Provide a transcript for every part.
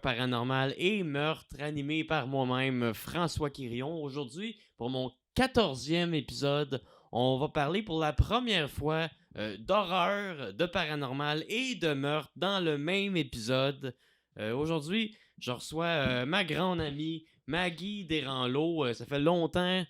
paranormal et meurtre animé par moi-même, François Quirion. Aujourd'hui, pour mon 14e épisode, on va parler pour la première fois d'horreur, de paranormal et de meurtre dans le même épisode. Aujourd'hui, je reçois ma grande amie Maggie Desranleau. Ça fait longtemps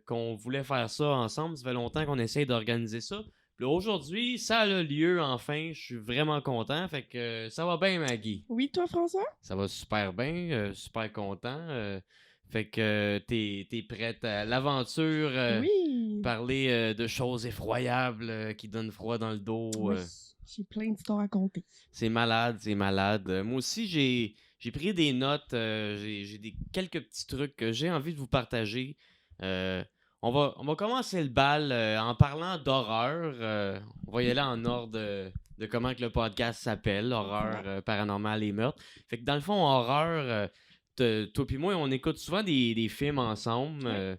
qu'on voulait faire ça ensemble. Ça fait longtemps qu'on essaie d'organiser ça. Puis aujourd'hui, ça a lieu enfin. Je suis vraiment content. Fait que ça va bien, Maggie. Oui, toi, François? Ça va super bien. Super content. Fait que t'es prête à l'aventure. Oui! Parler de choses effroyables qui donnent froid dans le dos. Oui, j'ai plein d'histoires à compter. C'est malade, c'est malade. Moi aussi, j'ai pris des notes. J'ai quelques petits trucs que j'ai envie de vous partager. Euh, on va commencer le bal en parlant d'horreur. On va y aller en ordre de comment que le podcast s'appelle, horreur, paranormal et meurtre. Fait que dans le fond, horreur, toi puis moi, on écoute souvent des films ensemble.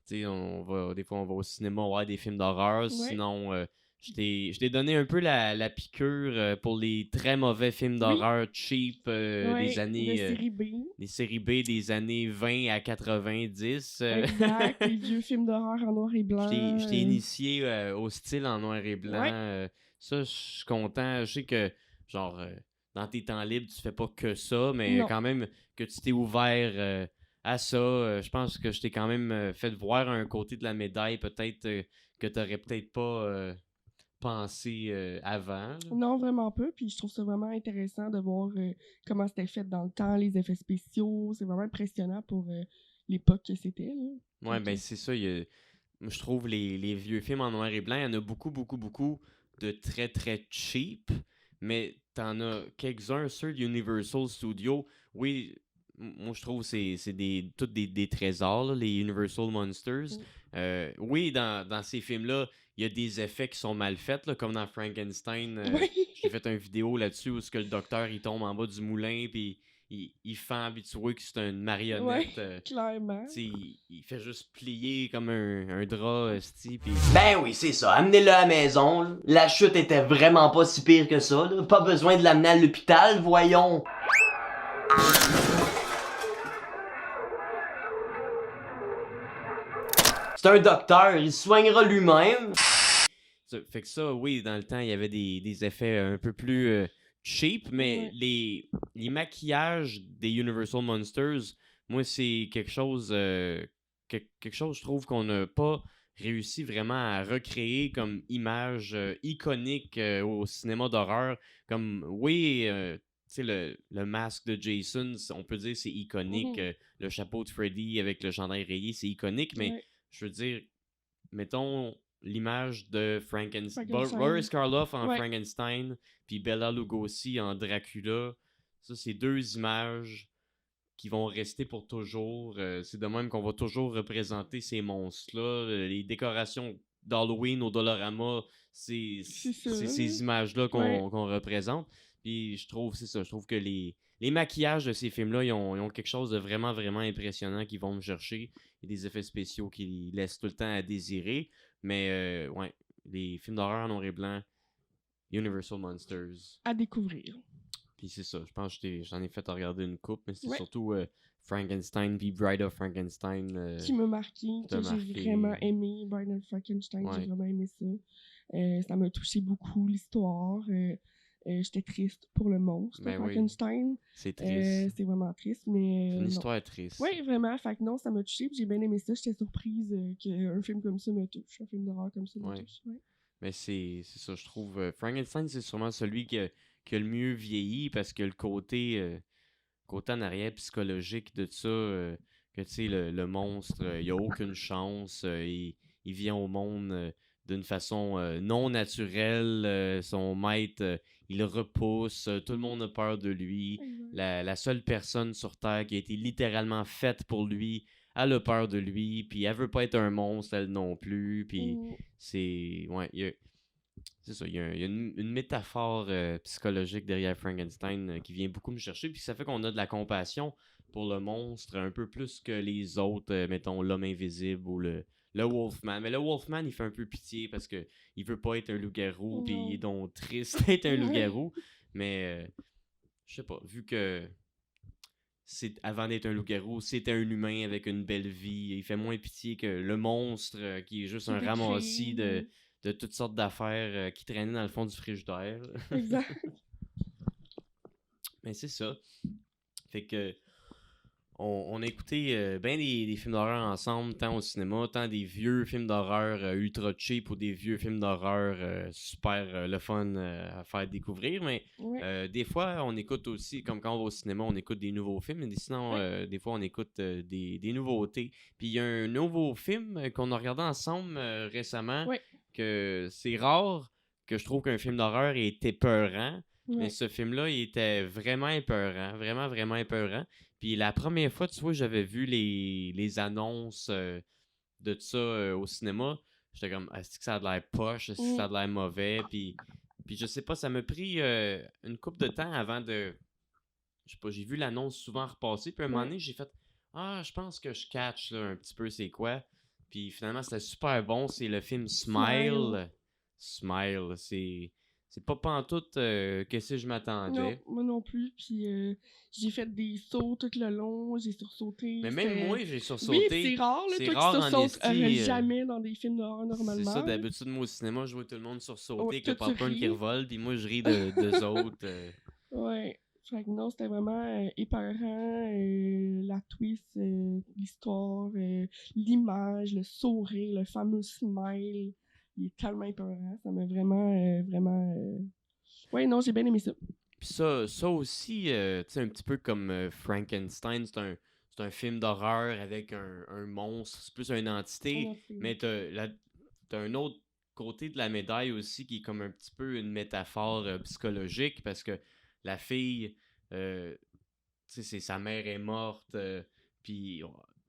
Tu sais, des fois, on va au cinéma voir des films d'horreur. Ouais. Sinon, je t'ai donné un peu la piqûre pour les très mauvais films d'horreur cheap des années. de série B. Les séries B des années 20 à 90. Exact, les vieux films d'horreur en noir et blanc. Je t'ai initié au style en noir et blanc. Ouais. Ça, je suis content. Je sais que, genre, dans tes temps libres, tu fais pas que ça, mais Non. quand même que tu t'es ouvert à ça. Je pense que je t'ai quand même fait voir un côté de la médaille, peut-être que t'aurais peut-être pas pensé avant. Là. Non, vraiment pas. Puis je trouve ça vraiment intéressant de voir comment c'était fait dans le temps, les effets spéciaux. C'est vraiment impressionnant pour l'époque que c'était. Là. Ouais, Ok. ben c'est ça. Je trouve les vieux films en noir et blanc, il y en a beaucoup, beaucoup, beaucoup de très, très cheap. Mais t'en as quelques-uns sur Universal Studios. Oui, moi je trouve que c'est tous des trésors, là, les Universal Monsters. Oui, dans ces films-là, il y a des effets qui sont mal faits, là, comme dans Frankenstein. Oui. J'ai fait une vidéo là-dessus où ce que le docteur il tombe en bas du moulin puis il fend puis tu vois que c'est une marionnette. Ouais, clairement. Il fait juste plier comme un drap, pis... Ben oui, c'est ça. Amenez-le à la maison. Là. La chute était vraiment pas si pire que ça. Là. Pas besoin de l'amener à l'hôpital, voyons. C'est un docteur, il se soignera lui-même. Fait que ça, oui, dans le temps, il y avait des effets un peu plus cheap, mais les maquillages des Universal Monsters, moi, c'est quelque chose, quelque chose, je trouve, qu'on n'a pas réussi vraiment à recréer comme image iconique au cinéma d'horreur. Comme, oui, tu sais, le masque de Jason, on peut dire c'est iconique. Le chapeau de Freddy avec le chandail rayé, c'est iconique, mais je veux dire, mettons l'image de Frankenstein. Boris Karloff en Frankenstein, puis Bela Lugosi en Dracula. Ça, c'est deux images qui vont rester pour toujours. C'est de même qu'on va toujours représenter ces monstres-là. Les décorations d'Halloween au Dollarama, c'est ces images-là qu'on représente. Puis je trouve, c'est ça, je trouve que les maquillages de ces films-là, ils ont quelque chose de vraiment, vraiment impressionnant qui vont me chercher. Il y a des effets spéciaux qui laissent tout le temps à désirer. Mais ouais, les films d'horreur en noir et blanc, Universal Monsters. À découvrir. Puis c'est ça, je pense que j'en ai fait regarder une coupe, mais c'est surtout Frankenstein puis Bride of Frankenstein. Qui m'a marqué, que j'ai vraiment aimé. Bride of Frankenstein, j'ai vraiment aimé ça. Ça m'a touché beaucoup, l'histoire. J'étais triste pour le monstre de Frankenstein. Oui. C'est triste. C'est vraiment triste, mais... c'est une histoire triste. Oui, vraiment. Fait que non, ça m'a touché, j'ai bien aimé ça. J'étais surprise qu'un film comme ça me touche. Un film d'horreur comme ça me touche. Ouais. Mais c'est ça, je trouve. Frankenstein, c'est sûrement celui qui a le mieux vieilli parce que le côté en arrière psychologique de ça, que tu sais, le monstre, il a aucune chance. Il vient au monde d'une façon non naturelle. Son maître, il le repousse. Tout le monde a peur de lui. La seule personne sur Terre qui a été littéralement faite pour lui, elle a peur de lui. Puis elle veut pas être un monstre, elle non plus. Puis c'est... Ouais, c'est ça, il y a une métaphore psychologique derrière Frankenstein qui vient beaucoup me chercher, puis ça fait qu'on a de la compassion pour le monstre un peu plus que les autres, mettons l'homme invisible ou le Wolfman. Mais le Wolfman, il fait un peu pitié parce que il veut pas être un loup-garou, puis il est donc triste d'être un loup-garou. Mais je sais pas, vu que avant d'être un loup-garou, c'était un humain avec une belle vie. Il fait moins pitié que le monstre qui est juste un ramassis de toutes sortes d'affaires qui traînaient dans le fond du frigidaire. Exact. Mais c'est ça. Fait que on a écouté bien des films d'horreur ensemble, tant au cinéma, tant des vieux films d'horreur ultra cheap ou des vieux films d'horreur super le fun à faire découvrir. Mais des fois, on écoute aussi, comme quand on va au cinéma, on écoute des nouveaux films. Mais sinon, des fois, on écoute des nouveautés. Puis il y a un nouveau film qu'on a regardé ensemble récemment, que c'est rare que je trouve qu'un film d'horreur est épeurant. Mais ce film-là, il était vraiment épeurant. Vraiment, vraiment épeurant. Puis la première fois, tu vois, j'avais vu les annonces de ça au cinéma. J'étais comme, est-ce que ça a de l'air poche? Est-ce que ça a de l'air mauvais? Puis je sais pas, ça m'a pris une couple de temps avant de... Je sais pas, j'ai vu l'annonce souvent repasser. Puis à un moment donné, j'ai fait, je pense que je catch là, un petit peu c'est quoi. Puis finalement, c'était super bon. C'est le film Smile. Smile, c'est pas pantoute que si je m'attendais. Non, moi non plus. Puis j'ai fait des sauts tout le long. J'ai sursauté. Mais même moi, j'ai sursauté. Oui, c'est rare, là, toi rare qui sursautes jamais dans des films d'horreur normalement. C'est ça, d'habitude, moi au cinéma, je vois tout le monde sursauter avec le toi, popcorn qui revole, puis moi je ris d'eux autres. Ouais. Fait que non, c'était vraiment épeurant. La twist, l'histoire, l'image, le sourire, le fameux smile. Il est tellement épeurant. Ça m'a vraiment... Ouais, non, j'ai bien aimé ça. Puis ça aussi, tu sais, un petit peu comme Frankenstein, c'est un film d'horreur avec un monstre, c'est plus une entité, mais t'as un autre côté de la médaille aussi qui est comme un petit peu une métaphore psychologique, parce que la fille, tu sais, sa mère est morte, puis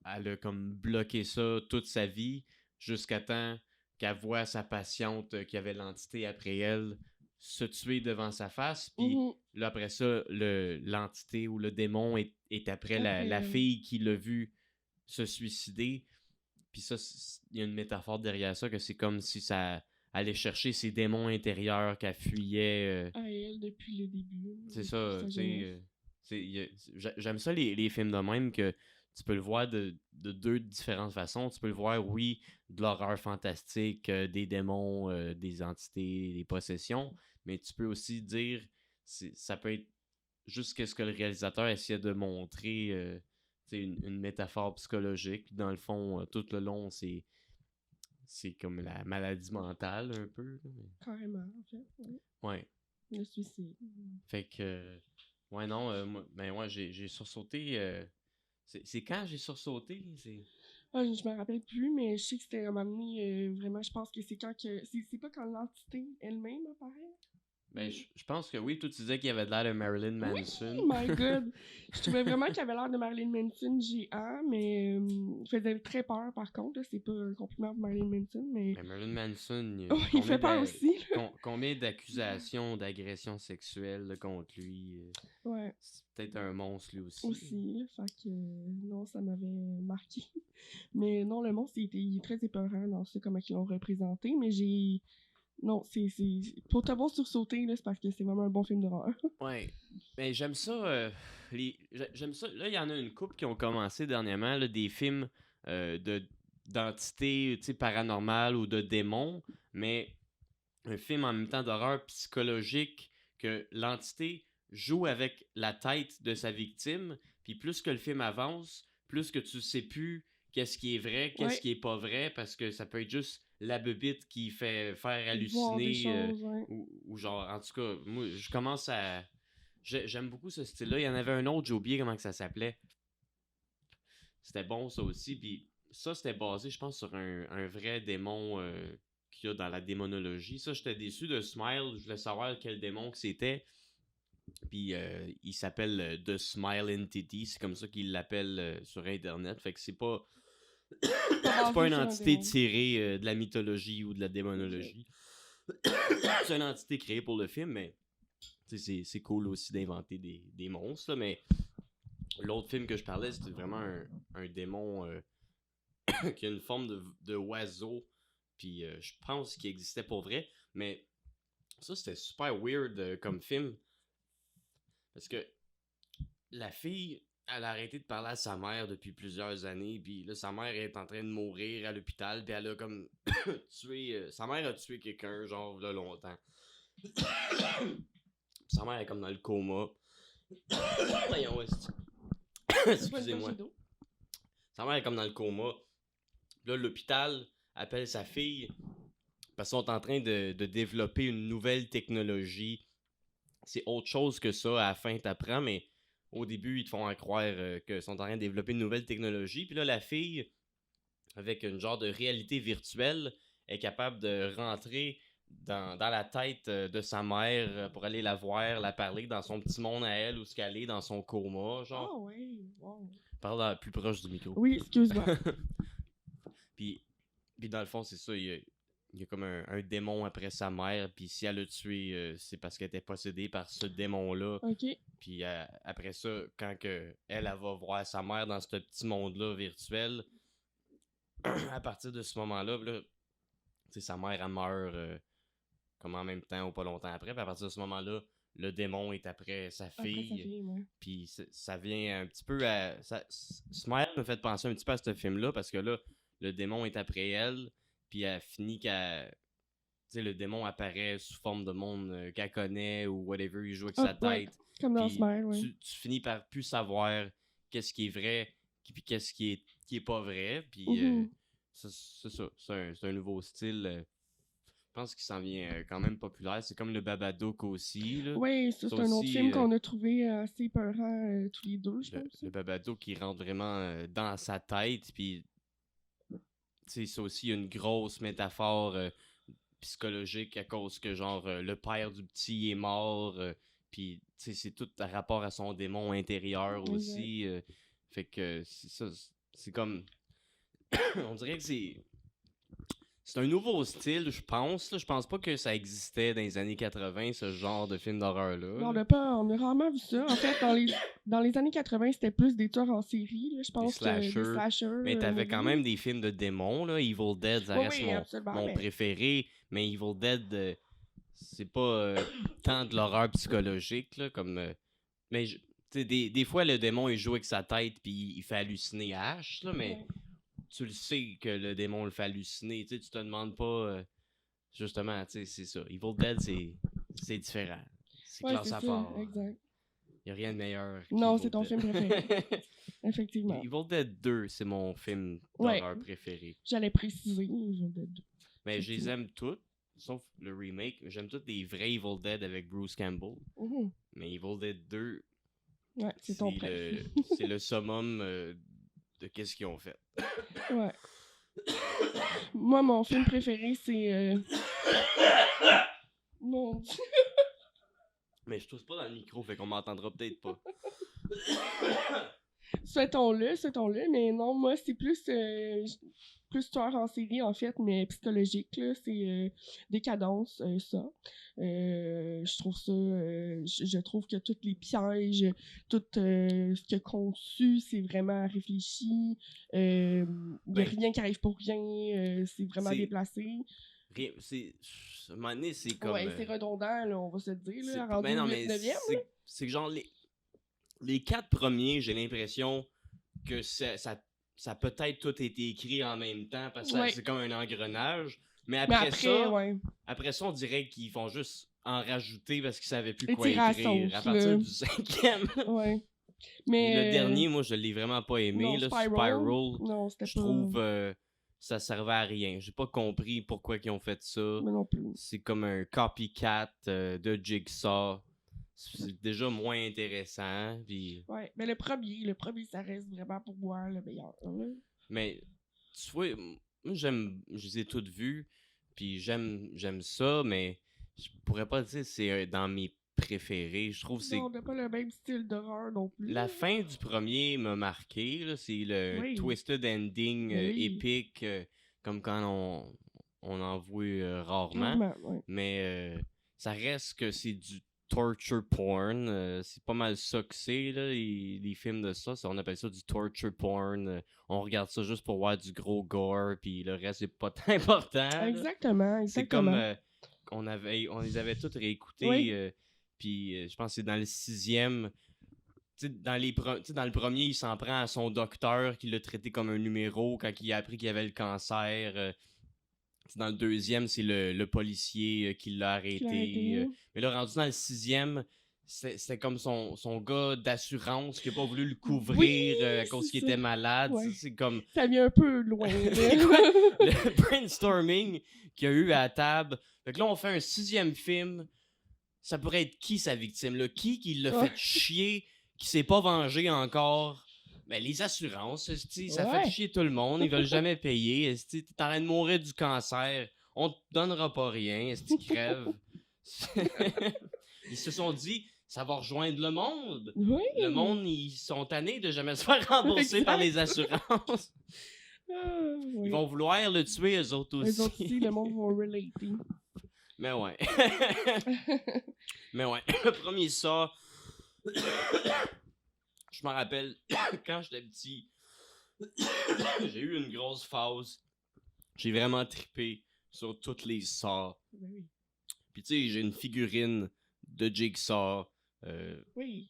elle a comme bloqué ça toute sa vie, jusqu'à temps qu'elle voit sa patiente qui avait l'entité après elle se tuer devant sa face, puis là après ça, l'entité ou le démon est après la fille qui l'a vu se suicider, puis ça, il y a une métaphore derrière ça, que c'est comme si ça allait chercher ses démons intérieurs qu'elle fuyait. À elle depuis le début. C'est ça, tu sais. J'aime ça les films de même, que tu peux le voir de deux différentes façons. Tu peux le voir, oui, de l'horreur fantastique, des démons, des entités, des possessions, mais tu peux aussi dire, ça peut être juste ce que le réalisateur essayait de montrer, une métaphore psychologique. Puis dans le fond, tout le long, c'est comme la maladie mentale, un peu. Carrément, en fait. Ouais. Le suicide. Fait que... Ouais, non, moi, j'ai sursauté... C'est quand j'ai sursauté? Je me rappelle plus, mais je sais que c'était un moment donné, vraiment, je pense que c'est quand que... C'est pas quand l'entité elle-même apparaît? Ben, je pense que oui. Toi, tu disais qu'il y avait de l'air de Marilyn Manson. Oui, my God! Je trouvais vraiment qu'il avait l'air de Marilyn Manson géant, mais il faisait très peur, par contre. C'est pas un compliment pour Marilyn Manson, mais... Marilyn Manson, il fait peur aussi. Combien d'accusations d'agression sexuelle là, contre lui? Ouais. C'est peut-être un monstre, lui aussi. Aussi, fait que non, ça m'avait marqué. Mais non, le monstre, il est très épeurant dans ça, comment ils l'ont représenté, mais j'ai... Non, c'est... Pour t'avoir sursauté, là, c'est parce que c'est vraiment un bon film d'horreur. Ouais. Mais j'aime ça. J'aime ça. Là, il y en a une couple qui ont commencé dernièrement, là, des films d'entités paranormales ou de démons, mais un film en même temps d'horreur psychologique, que l'entité joue avec la tête de sa victime, puis plus que le film avance, plus que tu sais plus qu'est-ce qui est vrai, qu'est-ce qui est pas vrai, parce que ça peut être juste la bébite qui fait faire halluciner choses, ou genre, en tout cas, moi je commence à j'aime beaucoup ce style-là. Il y en avait un autre, j'ai oublié comment que ça s'appelait. C'était bon ça aussi, puis ça c'était basé, je pense, sur un vrai démon qu'il y a dans la démonologie. Ça, j'étais déçu de Smile, je voulais savoir quel démon que c'était. Puis il s'appelle The Smile Entity, c'est comme ça qu'ils l'appellent sur internet. Fait que c'est pas c'est pas une entité tirée de la mythologie ou de la démonologie. C'est une entité créée pour le film, mais c'est cool aussi d'inventer des monstres. Là, mais l'autre film que je parlais, c'était vraiment un démon qui a une forme de oiseau. Puis je pense qu'il existait pour vrai. Mais ça, c'était super weird comme film. Parce que la fille, elle a arrêté de parler à sa mère depuis plusieurs années, puis là, sa mère est en train de mourir à l'hôpital, puis elle a comme tué... sa mère a tué quelqu'un, genre, là, longtemps. Sa mère est comme dans le coma. Voyons, excusez-moi. Sa mère est comme dans le coma. Là, l'hôpital appelle sa fille parce qu'ils sont en train de développer une nouvelle technologie. C'est autre chose que ça, à la fin, t'apprends, mais au début, ils te font croire qu'ils sont en train de développer une nouvelle technologie. Puis là, la fille, avec une genre de réalité virtuelle, est capable de rentrer dans la tête de sa mère pour aller la voir, la parler dans son petit monde à elle, où ce qu'elle est dans son coma, genre. Ah oui, wow. Parle plus proche du micro. Oui, excuse-moi. puis dans le fond, c'est ça, il y a comme un démon après sa mère, puis si elle l'a tué, c'est parce qu'elle était possédée par ce démon-là. OK. Puis après ça, quand elle va voir sa mère dans ce petit monde-là virtuel, à partir de ce moment-là, là, sa mère, elle meurt comme en même temps ou pas longtemps après. Puis à partir de ce moment-là, le démon est après sa fille. Ouais. Puis ça vient un petit peu à... Smile me fait penser un petit peu à ce film-là, parce que là, le démon est après elle, puis elle finit qu'elle... Tu sais, le démon apparaît sous forme de monde qu'elle connaît ou whatever, il joue avec sa Ouais. tête. Comme dans Puis Smile, ouais. tu finis par plus savoir qu'est-ce qui est vrai, puis qu'est-ce qui est pas vrai. Puis c'est ça, c'est un nouveau style. Je pense qu'il s'en vient quand même populaire. C'est comme le Babadook aussi. Là. Oui, c'est un autre film qu'on a trouvé assez peurant tous les deux, je pense. Le Babadook qui rentre vraiment dans sa tête. Puis, ça aussi, il y a une grosse métaphore psychologique à cause que, genre, le père du petit est mort. Puis, c'est tout à rapport à son démon intérieur aussi. Fait que c'est ça. C'est comme... On dirait que c'est un nouveau style, je pense. Là. Je pense pas que ça existait dans les années 80, ce genre de film d'horreur-là. Non, on a rarement vu ça. En fait, dans les années 80, c'était plus des tueurs en série, là, je pense. Des slashers. Mais t'avais quand même des films de démons, là. Evil Dead, ça reste mon préféré. Mais Evil Dead, c'est pas tant de l'horreur psychologique, là, comme... mais, des fois, le démon, il joue avec sa tête, puis il fait halluciner Ash, là, mais... Tu le sais que le démon le fait halluciner, tu te demandes pas justement, c'est ça. Evil Dead, c'est différent. C'est classe à part. Exact. Il n'y a rien de meilleur. Non, c'est ton film préféré. Effectivement. Evil Dead 2, c'est mon film d'horreur préféré. J'allais préciser Evil Dead 2. Mais je les aime toutes, sauf le remake. J'aime toutes les vrais Evil Dead avec Bruce Campbell. Mais Evil Dead 2, c'est ton préféré. C'est le summum de qu'est-ce qu'ils ont fait. Ouais. Moi, mon film préféré, c'est... Mon Dieu. Mais je tousse pas dans le micro, fait qu'on m'entendra peut-être pas. Souhaitons-le, mais non, moi, c'est plus tueur en série, en fait, mais psychologique, là, c'est Décadence, ça. Je trouve ça... je trouve que tous les pièges, tout ce qu'il a conçu, c'est vraiment réfléchi. Il n'y a rien qui arrive pour rien, c'est vraiment déplacé. À un moment donné, c'est comme... Ouais, c'est redondant, là, on va se le dire, là, rendu mais non, mais 9e. C'est que genre, les 4 premiers, j'ai l'impression que ça a peut-être tout été écrit en même temps, parce que c'est comme un engrenage. Mais après ça, on dirait qu'ils font juste en rajouter parce qu'ils savaient plus quoi écrire à partir du 5e. Ouais. Mais le dernier, moi, je l'ai vraiment pas aimé. Non, là, Spiral. Non, je trouve ça servait à rien. J'ai pas compris pourquoi ils ont fait ça. Mais non plus. C'est comme un copycat de Jigsaw. C'est déjà moins intéressant. Puis... Ouais, mais le premier, ça reste vraiment pour moi le meilleur. Hein? Mais tu vois, moi je les ai toutes vues, puis j'aime ça, mais je pourrais pas dire que c'est dans mes préférés. Je trouve que c'est... Non, on n'a pas le même style d'horreur non plus. La fin du premier m'a marqué, là, c'est le twisted ending épique, comme quand on en voit rarement. Mais ça reste que c'est du torture porn. C'est pas mal ça que c'est, là, les films de ça. On appelle ça du torture porn. On regarde ça juste pour voir du gros gore, puis le reste, c'est pas tant important. Exactement. C'est comme... on les avait toutes réécoutées, puis je pense que c'est dans le 6e... tu sais, tu sais, dans le premier, il s'en prend à son docteur qui l'a traité comme un numéro quand il a appris qu'il avait le cancer. Dans le deuxième, c'est le policier qui l'a arrêté. Mais là, rendu dans le sixième, c'était comme son gars d'assurance qui n'a pas voulu le couvrir à cause qu'il était malade. Ouais. C'est comme Ça vient un peu loin. le brainstorming qu'il y a eu à la table. Fait que là, on fait un sixième film. Ça pourrait être qui sa victime? Là? Qui l'a fait chier, qui s'est pas vengé encore? Ben, les assurances, ça fait chier tout le monde. Ils veulent jamais payer. T'es en train de mourir du cancer. On te donnera pas rien. Tu crèves. Ils se sont dit, ça va rejoindre le monde. Oui. Le monde, ils sont tannés de jamais se faire rembourser par les assurances. Oui. Ils vont vouloir le tuer, eux autres aussi. Eux autres aussi, le monde va relater. Mais ouais. Mais ouais, le premier sort. Je me rappelle, quand j'étais petit, j'ai eu une grosse phase. J'ai vraiment trippé sur toutes les sorts. Oui. Puis tu sais, j'ai une figurine de Jigsaw. Oui.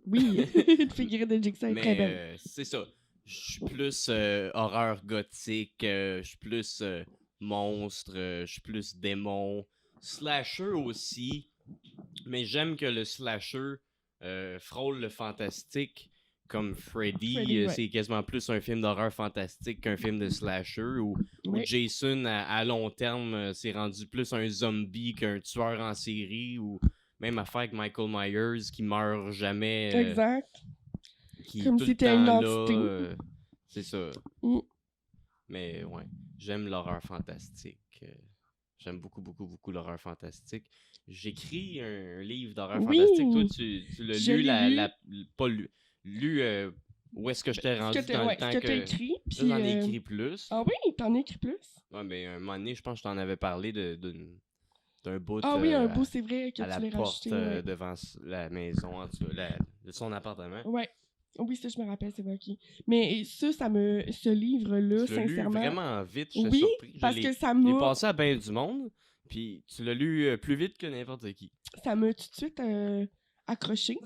Oui, une figurine de Jigsaw est très belle. C'est ça. Je suis plus horreur gothique, je suis plus monstre, je suis plus démon. Slasher aussi. Mais j'aime que le slasher frôle le fantastique. Comme Freddy, c'est quasiment plus un film d'horreur fantastique qu'un film de slasher. Ou Jason, à long terme, c'est rendu plus un zombie qu'un tueur en série. Ou même affaire avec Michael Myers qui meurt jamais. Exact. Qui comme si c'était une entité. C'est ça. Mais ouais, j'aime l'horreur fantastique. J'aime beaucoup, beaucoup, beaucoup l'horreur fantastique. J'écris un livre d'horreur fantastique. Toi, tu l'as lu, pas lu. Où est-ce que je t'ai rendu dans le temps que t'as écrit, puis j'en ai écrit plus. Ah oui, t'en as écrit plus? Ouais, mais à un moment donné, je pense que je t'en avais parlé d'un bout. Ah oui, un bout, c'est vrai que à tu la l'as porte rajouté. devant la maison, en tout cas, de son appartement. Ouais. Oui, ça, je me rappelle, c'est vrai, ok. Mais ce livre-là, tu l'as sincèrement... lu vraiment vite, je suis oui, surpris. parce que ça m'a... Il est passé à bien du monde, puis tu l'as lu plus vite que n'importe qui. Ça m'a tout de suite accroché.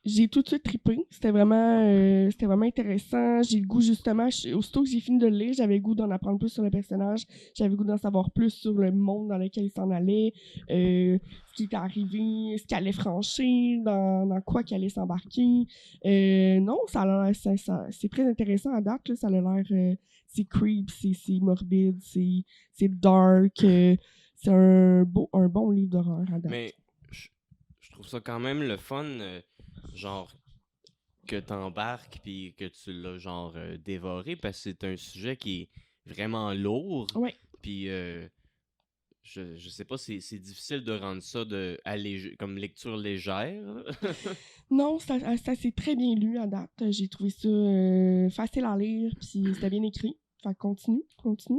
J'ai tout de suite trippé. C'était vraiment intéressant. J'ai le goût, justement, aussitôt que j'ai fini de le lire, j'avais le goût d'en apprendre plus sur le personnage. J'avais le goût d'en savoir plus sur le monde dans lequel il s'en allait, ce qui était arrivé, ce qu'il allait franchir, dans quoi qu'il allait s'embarquer. Non, ça a l'air, c'est très intéressant à date. Là, ça a l'air, c'est creep, c'est morbide, c'est dark. C'est un bon livre d'horreur à date. Mais je trouve ça quand même le fun, genre, que t'embarques puis que tu l'as, genre, dévoré, parce que c'est un sujet qui est vraiment lourd. Ouais. Puis, je sais pas, c'est difficile de rendre ça comme lecture légère. Non, ça s'est très bien lu à date. J'ai trouvé ça facile à lire, puis c'était bien écrit. Fait continue.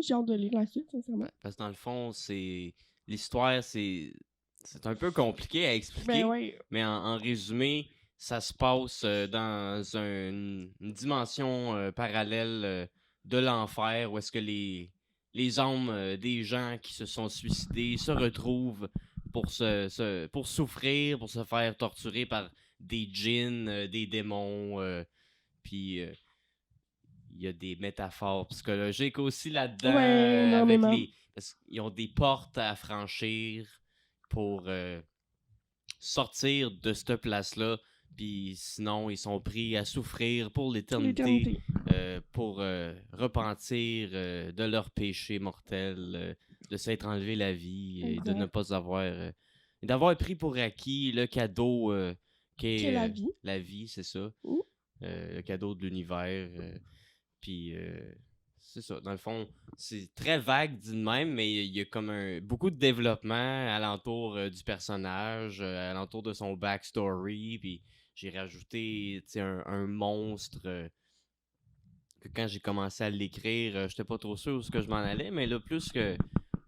J'ai hâte de lire la suite, sincèrement. Parce que dans le fond, l'histoire, c'est un peu compliqué à expliquer. Ben ouais. Mais en résumé, ça se passe dans une dimension parallèle de l'enfer, où est-ce que les âmes des gens qui se sont suicidés se retrouvent pour souffrir, pour se faire torturer par des djinns, des démons, puis il y a des métaphores psychologiques aussi là-dedans. Ouais, énormément. Parce qu'ils ont des portes à franchir pour sortir de cette place-là. Puis sinon, ils sont pris à souffrir pour l'éternité. Pour repentir de leur péché mortel, de s'être enlevé la vie et de ne pas avoir... d'avoir pris pour acquis le cadeau qu'est la vie. La vie, c'est ça. Le cadeau de l'univers. Puis c'est ça. Dans le fond, c'est très vague dit de même, mais il y a comme beaucoup de développement alentour du personnage, alentour de son backstory. Puis j'ai rajouté un monstre que quand j'ai commencé à l'écrire, j'étais pas trop sûr où ce que je m'en allais, mais là, plus que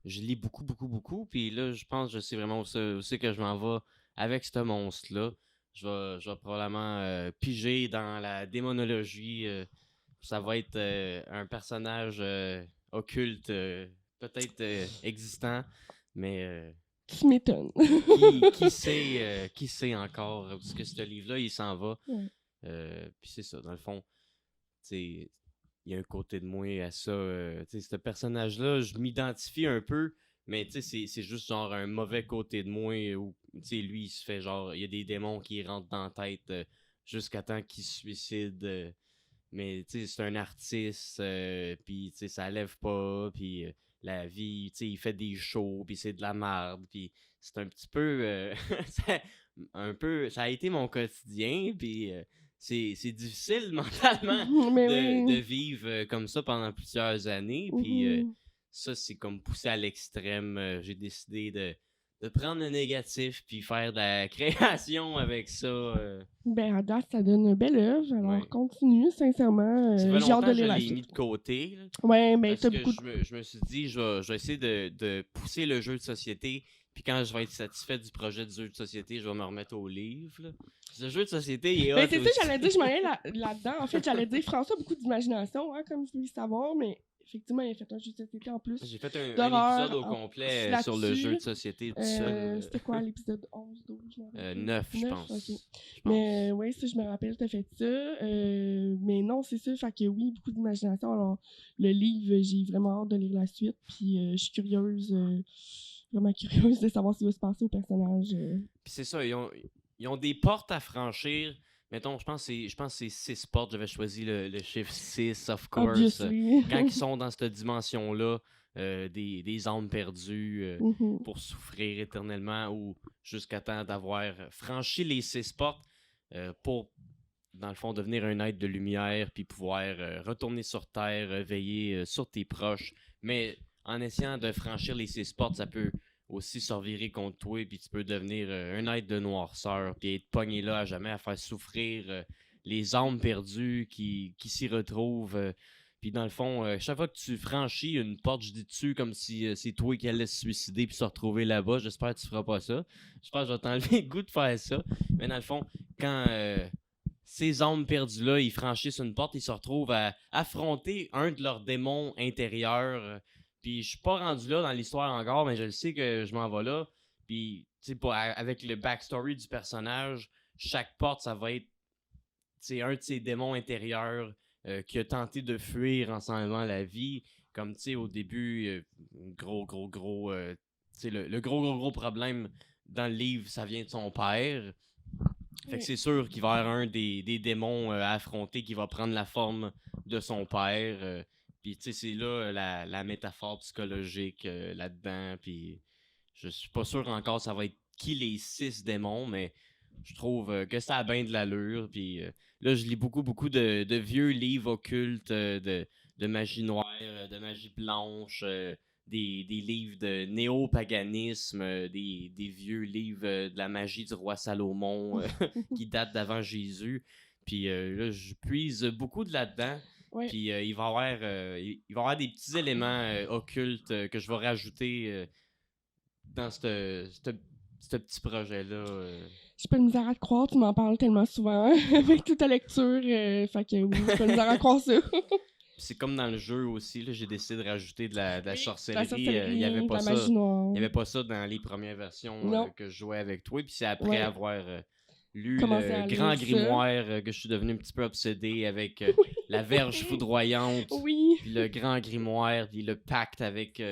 je lis beaucoup, beaucoup, beaucoup, puis là, je pense que je sais vraiment où c'est que je m'en vais avec ce monstre-là. Je vais probablement piger dans la démonologie. Ça va être un personnage occulte, peut-être existant, mais Tu m'étonnes. Qui sait encore parce que ce livre-là, il s'en va. Ouais. Puis c'est ça, dans le fond, il y a un côté de moi à ça. Ce personnage-là, je m'identifie un peu, mais c'est juste genre un mauvais côté de moi où lui, il se fait genre, il y a des démons qui rentrent dans la tête jusqu'à temps qu'il se suicide. Mais c'est un artiste, puis ça lève pas, puis la vie, il fait des shows, puis c'est de la merde, puis c'est un petit peu, ça a été mon quotidien, puis c'est difficile mentalement Mais de oui. vivre comme ça pendant plusieurs années, puis Mhm. ça c'est comme poussé à l'extrême. J'ai décidé de prendre le négatif, puis faire de la création avec ça. Ben, à date, ça donne une belle œuvre. Alors, Ouais. continue, sincèrement. Ça fait J'ai hâte longtemps de que je lire la l'ai mis suite. de côté, là. Ouais, ben, Parce t'as que beaucoup de... je me suis dit, je vais essayer de pousser le jeu de société. Puis quand je vais être satisfait du projet du jeu de société, je vais me remettre au livre. Là. Ce jeu de société, il est Ben, hot c'est ça, aussi. j'allais dire, je m'en allais là-dedans. En fait, j'allais dire, François a beaucoup d'imagination, hein, comme tu veux le savoir, mais effectivement, il a fait un jeu de société en plus. J'ai fait un d'horreur épisode au en complet plus sur le là-dessus. jeu de société tout seul. C'était quoi, l'épisode 11, 12, je me rappelle. 9, je 9, pense. ok. Je pense. Mais oui, ça, je me rappelle, t'as fait ça. Mais non, c'est ça, fait que oui, beaucoup d'imagination. Alors, le livre, j'ai vraiment hâte de lire la suite, puis je suis curieuse, vraiment curieuse de savoir ce qui va se passer au personnage. Puis c'est ça, ils ont des portes à franchir. Mettons, je pense que c'est 6 portes. J'avais choisi le chiffre 6, of course. Obviously. Quand ils sont dans cette dimension-là, des âmes perdues Mhm. pour souffrir éternellement ou jusqu'à temps d'avoir franchi les 6 portes pour, dans le fond, devenir un être de lumière puis pouvoir retourner sur Terre, veiller sur tes proches. Mais en essayant de franchir les 6 portes, ça peut aussi se revirer contre toi, puis tu peux devenir un être de noirceur, puis être pogné là à jamais, à faire souffrir les âmes perdues qui s'y retrouvent. Puis dans le fond, chaque fois que tu franchis une porte, je dis dessus comme si c'est toi qui allais se suicider puis se retrouver là-bas. J'espère que tu feras pas ça. J'espère que je vais t'enlever le goût de faire ça. Mais dans le fond, quand ces âmes perdues-là, ils franchissent une porte, ils se retrouvent à affronter un de leurs démons intérieurs. Puis je suis pas rendu là dans l'histoire encore, mais je le sais que je m'en vais là. Puis, tu sais, avec le backstory du personnage, chaque porte, ça va être un de ses démons intérieurs qui a tenté de fuir en s'en allant la vie. Comme, tu sais, au début, gros le gros problème dans le livre, ça vient de son père. Fait que c'est sûr qu'il va y avoir un des démons à affronter qui va prendre la forme de son père. Puis, tu sais, c'est là la métaphore psychologique là-dedans. Puis, je suis pas sûr encore ça va être qui les 6 démons, mais je trouve que ça a bien de l'allure. Puis, là, je lis beaucoup de vieux livres occultes de magie noire, de magie blanche, des livres de néo-paganisme, des vieux livres de la magie du roi Salomon qui datent d'avant Jésus. Puis là, je puise beaucoup de là-dedans. Ouais. Puis il va y avoir des petits éléments occultes que je vais rajouter dans ce petit projet-là. J'ai pas de misère à te croire, tu m'en parles tellement souvent avec toute ta lecture. Fait que oui, j'ai pas de misère à croire ça. C'est comme dans le jeu aussi, là, j'ai décidé de rajouter de la Oui, sorcellerie. il Il avait pas la ça. magie noire. Il n'y avait pas ça dans les premières versions Non. que je jouais avec toi. Puis c'est après Ouais. avoir lu Commencé à le lire grand ça. grimoire que je suis devenu un petit peu obsédé avec la verge foudroyante, Oui. puis le grand grimoire, puis le pacte avec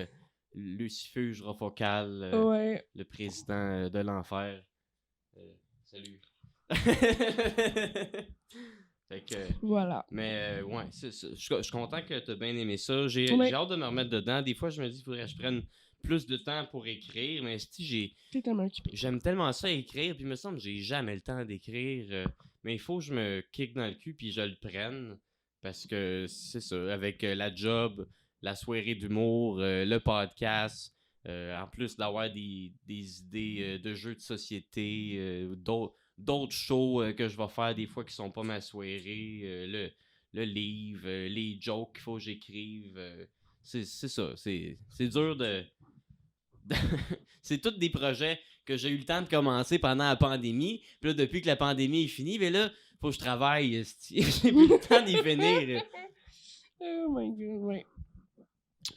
Lucifuge Rofocal, Ouais. le président de l'enfer. Salut. Fait que... Voilà. Mais ouais, c'est ça. Je suis content que tu as bien aimé ça. J'ai Ouais. hâte de me remettre dedans. Des fois, je me dis qu'il faudrait que je prenne plus de temps pour écrire. Mais si T'es tellement occupé. j'aime tellement ça écrire, puis il me semble que j'ai jamais le temps d'écrire. Mais il faut que je me kick dans le cul puis je le prenne. Parce que c'est ça, avec la job, la soirée d'humour, le podcast, en plus d'avoir des idées de jeux de société, d'autres shows que je vais faire des fois qui sont pas ma soirée, le livre, les jokes qu'il faut que j'écrive. C'est ça, c'est dur de... c'est tous des projets que j'ai eu le temps de commencer pendant la pandémie. Puis là, depuis que la pandémie est finie, mais là, faut que je travaille. J'ai plus le temps d'y finir. Oh my god, ouais.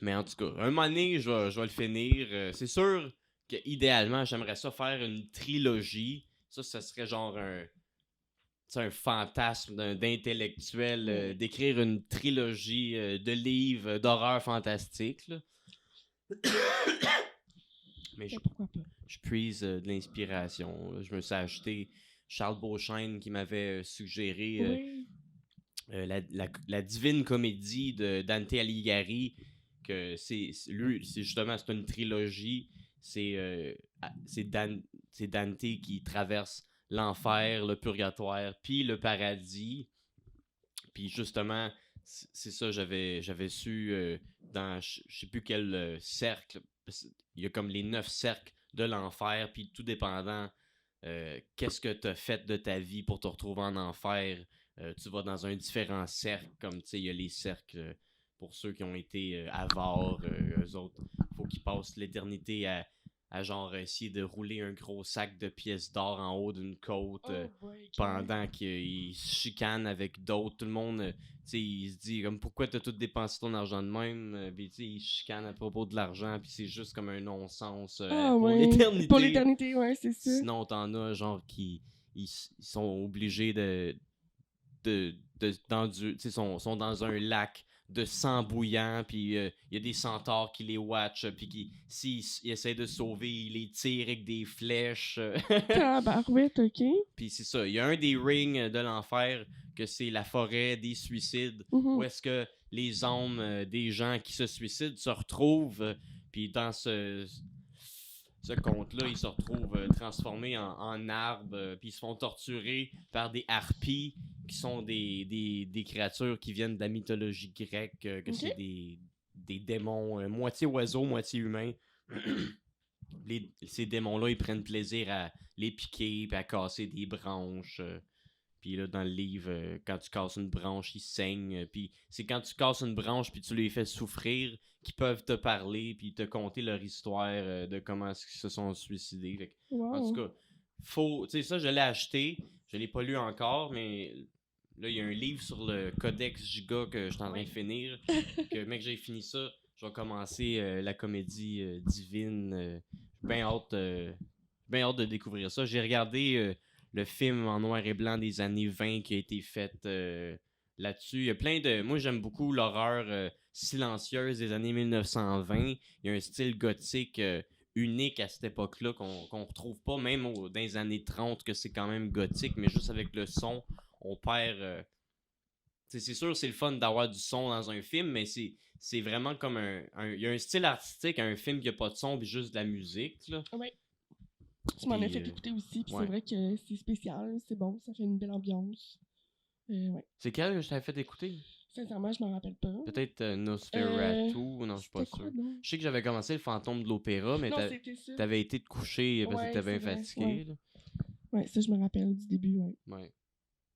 Mais en tout cas, un moment donné, je vais le finir. C'est sûr que idéalement, j'aimerais ça faire une trilogie. Ça serait genre un fantasme d'intellectuel d'écrire une trilogie de livres d'horreur fantastique. Là. Mais Pourquoi pas? je puise de l'inspiration. Là. Je me suis acheté Charles Beauchesne qui m'avait suggéré la Divine Comédie de Dante Alighieri, que c'est justement c'est une trilogie. C'est Dante qui traverse l'enfer, le purgatoire, puis le paradis. Puis justement, c'est ça, j'avais su dans je sais plus quel cercle. Il y a comme les 9 cercles de l'enfer, puis tout dépendant qu'est-ce que tu as fait de ta vie pour te retrouver en enfer. Tu vas dans un différent cercle, comme tu sais, il y a les cercles pour ceux qui ont été avares, eux autres, faut qu'ils passent l'éternité à genre essayer de rouler un gros sac de pièces d'or en haut d'une côte pendant qu'ils se chicanent avec d'autres. Tout le monde, tu sais, il se dit comme pourquoi t'as tout dépensé ton argent de même, puis tu sais, ils se chicanent à propos de l'argent, puis c'est juste comme un non-sens pour l'éternité. Pour l'éternité, ouais, c'est ça. Sinon, t'en as genre qui ils sont obligés d'endurer, tu sais, sont dans un lac de sang bouillant, puis il y a des centaures qui les watchent, puis s'ils essaient de sauver, ils les tirent avec des flèches. Tabarouette, ok. Puis c'est ça, il y a un des rings de l'enfer, que c'est la forêt des suicides, où est-ce que les âmes des gens qui se suicident se retrouvent, puis dans ce conte-là, ils se retrouvent transformés en arbres, puis ils se font torturer par des harpies, qui sont des créatures qui viennent de la mythologie grecque, que c'est des démons moitié oiseaux, moitié humains. Ces démons-là, ils prennent plaisir à les piquer, puis à casser des branches. Puis là, dans le livre, quand tu casses une branche, ils saignent. Puis c'est quand tu casses une branche, puis tu les fais souffrir, qu'ils peuvent te parler, puis te conter leur histoire de comment ils se sont suicidés. Fait que, en tout cas, tu sais, ça, je l'ai acheté. Je l'ai pas lu encore, mais là, il y a un livre sur le Codex Giga que je suis en train de finir. Que, mec, j'ai fini ça. Je vais commencer la comédie divine. Bien hâte de découvrir ça. J'ai regardé le film en noir et blanc des années 20 qui a été fait là-dessus. Il y a plein de... Moi, j'aime beaucoup l'horreur silencieuse des années 1920. Il y a un style gothique unique à cette époque-là qu'on retrouve pas, même dans les années 30, que c'est quand même gothique, mais juste avec le son, on perd... c'est sûr, c'est le fun d'avoir du son dans un film, mais c'est vraiment comme il y a un style artistique à un film qui a pas de son, puis juste de la musique, là. Oui. Tu m'en as fait écouter aussi, puis c'est vrai que c'est spécial, c'est bon, ça fait une belle ambiance. Ouais. C'est quel que je t'avais fait écouter? Sincèrement, je m'en rappelle pas. Peut-être Nosferatu, non, je suis pas sûr. Je sais que j'avais commencé le Fantôme de l'Opéra, mais t'avais été te coucher parce que t'avais fatigué. Ouais, ça je me rappelle du début, ouais.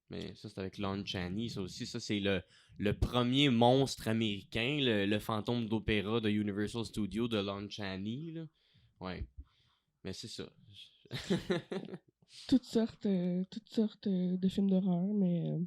Mais ça, c'est avec Lon Chaney. Ça aussi, ça c'est le premier monstre américain, le Fantôme d'Opéra de Universal Studios de Lon Chaney, là. Ouais. Mais c'est ça. toutes sortes de films d'horreur, mais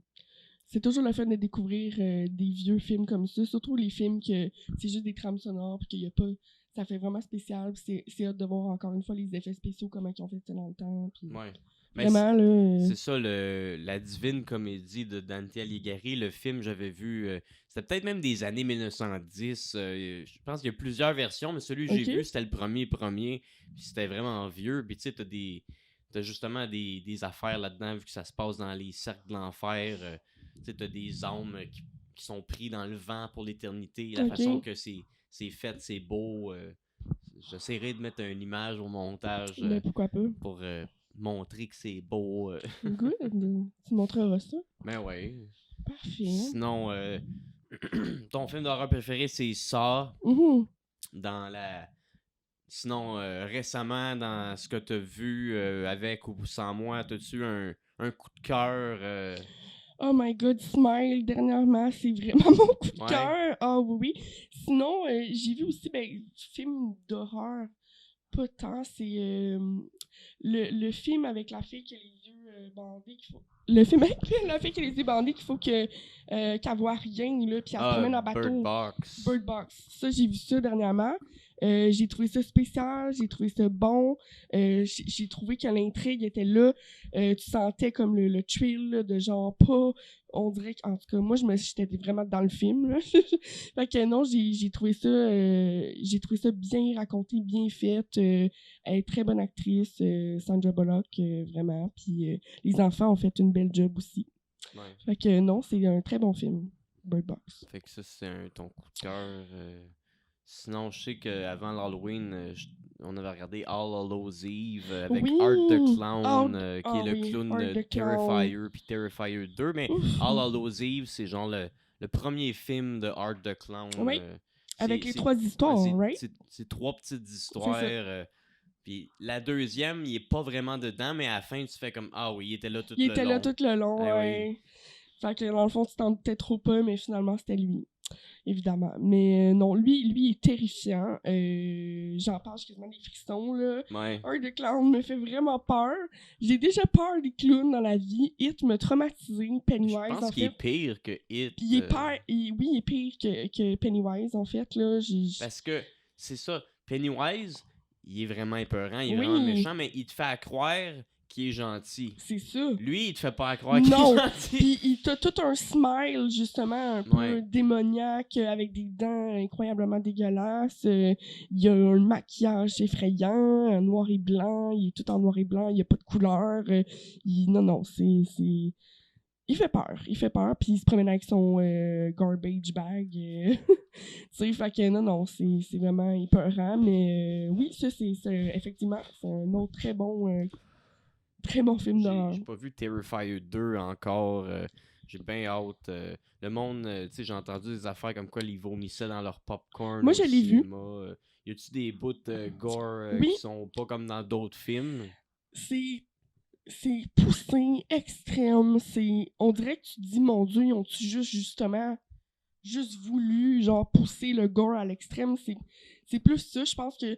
c'est toujours le fun de découvrir des vieux films comme ça, surtout les films que c'est juste des trames sonores, puis qu'il y a pas... Ça fait vraiment spécial, puis c'est hâte de voir encore une fois les effets spéciaux, comment ils ont fait ça dans le temps, puis... Ouais. Vraiment, là... C'est ça, la Divine Comédie de Dante Alighieri. Le film, j'avais vu... c'était peut-être même des années 1910. Je pense qu'il y a plusieurs versions, mais celui que j'ai vu, c'était le premier. Puis c'était vraiment vieux. Puis tu sais, t'as justement des affaires là-dedans, vu que ça se passe dans les cercles de l'enfer. Tu sais, t'as des âmes qui sont pris dans le vent pour l'éternité. La façon que c'est fait, c'est beau. J'essaierai de mettre une image au montage. Mais pourquoi pas? Pour... montrer que c'est beau. Good. Tu montreras ça. Ben ouais. Parfait. Sinon, ton film d'horreur préféré, c'est Ça. Sinon, récemment, dans ce que t'as vu avec ou sans moi, t'as-tu un coup de cœur? Oh my God, Smile, dernièrement, c'est vraiment mon coup de cœur. Ah oui. Sinon, j'ai vu aussi du film d'horreur. Pas tant, c'est le film avec la fille qui a les yeux bandés le film avec la fille qui a les yeux bandés qu'il faut qu'elle voit rien là, puis elle se promène en bateau. Bird Box. Ça, j'ai vu ça dernièrement. J'ai trouvé ça spécial, j'ai trouvé ça bon. J'ai trouvé que l'intrigue était là. Tu sentais comme le thrill là, de genre pas... On dirait qu'en tout cas, moi, j'étais vraiment dans le film. Là. Fait que non, j'ai trouvé ça bien raconté, bien fait. Elle est très bonne actrice, Sandra Bullock, vraiment. Puis les enfants ont fait une belle job aussi. Ouais. Fait que non, c'est un très bon film, Bird Box. Fait que ça, c'est ton coup de cœur. Sinon, je sais qu'avant l'Halloween, on avait regardé All Hallows Eve avec Oui! Art the Clown, Art- qui est le oui, clown Art de the Clown. Terrifier puis Terrifier 2. Mais Ouf. All Hallows Eve, c'est genre le premier film de Art the Clown. Oui, avec les c'est- 3 histoires, ouais, right? c'est 3 petites histoires. Puis la deuxième, il est pas vraiment dedans, mais à la fin, tu fais comme ah oui, il était là tout le long. Il était là tout le long, Ah ouais. Fait que dans le fond, tu t'en doutais trop pas, mais finalement, c'était lui. Évidemment. Mais non, lui, il est terrifiant. J'en parle, j'ai quasiment des frissons, là. Ouais. Art the Clown me fait vraiment peur. J'ai déjà peur des clowns dans la vie. It m'a traumatisé. Pennywise, Je pense en qu'il fait. est pire que It. Puis il est oui, il est pire que Pennywise, en fait, là. Parce que c'est ça. Pennywise, il est vraiment épeurant, il est Oui. vraiment méchant, mais il te fait à croire qu'il est gentil. C'est ça. Lui, il te fait pas à croire qu'il Non. est gentil. Puis il t'a tout un smile, justement, un peu Ouais. démoniaque, avec des dents incroyablement dégueulasses. Il y a un maquillage effrayant, noir et blanc. Il est tout en noir et blanc, il n'y a pas de couleur. Non, c'est... Il fait peur, puis il se promène avec son garbage bag. Tu sais, fait que non, c'est vraiment épeurant. Mais oui, ça, c'est effectivement, c'est un autre très bon film d'horreur. J'ai pas vu Terrifier 2 encore. J'ai bien hâte. Le monde, tu sais, j'ai entendu des affaires comme quoi ils vomissaient dans leur popcorn. Moi, au je l'ai vu. cinéma. Y a-tu des bouts gore Oui. qui sont pas comme dans d'autres films? C'est poussé, extrême. On dirait que tu te dis, mon Dieu, ils ont-tu juste voulu, genre, pousser le gore à l'extrême? C'est plus ça. Je pense que,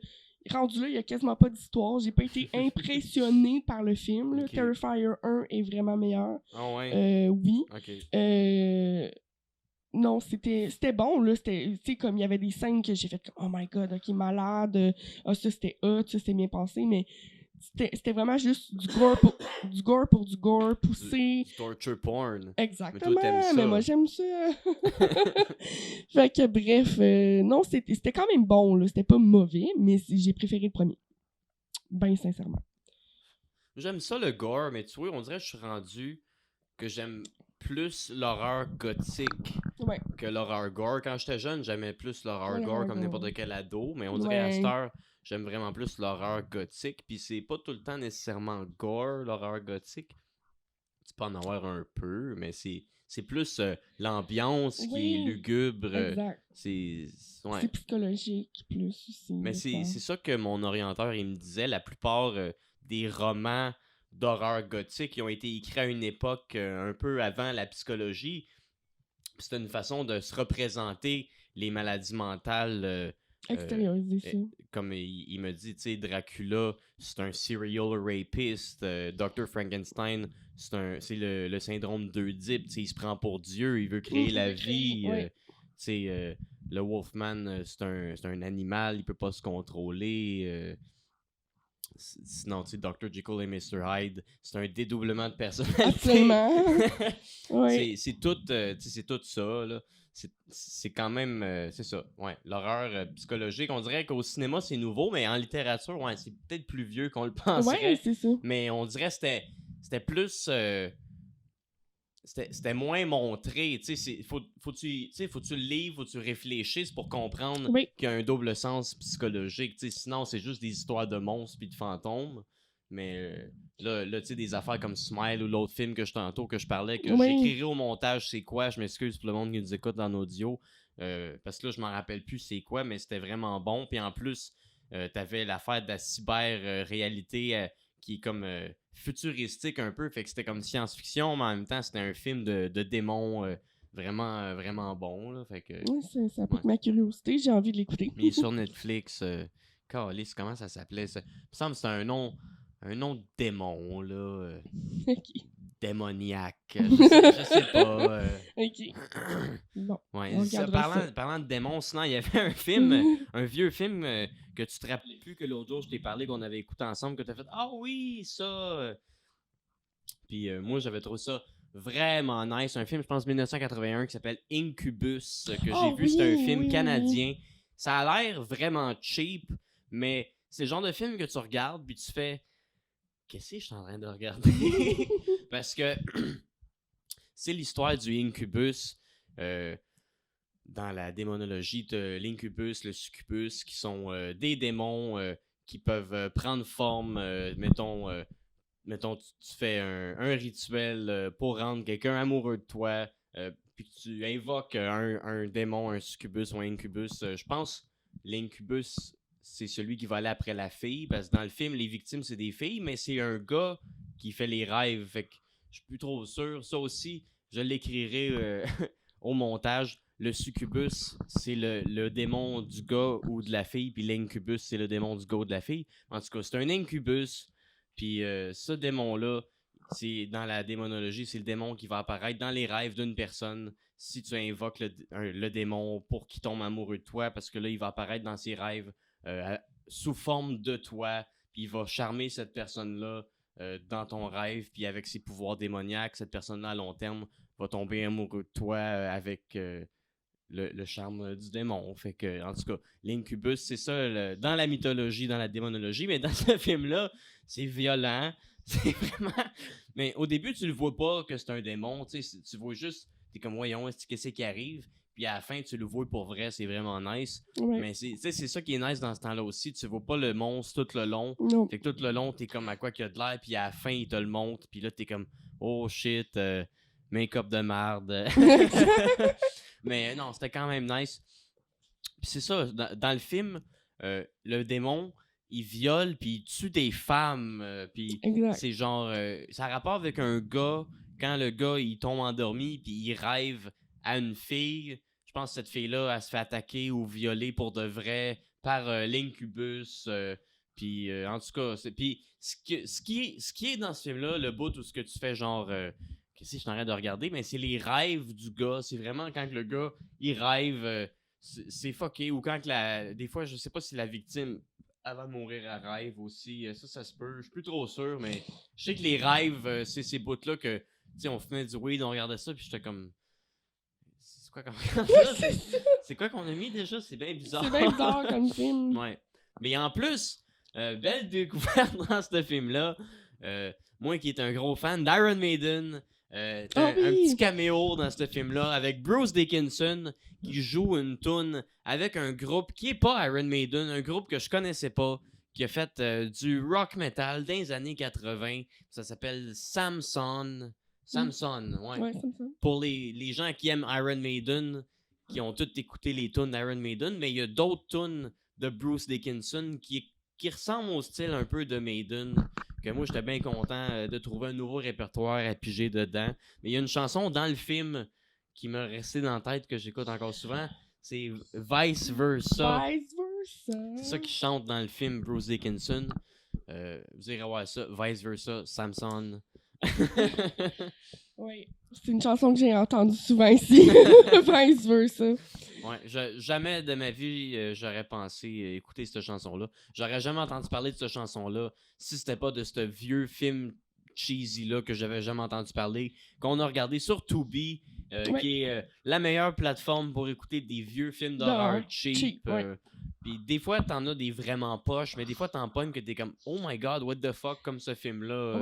rendu là, il y a quasiment pas d'histoire. J'ai pas été impressionnée par le film. Là. Ok. Terrifier 1 est vraiment meilleur. Ah ouais? Oui. Ok. Non, c'était bon, là. Tu sais, comme il y avait des scènes que j'ai fait comme, oh my god, ok, malade. Ça, c'était hot, ça, c'était bien pensé, mais c'était vraiment juste du gore pour du gore, poussé. Du torture porn. Exactement, Mais toi, t'aimes ça. mais moi, j'aime ça. Fait que, bref, non, c'était quand même bon, là. C'était pas mauvais, mais j'ai préféré le premier. Ben, sincèrement. J'aime ça le gore, mais tu vois, on dirait que je suis rendu que j'aime plus l'horreur gothique Ouais. que l'horreur gore. Quand j'étais jeune, j'aimais plus l'horreur Ouais, gore l'horreur comme gore. n'importe quel ado, mais on dirait à Ouais. cette heure, j'aime vraiment plus l'horreur gothique. Puis c'est pas tout le temps nécessairement gore, l'horreur gothique. Tu peux en avoir un peu, mais c'est plus l'ambiance qui Oui, est lugubre. Exact. C'est ouais. C'est psychologique plus aussi. Mais des c'est fois. ça que mon orienteur il me disait. La plupart des romans d'horreur gothique qui ont été écrits à une époque un peu avant la psychologie. C'était une façon de se représenter les maladies mentales. Extérioriser ça. Comme il me dit, tu sais, Dracula, c'est un serial rapist. Dr. Frankenstein, c'est le syndrome d'Oedipe. Il se prend pour Dieu, il veut créer Il la veut créer, vie. ouais. Le Wolfman, c'est un animal, il peut pas se contrôler. Sinon, tu sais, Dr. Jekyll et Mr. Hyde, c'est un dédoublement de personnalité. Absolument. Ouais. C'est tout, c'est tout ça, là. C'est quand même, c'est ça, ouais, l'horreur psychologique. On dirait qu'au cinéma, c'est nouveau, mais en littérature, ouais, c'est peut-être plus vieux qu'on le penserait. Ouais, c'est ça. Mais on dirait que c'était plus... c'était moins montré, tu sais, faut-tu le lire, faut-tu réfléchisses pour comprendre Oui. qu'il y a un double sens psychologique, tu sais, sinon c'est juste des histoires de monstres puis de fantômes, mais là tu sais, des affaires comme Smile ou l'autre film que je parlais, que Oui. j'écrirai au montage c'est quoi, je m'excuse pour le monde qui nous écoute en audio, parce que là je m'en rappelle plus c'est quoi, mais c'était vraiment bon, puis en plus, t'avais l'affaire de la cyber-réalité qui est comme futuristique un peu, fait que c'était comme science-fiction, mais en même temps c'était un film de démons vraiment, vraiment bon, là, fait que... Oui, ça pique ma curiosité, j'ai envie de l'écouter. Mais il est sur Netflix, Calisse, comment ça s'appelait ça? Il me semble que c'est un nom de démon, là. Ok. démoniaque. Je sais pas. Ok. Bon. Ouais, On ça, regardera ça. parlant de démons, sinon, il y avait un film, un vieux film que tu te rappelais plus que l'autre jour, je t'ai parlé, qu'on avait écouté ensemble, que tu as fait « Ah oui, ça! » Puis moi, j'avais trouvé ça vraiment nice. Un film, je pense, 1981 qui s'appelle Incubus, que j'ai Oh vu. C'est un oui, film oui, oui, canadien. Ça a l'air vraiment cheap, mais c'est le genre de film que tu regardes puis tu fais qu'est-ce que je suis en train de regarder? Parce que c'est l'histoire du Incubus. Dans la démonologie, t'as l'Incubus, le Succubus, qui sont des démons qui peuvent prendre forme. Mettons, tu fais un rituel pour rendre quelqu'un amoureux de toi, puis que tu invoques un démon, un succubus ou un incubus. Je pense l'incubus, c'est celui qui va aller après la fille, parce que dans le film, les victimes, c'est des filles, mais c'est un gars qui fait les rêves. Fait que je suis plus trop sûr. Ça aussi, je l'écrirai au montage. Le succubus, c'est le démon du gars ou de la fille, puis l'incubus, c'est le démon du gars ou de la fille. En tout cas, c'est un incubus. Puis ce démon-là, c'est dans la démonologie, c'est le démon qui va apparaître dans les rêves d'une personne si tu invoques le démon pour qu'il tombe amoureux de toi, parce que là, il va apparaître dans ses rêves sous forme de toi, puis il va charmer cette personne-là dans ton rêve, puis avec ses pouvoirs démoniaques, cette personne-là, à long terme, va tomber amoureux de toi avec le charme du démon. Fait que, en tout cas, l'incubus, c'est ça dans la mythologie, dans la démonologie, mais dans ce film-là, c'est violent. C'est vraiment. Mais au début, tu le vois pas que c'est un démon. Tu vois juste. T'es comme, voyons, qu'est-ce qui arrive? Puis à la fin, tu le vois pour vrai, c'est vraiment nice. Ouais. Mais c'est ça qui est nice dans ce temps-là aussi. Tu vois pas le monstre tout le long. Non. Fait que tout le long, t'es comme à quoi qu'il y a de l'air. Puis à la fin, il te le montre. Puis là, t'es comme, oh shit, make-up de marde. Mais non, c'était quand même nice. Puis c'est ça, dans le film, le démon, il viole puis il tue des femmes. Puis Exact. c'est genre. Ça a rapport avec un gars, quand le gars il tombe endormi puis il rêve à une fille. Je pense que cette fille-là, elle se fait attaquer ou violer pour de vrai par l'incubus. Puis en tout cas, puis ce qui est dans ce film-là, le bout où ce que tu fais genre. Qu'est-ce que je suis en train de regarder? Mais c'est les rêves du gars. C'est vraiment quand le gars il rêve. C'est fucké. Ou quand des fois, je sais pas si la victime avant de mourir elle rêve aussi. Ça se peut. Je suis plus trop sûr, mais je sais que les rêves, c'est ces bouts-là que, tu sais, on fumait du weed, on regardait ça, puis j'étais comme. C'est quoi comme ça? C'est quoi qu'on a mis déjà? C'est bien bizarre. C'est bien bizarre comme film. Ouais. Mais en plus, belle découverte dans ce film-là. Moi qui est un gros fan d'Iron Maiden. T'as un petit caméo dans ce film-là avec Bruce Dickinson qui joue une toune avec un groupe qui est pas Iron Maiden, un groupe que je connaissais pas, qui a fait du rock metal dans les années 80. Ça s'appelle Samson. Samson, ouais. Ouais, Samson. Pour les gens qui aiment Iron Maiden, qui ont tous écouté les tunes d'Iron Maiden, mais il y a d'autres tunes de Bruce Dickinson qui ressemblent au style un peu de Maiden. Que moi, j'étais bien content de trouver un nouveau répertoire à piger dedans. Mais il y a une chanson dans le film qui m'a resté dans la tête, que j'écoute encore souvent. C'est Vice Versa. Vice Versa. C'est ça qui chante dans le film Bruce Dickinson. Vous irez voir ça. Vice Versa, Samson. Oui, c'est une chanson que j'ai entendue souvent ici. Vice Versa. Ouais, jamais de ma vie, j'aurais pensé écouter cette chanson-là. J'aurais jamais entendu parler de cette chanson-là si c'était pas de ce vieux film cheesy-là que j'avais jamais entendu parler, qu'on a regardé sur Tubi, qui est la meilleure plateforme pour écouter des vieux films d'horreur cheap. Puis des fois, t'en as des vraiment poches, mais des fois, t'en pognes que t'es comme « Oh my God, what the fuck », comme ce film-là.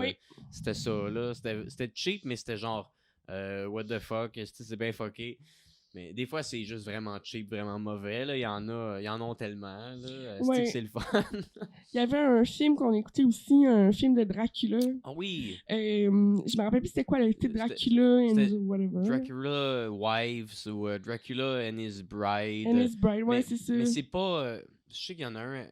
C'était ça, là. C'était cheap, mais c'était genre « What the fuck », c'est bien fucké. Mais des fois, c'est juste vraiment cheap, vraiment mauvais. Là. Il y en a tellement. Là. C'est le fun. Il y avait un film qu'on écoutait aussi, un film de Dracula. Ah oui! Je me rappelle plus c'était quoi le titre, Dracula and whatever. Dracula Wives ou Dracula and His Bride. And His Bride, ouais, c'est ça. Mais c'est pas... je sais qu'il y en a un...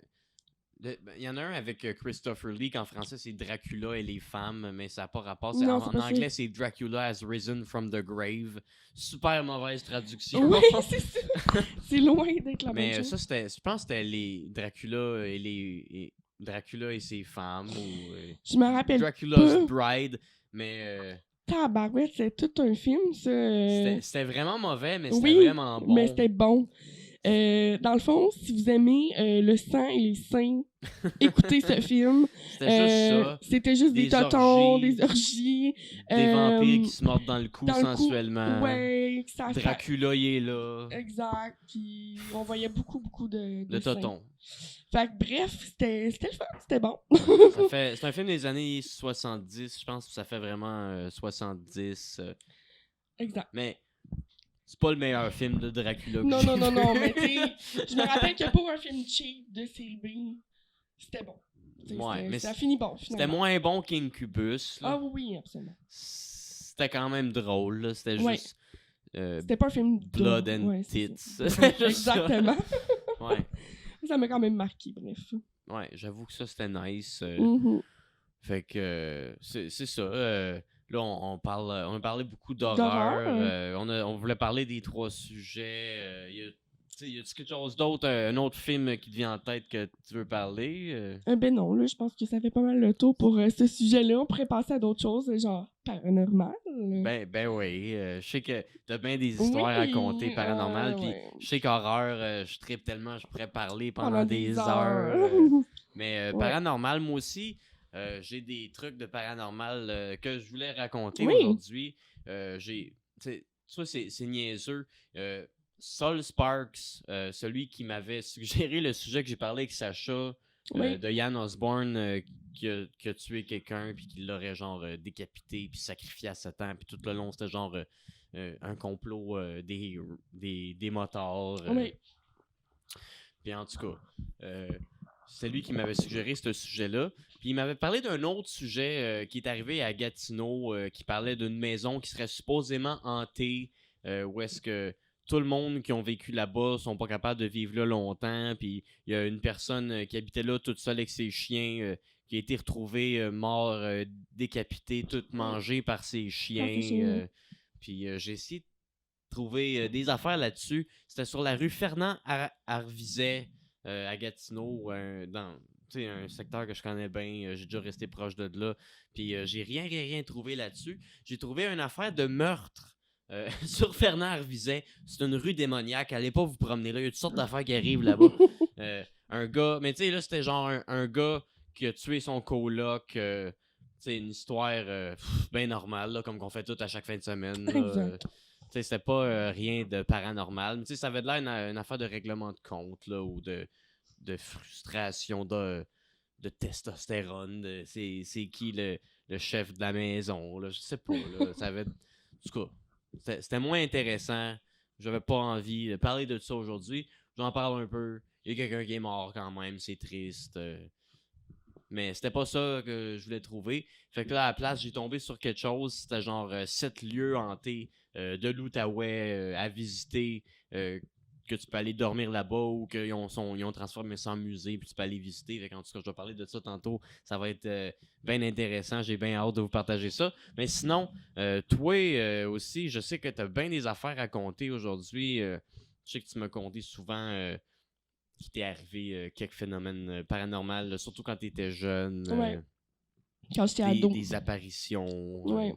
Il y en a un avec Christopher Lee, qu'en français c'est Dracula et les femmes, mais ça n'a pas rapport. En anglais, c'est Dracula has risen from the grave. Super mauvaise traduction. Oui, c'est ça. C'est loin d'être la même chose. Ça, je pense que c'était les Dracula et Dracula et ses femmes. Ou, je me rappelle Dracula's Bride, mais tabarouette, c'est tout un film, ça. C'était vraiment mauvais, mais c'était Oui, vraiment bon. mais c'était bon. Dans le fond, si vous aimez le sang et les seins, écoutez ce film. C'était juste ça. C'était juste des totons, des orgies. Des vampires qui se mordent dans le cou dans le cou, sensuellement. Ouais, ça Dracula, il est là. Exact. Puis on voyait beaucoup de totons. Fait que bref, c'était le fun, c'était bon. C'est un film des années 70, je pense que ça fait vraiment 70. Exact. Mais c'est pas le meilleur film de Dracula que Non, j'ai non, vu. mais tu sais, je me rappelle que pour un film cheap de série B, c'était bon. Ouais, mais ça finit bon, finalement. C'était moins bon qu'Incubus. Ah oui, absolument. C'était quand même drôle, là. C'était Ouais. juste... C'était pas un film Blood and ouais, Tits. Exactement. Ouais. Ça m'a quand même marqué, bref. Ouais, j'avoue que ça, c'était nice. Mhm. Fait que c'est ça. Là, on a parlé beaucoup D'horreur, d'horreur. On voulait parler des 3 sujets. Y a-t-il quelque chose d'autre, un autre film qui te vient en tête que tu veux parler? Ben non, là, je pense que ça fait pas mal le tour pour ce sujet-là. On pourrait passer à d'autres choses, genre paranormal. Ben oui. Je sais que t'as bien des histoires à raconter paranormales. Puis ouais. je sais qu'horreur, je trippe tellement, je pourrais parler pendant Pendant des heures. heures. Mais Ouais. paranormal, moi aussi, j'ai des trucs de paranormal que je voulais raconter Oui. aujourd'hui. Ça, c'est niaiseux. Sol Sparks, celui qui m'avait suggéré le sujet que j'ai parlé avec Sacha, Oui. de Ian Osborne, qui a tué quelqu'un, puis qui l'aurait genre décapité, puis sacrifié à Satan, puis tout le long, c'était genre un complot des motards. Oui. Puis en tout cas, c'est lui qui m'avait suggéré ce sujet-là. Puis il m'avait parlé d'un autre sujet qui est arrivé à Gatineau, qui parlait d'une maison qui serait supposément hantée, où est-ce que tout le monde qui ont vécu là-bas sont pas capables de vivre là longtemps. Puis il y a une personne qui habitait là toute seule avec ses chiens, qui a été retrouvée mort, décapitée, toute mangée par ses chiens. Puis j'ai essayé de trouver des affaires là-dessus. C'était sur la rue Fernand Arviset à Gatineau, dans un secteur que je connais bien. J'ai déjà resté proche de là. Puis j'ai rien trouvé là-dessus. J'ai trouvé une affaire de meurtre sur Fernand Arviset. C'est une rue démoniaque. Allez pas vous promener là. Il y a toutes sortes d'affaires qui arrivent là-bas. Un gars... Mais tu sais, là, c'était genre un gars qui a tué son coloc. C'est une histoire bien normale, là, comme qu'on fait tout à chaque fin de semaine. Là. C'était pas rien de paranormal. Mais ça avait l'air une affaire de règlement de compte, là, ou de frustration, de testostérone. C'est qui le chef de la maison, là, je sais pas. Là, ça avait... En tout cas, c'était moins intéressant. J'avais pas envie de parler de ça aujourd'hui. J'en parle un peu. Il y a quelqu'un qui est mort quand même, c'est triste. Mais c'était pas ça que je voulais trouver. Fait que là, à la place, j'ai tombé sur quelque chose. C'était genre 7 lieux hantés de l'Outaouais à visiter. Que tu peux aller dormir là-bas ou qu'ils ont transformé ça en musée puis tu peux aller visiter. Fait qu'en tout cas, je vais parler de ça tantôt. Ça va être bien intéressant. J'ai bien hâte de vous partager ça. Mais sinon, toi aussi, je sais que tu as bien des affaires à compter aujourd'hui. Je sais que tu m'as conté souvent qu'il t'est arrivé quelques phénomènes paranormaux, surtout quand tu étais jeune. Ouais. Quand j'étais ado. Des apparitions. Ouais.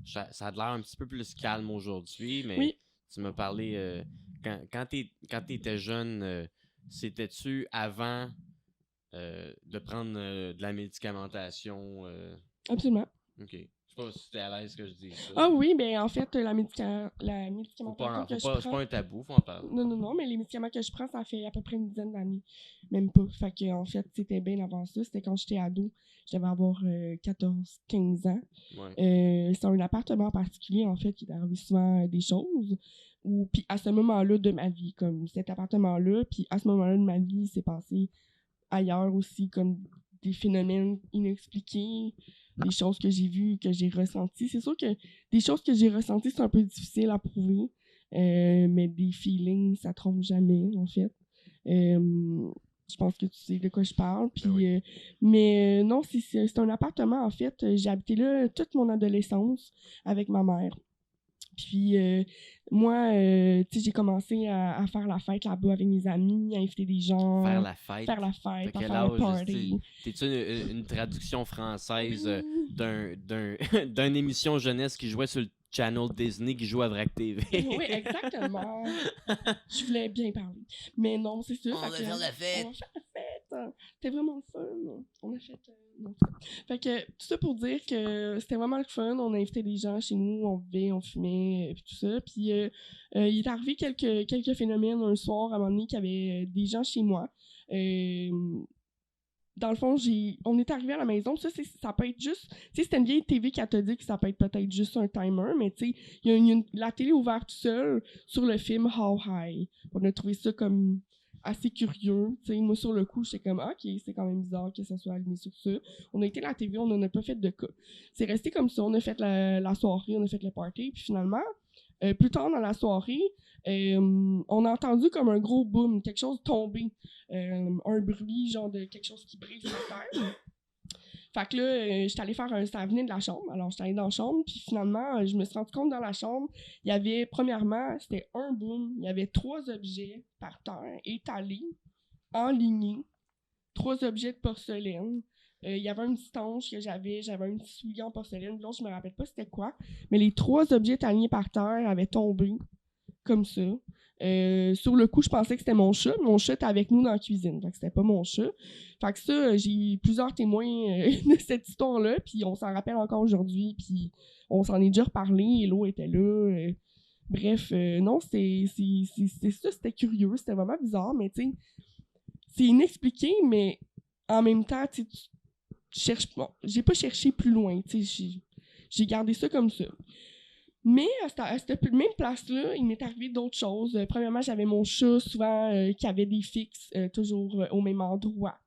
Ça a l'air un petit peu plus calme aujourd'hui, mais Oui. tu m'as parlé... Quand t'étais jeune, c'était-tu avant de prendre de la médicamentation? Absolument. Ok. Je sais pas si t'es à l'aise que je dise ça. Ah oui, ben en fait, la C'est médicamentation pas, que je prends... c'est pas un tabou, faut en parler. Non, mais les médicaments que je prends, ça fait à peu près une dizaine d'années. Même pas. Fait que, en fait, c'était bien avant ça. C'était quand j'étais ado. Je devais avoir 14-15 ans. Ouais. C'est un appartement en particulier, en fait, qui est arrivé souvent des choses. Puis à ce moment-là de ma vie, comme cet appartement-là, puis à ce moment-là de ma vie, il s'est passé ailleurs aussi, comme des phénomènes inexpliqués, des choses que j'ai vues, que j'ai ressenties. C'est sûr que des choses que j'ai ressenties, c'est un peu difficile à prouver. Mais des feelings, ça trompe jamais, en fait. Je pense que tu sais de quoi je parle. Puis, oui. mais non, c'est un appartement, en fait. J'ai habité là toute mon adolescence avec ma mère. Puis, Moi, tu sais, j'ai commencé à faire la fête là-bas avec mes amis, à inviter des gens. Faire la fête. Faire la T'as fête, à quel faire le âge? party. T'es-tu une traduction française Oui. d'une émission jeunesse qui jouait sur le channel Disney qui joue à Vrac TV? Oui, exactement. Je voulais bien parler. Mais non, c'est ça. On va faire la fête. On va faire la fête. C'était vraiment le fun. On a fait... non. Fait que tout ça pour dire que c'était vraiment le fun. On a invité des gens chez nous, on buvait, on fumait, puis tout ça. Puis il est arrivé quelques phénomènes un soir, à un moment donné, qu'il y avait des gens chez moi. Dans le fond, on est arrivé à la maison. Ça peut être juste... Tu sais, c'était une vieille TV cathodique, ça peut être peut-être juste un timer, mais tu sais, la télé ouverte tout seul sur le film How High. On a trouvé ça comme assez curieux. Tu sais, moi, sur le coup, j'étais comme, OK, c'est quand même bizarre que ça soit allumé sur ça. On a été à la TV, on n'en a pas fait de cas. C'est resté comme ça. On a fait la soirée, on a fait le party, puis finalement, plus tard dans la soirée, on a entendu comme un gros boom, quelque chose tomber. Un bruit, genre de quelque chose qui brise la terre. Fait que là, j'étais allée ça venait de la chambre. Alors, j'étais allée dans la chambre, puis finalement, je me suis rendu compte dans la chambre, il y avait, premièrement, c'était un boom, il y avait 3 objets par terre, étalés, enlignés, 3 objets de porcelaine. Il y avait un petit ange que j'avais un petit soulier en porcelaine, l'autre, je me rappelle pas c'était quoi, mais les 3 objets alignés par terre avaient tombé, comme ça. Sur le coup, je pensais que c'était mon chat. Mon chat était avec nous dans la cuisine. Fait que c'était pas mon chat. Fait que ça, j'ai eu plusieurs témoins de cette histoire-là. Puis on s'en rappelle encore aujourd'hui. Puis on s'en est déjà reparlé. L'eau était là. Bref, non, c'est ça. C'était curieux. C'était vraiment bizarre. Mais tu sais, c'est inexpliqué. Mais en même temps, tu cherches pas. J'ai pas cherché plus loin. Tu sais, j'ai gardé ça comme ça. Mais à cette même place-là, il m'est arrivé d'autres choses. Premièrement, j'avais mon chat souvent qui avait des fixes toujours au même endroit.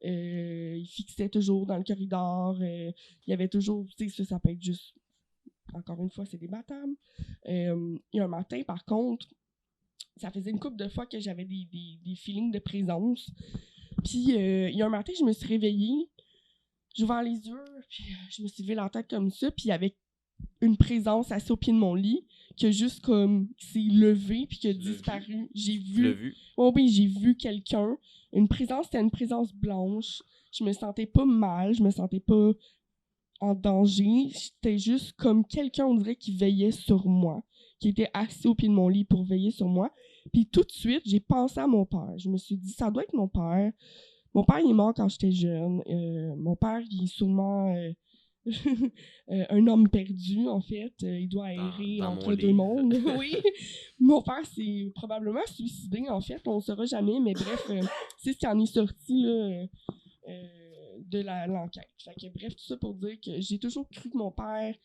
Il fixait toujours dans le corridor. Il y avait toujours, tu sais, ça peut être juste, encore une fois, c'est débattable. Il y a un matin, par contre, ça faisait une couple de fois que j'avais des feelings de présence. Puis il y a un matin, je me suis réveillée, j'ai ouvert les yeux, puis je me suis levé la tête comme ça, puis il y avait une présence assise au pied de mon lit qui a juste comme s'est levé puis qui a disparu. J'ai vu. Oh oui, j'ai vu quelqu'un. C'était une présence blanche. Je me sentais pas mal, je me sentais pas en danger. C'était juste comme quelqu'un, on dirait, qui veillait sur moi, qui était assis au pied de mon lit pour veiller sur moi. Puis tout de suite, j'ai pensé à mon père. Je me suis dit, ça doit être mon père. Mon père, il est mort quand j'étais jeune. Mon père, il est sûrement un homme perdu, en fait. Il doit errer entre deux mondes. Oui. Mon père s'est probablement suicidé, en fait. On ne saura jamais, mais bref, c'est ce qui en est sorti là, de l'enquête. Fait que, bref, tout ça pour dire que j'ai toujours cru que mon père,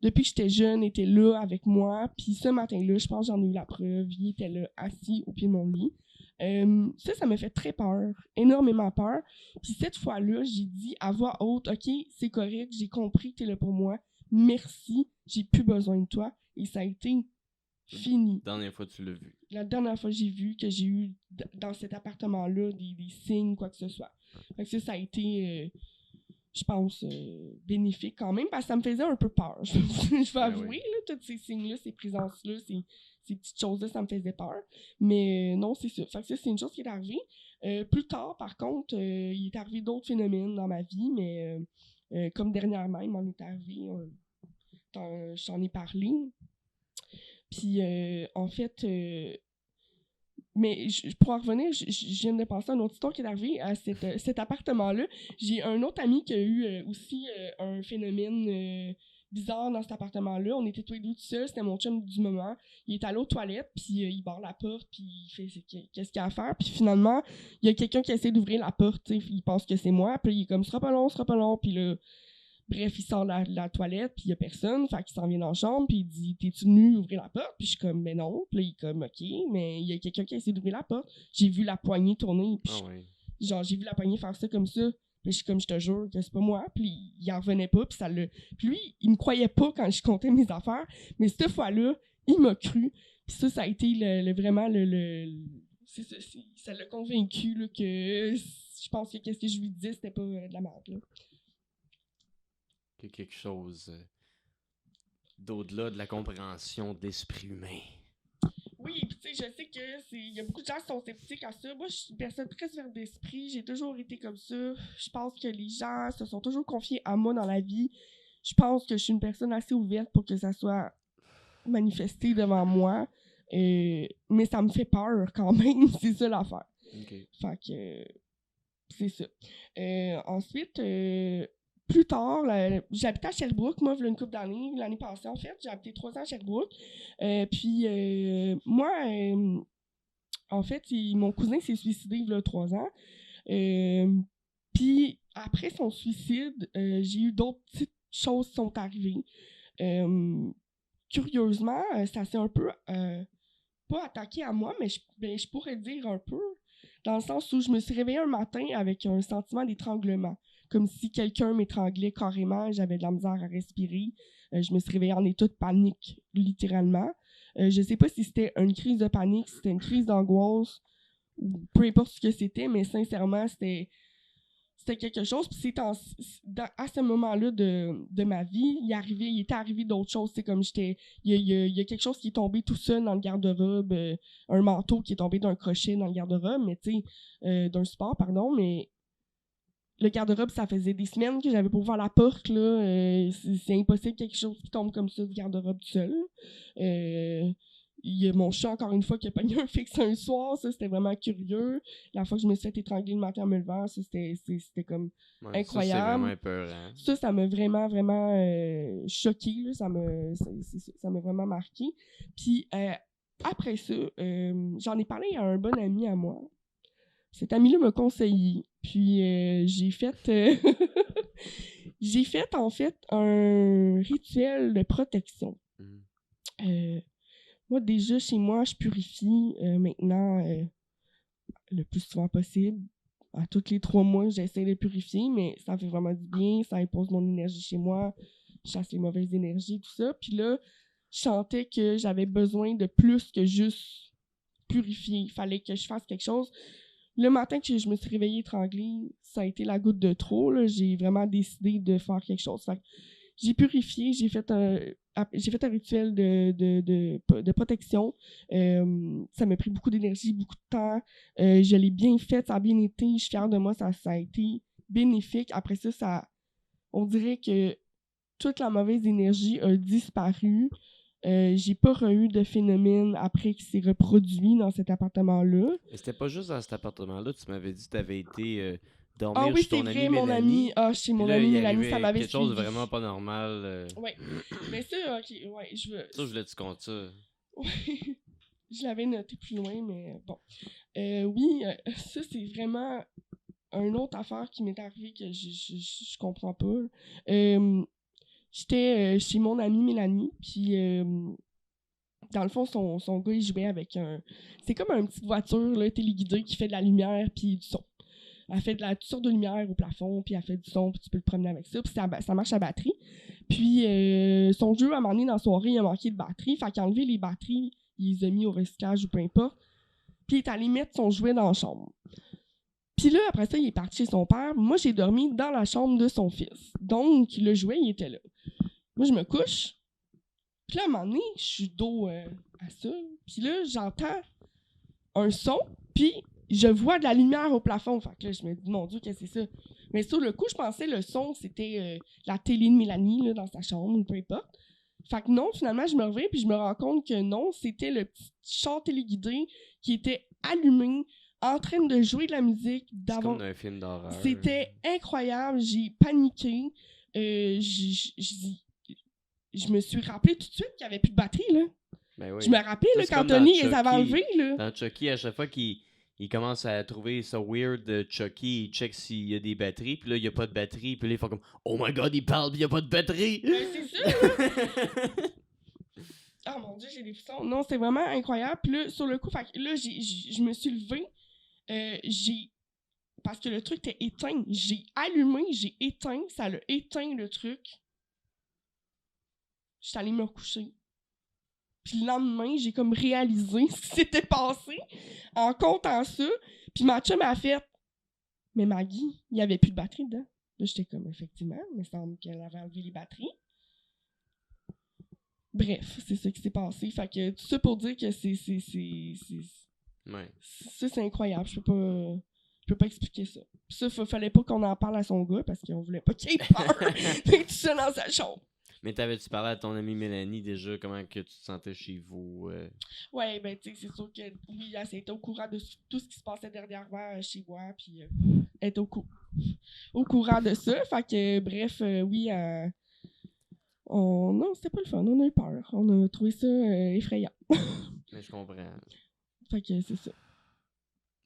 depuis que j'étais jeune, était là avec moi. Puis ce matin-là, je pense que j'en ai eu la preuve. Il était là, assis au pied de mon lit. Ça me fait très peur, énormément peur. Puis cette fois-là, j'ai dit à voix haute, OK, c'est correct, j'ai compris que t'es là pour moi. Merci, j'ai plus besoin de toi. Et ça a été fini. La dernière fois tu l'as vu. La dernière fois j'ai vu que j'ai eu dans cet appartement-là des signes, quoi que ce soit. Fait que ça a été, je pense, bénéfique quand même, parce que ça me faisait un peu peur. Je vais avouer, là, tous ces signes-là, ces présences-là, ces petites choses-là, ça me faisait peur. Mais non, c'est ça. Fait que ça, c'est une chose qui est arrivée. Plus tard, par contre, il est arrivé d'autres phénomènes dans ma vie, mais comme dernièrement, il m'en est arrivé, j'en ai parlé. Puis, en fait, mais pour en revenir, je viens de penser à une autre histoire qui est arrivée à cet appartement-là. J'ai un autre ami qui a eu aussi un phénomène bizarre dans cet appartement-là. On était tous les deux tout seuls, c'était mon chum du moment. Il est allé aux toilettes, puis il barre la porte, puis il fait qu'est-ce qu'il y a à faire. Puis finalement, il y a quelqu'un qui essaie d'ouvrir la porte, il pense que c'est moi, puis il est comme « ce sera pas long », puis là... Bref, il sort de la toilette, puis il y a personne, fait qu'il s'en vient dans la chambre, puis il dit « T'es-tu venu ouvrir la porte? » Puis je suis comme « Mais non. » Puis là, il est comme « OK, mais il y a quelqu'un qui a essayé d'ouvrir la porte. » J'ai vu la poignée tourner, puis genre, j'ai vu la poignée faire ça comme ça. Puis je suis comme « Je te jure que c'est pas moi. » Puis il en revenait pas, puis ça le... Puis lui, il me croyait pas quand je comptais mes affaires, mais cette fois-là, il m'a cru. Puis ça a été vraiment ça l'a convaincu là, que je pense que qu'est-ce que je lui disais, c'était pas de la merde, là. Quelque chose d'au-delà de la compréhension de l'esprit humain. sais que il y a beaucoup de gens qui sont sceptiques à ça. Moi, je suis une personne très ouverte d'esprit. J'ai toujours été comme ça. Je pense que les gens se sont toujours confiés à moi dans la vie. Je pense que je suis une personne assez ouverte pour que ça soit manifesté devant moi. Mais ça me fait peur quand même. C'est ça l'affaire. OK. Fait que c'est ça. Ensuite, plus tard, j'habitais à Sherbrooke, moi, il y a une couple d'années, l'année passée, en fait. J'ai habité 3 ans à Sherbrooke. Puis, moi, en fait, mon cousin s'est suicidé il y a 3 ans. Puis, après son suicide, j'ai eu d'autres petites choses qui sont arrivées. Curieusement, ça s'est un peu, pas attaqué à moi, mais je pourrais dire un peu, dans le sens où je me suis réveillée un matin avec un sentiment d'étranglement. Comme si quelqu'un m'étranglait carrément, j'avais de la misère à respirer. Je me suis réveillée en état de panique, littéralement. Je sais pas si c'était une crise de panique, si c'était une crise d'angoisse, ou peu importe ce que c'était, mais sincèrement, c'était quelque chose. Puis c'est à ce moment-là de ma vie, il était arrivé d'autres choses. C'est comme il y a quelque chose qui est tombé tout seul dans le garde-robe, un manteau qui est tombé d'un crochet dans le garde-robe, mais tu sais, d'un support, pardon, mais le garde-robe, ça faisait des semaines que j'avais pour ouvrir la porte, là. C'est impossible quelque chose qui tombe comme ça du garde-robe tout seul. Il y a mon chat, encore une fois, qui a pogné un fixe un soir. Ça, c'était vraiment curieux. La fois que je me suis fait étrangler le matin en me levant, ça, c'était comme incroyable. Ça, c'est vraiment épeurant. Ça m'a vraiment, vraiment choqué. Là. Ça m'a vraiment marqué. Puis, après ça, j'en ai parlé à un bon ami à moi. Cet ami-là m'a conseillé. Puis j'ai fait en fait un rituel de protection. Moi, déjà, chez moi, je purifie maintenant le plus souvent possible. À tous les 3 mois, j'essaie de purifier, mais ça fait vraiment du bien. Ça impose mon énergie chez moi. Je chasse les mauvaises énergies, tout ça. Puis là, je sentais que j'avais besoin de plus que juste purifier. Il fallait que je fasse quelque chose. Le matin que je me suis réveillée étranglée, ça a été la goutte de trop. Là. J'ai vraiment décidé de faire quelque chose. Fait que j'ai purifié, j'ai fait un rituel de protection. Ça m'a pris beaucoup d'énergie, beaucoup de temps. Je l'ai bien fait, ça a bien été. Je suis fière de moi, ça a été bénéfique. Après ça, on dirait que toute la mauvaise énergie a disparu. J'ai pas eu de phénomène après qui s'est reproduit dans cet appartement-là. Mais c'était pas juste dans cet appartement-là. Tu m'avais dit que tu avais été dormir Ah oui, chez ton c'est ami vrai, mon Mélanie. ami. Chez mon Là, ami il Mélanie, arrivait ça m'avait quelque chose de suivi. vraiment pas normal. Ouais. Mais ça, ok, ouais, Ça, je voulais que tu comptes ça. Ouais. Je l'avais noté plus loin, mais bon. Oui, ça, c'est vraiment une autre affaire qui m'est arrivée que je comprends pas. J'étais chez mon amie Mélanie, puis dans le fond, son gars, il jouait avec c'est comme une petite voiture là, téléguidée qui fait de la lumière puis du son. Elle fait toutes sortes de lumière au plafond, puis elle fait du son, puis tu peux le promener avec ça, puis ça marche à batterie. Puis son jeu, à un moment donné, dans la soirée, il a manqué de batterie, fait qu'il a enlevé les batteries, il les a mis au recyclage ou peu importe, puis il est allé mettre son jouet dans la chambre. Puis là, après ça, il est parti chez son père. Moi, j'ai dormi dans la chambre de son fils. Donc, le jouet, il était là. Moi, je me couche. Puis là, à un moment donné, je suis dos à ça. Puis là, j'entends un son. Puis je vois de la lumière au plafond. Fait que là, je me dis, mon Dieu, qu'est-ce que c'est ça? Mais sur le coup, je pensais que le son, c'était la télé de Mélanie là, dans sa chambre ou peu importe. Fait que non, finalement, je me réveille puis je me rends compte que non, c'était le petit char téléguidé qui était allumé, en train de jouer de la musique. C'est comme dans un film d'horreur. C'était incroyable. J'ai paniqué. Je me suis rappelé tout de suite qu'il n'y avait plus de batterie, là. Ben oui. Je me rappelais, là, c'est quand comme dans Tony les Chucky. avait enlevés, là. Dans Chucky, à chaque fois qu'il commence à trouver ça weird de Chucky, il check s'il y a des batteries, puis là, il n'y a pas de batterie, puis là, ils font comme « Oh my God, il parle, puis il n'y a pas de batterie! » Ben, c'est ça, là. Oh mon Dieu, j'ai des frissons. Non, c'est vraiment incroyable. Puis là, sur le coup, là, je me suis levée. Parce que le truc était éteint. J'ai allumé, j'ai éteint, ça l'a éteint le truc. Je suis allée me recoucher. Puis le lendemain, j'ai comme réalisé ce qui s'était passé en comptant ça. Puis ma chum a fait « Mais Maggie, il n'y avait plus de batterie dedans. » Là, j'étais comme « Effectivement, il me semble qu'elle avait enlevé les batteries. » Bref, c'est ça qui s'est passé. Fait que tout ça pour dire que Ouais. ça, c'est incroyable. Je peux pas expliquer ça. Puis ça, fallait pas qu'on en parle à son gars parce qu'on voulait pas qu'il ait peur. Fait que tout ça dans sa chambre. Mais t'avais-tu parlé à ton amie Mélanie déjà, comment que tu te sentais chez vous? Ouais, ben, tu sais, c'est sûr que oui, elle était au courant de tout ce qui se passait dernièrement chez moi, puis elle était au courant de ça. Fait que, bref, oui, non, c'était pas le fun, on a eu peur. On a trouvé ça effrayant. Mais je comprends. Fait que c'est ça.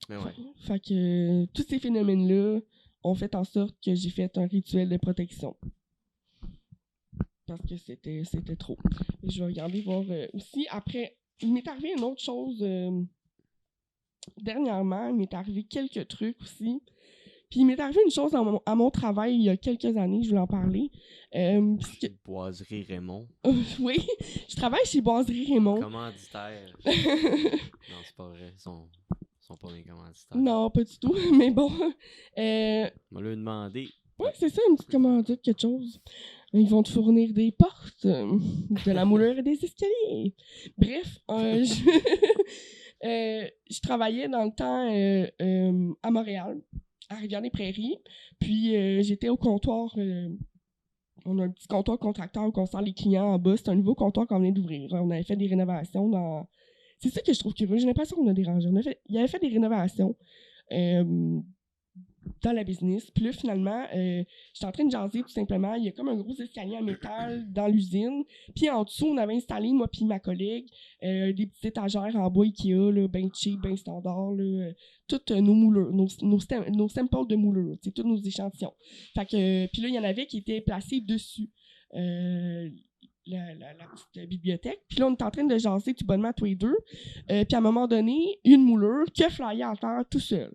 Mais ouais. Fait que tous ces phénomènes-là ont fait en sorte que j'ai fait un rituel de protection. Parce que c'était trop. Et je vais regarder voir aussi. Après, il m'est arrivé une autre chose dernièrement. Il m'est arrivé quelques trucs aussi. Puis il m'est arrivé une chose à mon travail il y a quelques années, je voulais en parler. Boiserie Raymond. Oui, je travaille chez Boiserie Raymond. Commanditaire. Non, c'est pas vrai. Ils sont pas mes commanditaires. Non, pas du tout. Mais bon. On m'a lui demandé. Oui, c'est ça, une petite commandite, quelque chose. Ils vont te fournir des portes, de la moulure et des escaliers. Bref, je travaillais dans le temps à Montréal, à Rivière-des-Prairies. Puis j'étais au comptoir. On a un petit comptoir contracteur où on sert les clients en bas. C'est un nouveau comptoir qu'on venait d'ouvrir. On avait fait des rénovations dans... C'est ça que je trouve curieux. J'ai l'impression qu'on a dérangé. Il avait fait des rénovations dans la business. Puis là, finalement, j'étais en train de jaser tout simplement. Il y a comme un gros escalier en métal dans l'usine. Puis en dessous, on avait installé, moi puis ma collègue, des petites étagères en bois Ikea, là, bien cheap, bien standard, là, toutes nos moulures, nos samples de moulures, tous nos échantillons. Fait que, puis là, il y en avait qui étaient placés dessus. La petite bibliothèque. Puis là, on est en train de jaser tout bonnement tous les deux. Puis à un moment donné, une moulure qui a flyé à terre tout seul.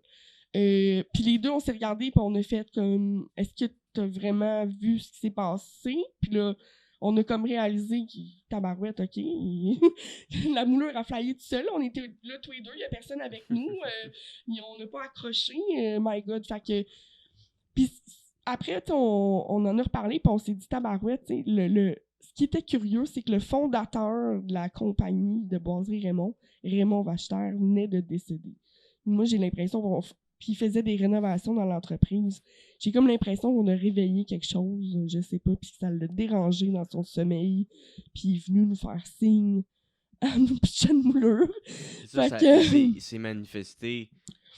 Puis les deux, on s'est regardés puis on a fait comme est-ce que t'as vraiment vu ce qui s'est passé? Puis là, on a comme réalisé tabarouette, ok. La moulure a flyé tout seul. On était là tous les deux, il y a personne avec nous. On n'a pas accroché. My God. Fait que. Puis après, on en a reparlé puis on s'est dit tabarouette, tu sais, ce qui était curieux, c'est que le fondateur de la compagnie de Boiserie Raymond Vacheter, venait de décéder. Moi, j'ai l'impression puis il faisait des rénovations dans l'entreprise. J'ai comme l'impression qu'on a réveillé quelque chose, je sais pas, puis ça l'a dérangé dans son sommeil, puis il est venu nous faire signe à nos petites moulures. Il s'est manifesté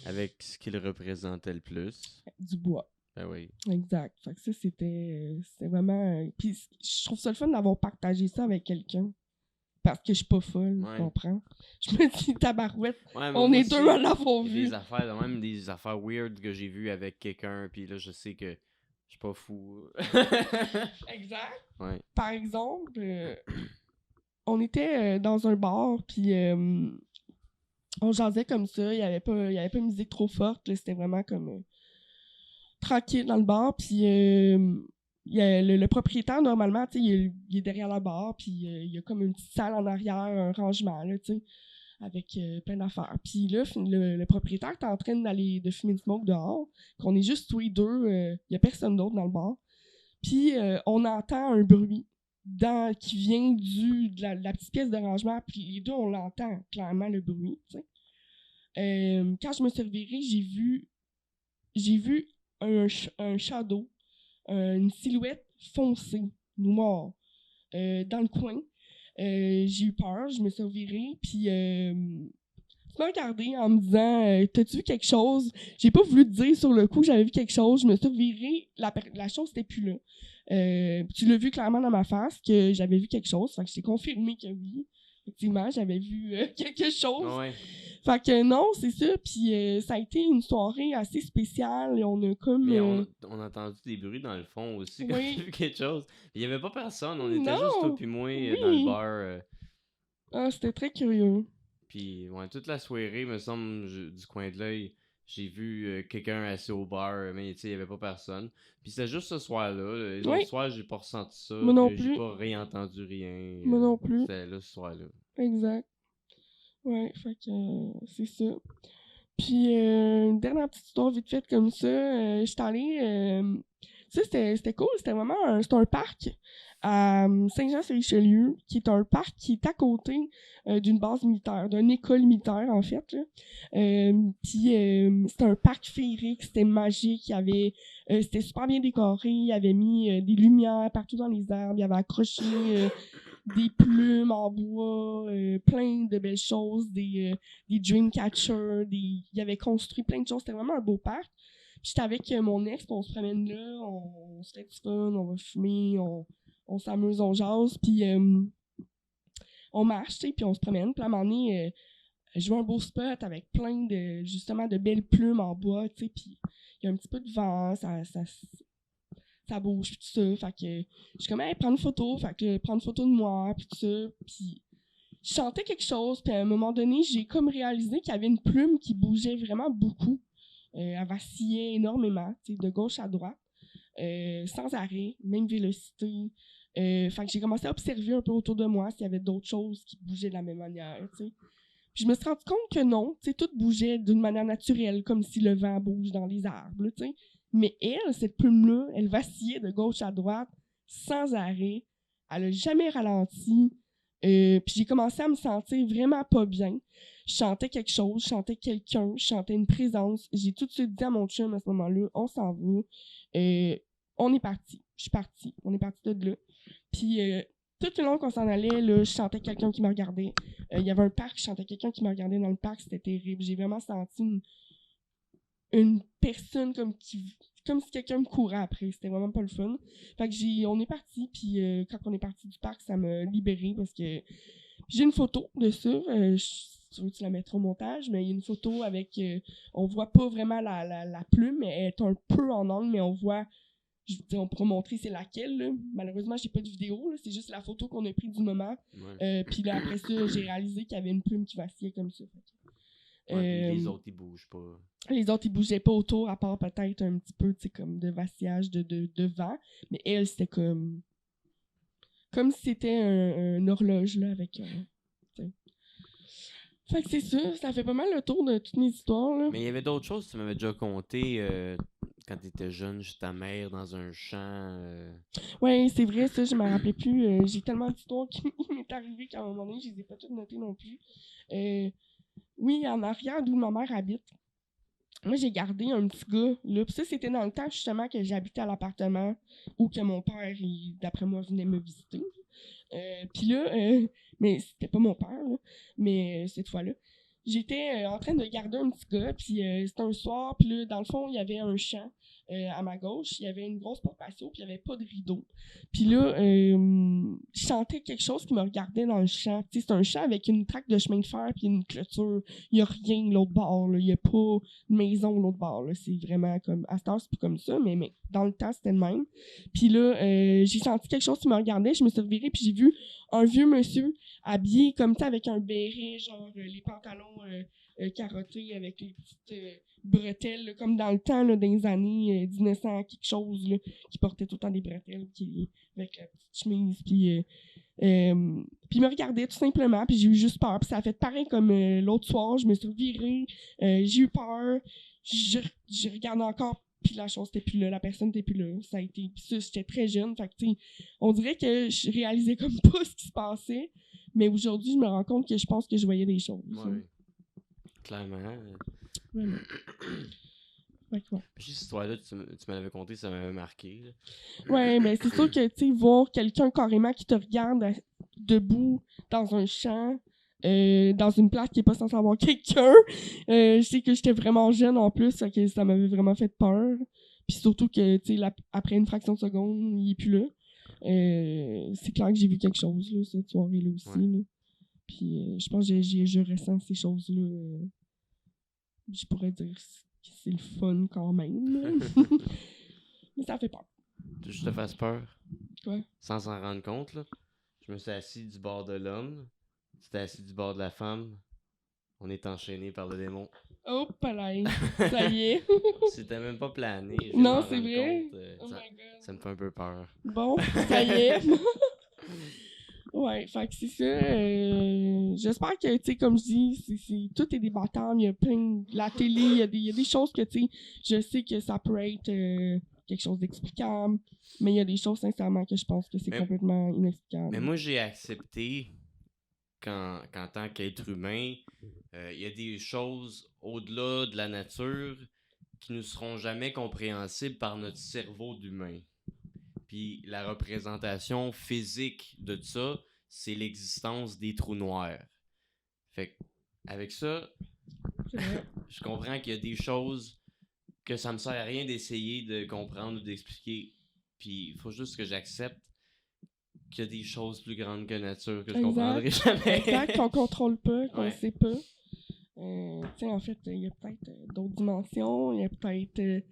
avec ce qu'il représentait le plus. Du bois. Ben oui. Exact. Fait que ça, c'était vraiment... Puis je trouve ça le fun d'avoir partagé ça avec quelqu'un. Parce que je suis pas folle, tu comprends? Je me dis, tabarouette, on est deux à l'avoir vu. Des affaires, même des affaires weird que j'ai vues avec quelqu'un, puis là, je sais que je suis pas fou. Exact. Ouais. Par exemple, on était dans un bar, puis on jasait comme ça, il y avait pas de musique trop forte, là, c'était vraiment comme tranquille dans le bar, puis il y a le propriétaire, normalement, il est derrière la bar, puis il y a comme une petite salle en arrière, un rangement, là, avec plein d'affaires. Puis là, le propriétaire est en train de fumer une smoke dehors, qu'on est juste tous les deux, il n'y a personne d'autre dans le bar. Puis on entend un bruit qui vient de la petite pièce de rangement, puis les deux, on l'entend clairement, le bruit, quand je me suis revirée, j'ai vu un shadow, une silhouette foncée, noire, dans le coin. J'ai eu peur, je me suis revirée, puis je m'ai regardée en me disant t'as-tu vu quelque chose? J'ai pas voulu te dire sur le coup que j'avais vu quelque chose, je me suis revirée, la chose n'était plus là. Tu l'as vu clairement dans ma face que j'avais vu quelque chose, fait que je t'ai confirmé que oui, effectivement, j'avais vu quelque chose. Ouais. Fait que non, c'est ça. Puis ça a été une soirée assez spéciale. Et on a comme. Mais on a entendu des bruits dans le fond aussi quand on a vu quelque chose. Il n'y avait pas personne. On était juste toi puis moi dans le bar. Ah, c'était très curieux. Puis toute la soirée, me semble, du coin de l'œil, j'ai vu quelqu'un assis au bar, mais il n'y avait pas personne. Puis c'était juste ce soir-là. Les autres soirs, j'ai pas ressenti ça. Moi non plus. J'ai pas réentendu rien. Moi non plus. C'était là ce soir-là. Exact. Ouais, fait que c'est ça. Puis, une dernière petite histoire vite faite comme ça. J'étais allée... ça, c'était cool. C'était vraiment c'était un parc à Saint-Jean-sur-Richelieu, qui est un parc qui est à côté d'une base militaire, d'une école militaire, en fait. Puis c'était un parc féerique, c'était magique, c'était super bien décoré, il avait mis des lumières partout dans les arbres, il avait accroché des plumes en bois, plein de belles choses, des dreamcatchers, il avait construit plein de choses, c'était vraiment un beau parc. Puis j'étais avec mon ex, puis on se promène là, on se fait du fun, on va fumer, on s'amuse, on jase, puis on marche, tu sais, puis on se promène. Puis à un moment donné, je vois un beau spot avec plein de, justement, de belles plumes en bois, tu sais, puis il y a un petit peu de vent, ça bouge, puis tout ça. Fait que je suis comme, hey, prends une photo, fait que prends une photo de moi, puis tout ça, puis je chantais quelque chose, puis à un moment donné, j'ai comme réalisé qu'il y avait une plume qui bougeait vraiment beaucoup. Elle vacillait énormément, tu sais, de gauche à droite, sans arrêt, même vélocité. Fait que j'ai commencé à observer un peu autour de moi s'il y avait d'autres choses qui bougeaient de la même manière, tu sais. Puis je me suis rendu compte que non, tu sais, tout bougeait d'une manière naturelle, comme si le vent bouge dans les arbres, tu sais. Mais elle, cette plume-là, elle vacillait de gauche à droite, sans arrêt. Elle a jamais ralenti. Puis j'ai commencé à me sentir vraiment pas bien. Je chantais quelque chose, je chantais quelqu'un, je chantais une présence. J'ai tout de suite dit à mon chum à ce moment-là, on s'en va. On est parti. Je suis partie. On est parti de là. Puis tout le long qu'on s'en allait, là, je chantais quelqu'un qui me regardait. Il y avait un parc, je chantais quelqu'un qui me regardait dans le parc. C'était terrible. J'ai vraiment senti une personne comme si quelqu'un me courait après. C'était vraiment pas le fun. Fait que on est parti, puis quand on est parti du parc, ça m'a libérée parce que j'ai une photo de ça. Tu la mettras au montage, mais il y a une photo avec... on voit pas vraiment la plume, mais elle est un peu en angle, mais on voit... on pourra montrer c'est laquelle. Là. Malheureusement, j'ai pas de vidéo. Là, c'est juste la photo qu'on a prise du moment. Ouais. Puis là, après ça, j'ai réalisé qu'il y avait une plume qui vacillait comme ça. Ouais, les autres, ils bougent pas. Les autres, ils bougeaient pas autour, à part peut-être un petit peu, tu sais, comme de vacillage de vent. Mais elle, c'était comme si c'était une horloge, là, avec... Fait que c'est ça fait pas mal le tour de toutes mes histoires, là. Mais il y avait d'autres choses que tu m'avais déjà conté quand t'étais jeune, juste ta mère dans un champ. Ouais, c'est vrai, ça, je m'en rappelais plus. J'ai tellement d'histoires qui m'est arrivé qu'à un moment donné, je les ai pas toutes notées non plus. Oui, en arrière d'où ma mère habite. Moi, j'ai gardé un petit gars, là. Puis ça, c'était dans le temps, justement, que j'habitais à l'appartement où que mon père, d'après moi, venait me visiter. Puis là, mais c'était pas mon père, là, mais cette fois-là, j'étais en train de garder un petit gars, puis c'était un soir, puis là, dans le fond, il y avait un champ à ma gauche, il y avait une grosse porte patio, puis il n'y avait pas de rideau. Puis là, je sentais quelque chose qui me regardait dans le champ. Tu sais, c'est un champ avec une traque de chemin de fer, puis une clôture. Il n'y a rien de l'autre bord, là. Il n'y a pas de maison de l'autre bord, là. C'est vraiment comme... À cette heure, c'est plus comme ça, mais dans le temps, c'était le même. Puis là, j'ai senti quelque chose qui me regardait, je me suis revirée, puis j'ai vu un vieux monsieur habillé comme ça, avec un béret, genre les pantalons carottés avec les petites bretelles, là, comme dans le temps, là, dans les années 1900 quelque chose, là, qui portait tout le temps des bretelles avec la petite chemise, puis il me regardait tout simplement, puis j'ai eu juste peur, puis ça a fait pareil comme l'autre soir, je me suis revirée, j'ai eu peur, je regarde encore, puis la chose n'était plus là, la personne n'était plus là, ça a été, puis ça, j'étais très jeune, fait que tu sais, on dirait que je réalisais comme pas ce qui se passait, mais aujourd'hui, je me rends compte que je pense que je voyais des choses. Ouais. Clairement. Vraiment. Ouais. Puis cette histoire-là, tu me l'avais conté, ça m'avait marqué. Là. Ouais, mais c'est sûr que, tu sais, voir quelqu'un carrément qui te regarde debout dans un champ, dans une place qui n'est pas censée avoir quelqu'un, je sais que j'étais vraiment jeune en plus, que ça m'avait vraiment fait peur. Puis surtout que, tu sais, après une fraction de seconde, il n'est plus là. C'est clair que j'ai vu quelque chose, là, cette soirée-là aussi. Ouais. Là. Puis je pense que je ressens ces choses-là. Je pourrais dire que c'est le fun quand même. Mais ça fait peur. Je te fasse peur. Ouais. Sans s'en rendre compte, là. Je me suis assis du bord de l'homme. Tu t'es assis du bord de la femme. On est enchaîné par le démon. Oh, palais. Ça y est. C'était même pas plané. Non, c'est vrai. Oh my God. Ça me fait un peu peur. Bon, ça y est. Ouais, fait que c'est ça. J'espère que, tu sais, comme je dis, tout est débattable. Il y a plein... La télé, il y a des choses que, tu sais, je sais que ça peut être quelque chose d'explicable. Mais il y a des choses, sincèrement, que je pense que c'est Mais- complètement inexplicable. Mais moi, j'ai accepté qu'en tant qu'être humain, il y a des choses au-delà de la nature qui ne seront jamais compréhensibles par notre cerveau d'humain. Puis la représentation physique de ça, c'est l'existence des trous noirs. Fait que, avec ça, C'est vrai. je comprends qu'il y a des choses que ça me sert à rien d'essayer de comprendre ou d'expliquer. Puis il faut juste que j'accepte qu'il y a des choses plus grandes que la nature que je Exact. comprendrai jamais. Exact, qu'on contrôle pas, qu'on Ouais. sait pas. Tu sais, en fait, il y a peut-être d'autres dimensions, il y a peut-être Des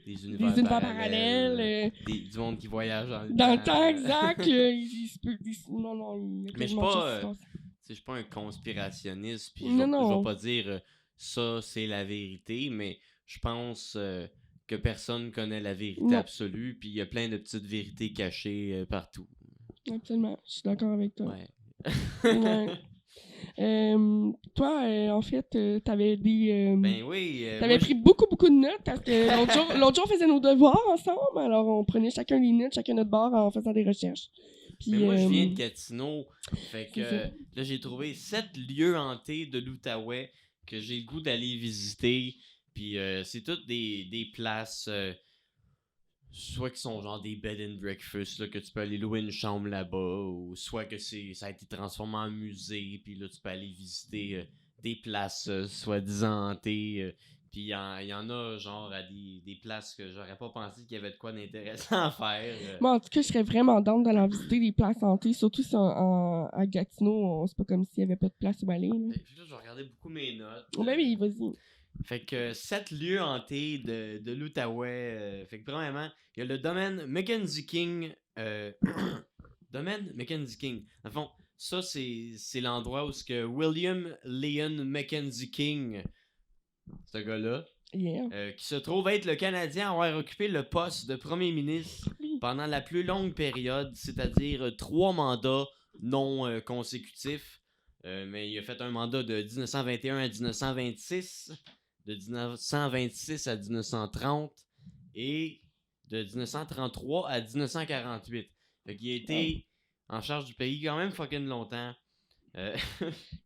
des univers parallèles. Du monde qui voyage dans Dans le temps exact, il se peut. Non, il y a Mais je suis tellement de pas, choses qui se passent. je suis pas un conspirationniste, puis Non, je non. vais pas dire ça c'est la vérité, mais je pense que personne connaît la vérité Non. absolue, puis il y a plein de petites vérités cachées partout. Absolument, je suis d'accord avec toi. Ouais. Ouais. Toi, en fait, t'avais des. Ben oui. T'avais moi, pris beaucoup de notes parce que l'autre jour, on faisait nos devoirs ensemble, alors on prenait chacun les notes, chacun notre bord en faisant des recherches. Puis, Mais moi, je viens de Gatineau. Fait que c'est ça. là, j'ai trouvé 7 lieux hantés de l'Outaouais que j'ai le goût d'aller visiter. Puis c'est toutes des places, soit qui sont genre des bed and breakfast, là, que tu peux aller louer une chambre là-bas, ou soit que ça a été transformé en musée, puis là, tu peux aller visiter des places soi-disant hantées. Puis il y en a genre à des places que j'aurais pas pensé qu'il y avait de quoi d'intéressant à faire. Moi, en tout cas, je serais vraiment down d'aller en visiter des places hantées, surtout si à Gatineau, c'est pas comme s'il y avait pas de place où aller. Là. Puis là, je vais regarder beaucoup mes notes. Oh, ben oui, vas-y. Fait que 7 lieux hantés de l'Outaouais. Fait que premièrement, il y a le domaine Mackenzie King. Domaine Mackenzie King. Dans le fond, ça, c'est l'endroit où ce que William Lyon Mackenzie King, ce gars-là, Yeah. qui se trouve être le Canadien à avoir occupé le poste de premier ministre Oui. pendant la plus longue période, c'est-à-dire 3 mandats non consécutifs. Mais il a fait un mandat de 1921 à 1926, de 1926 à 1930 et de 1933 à 1948. Fait qu'il a été en charge du pays quand même fucking longtemps. Ben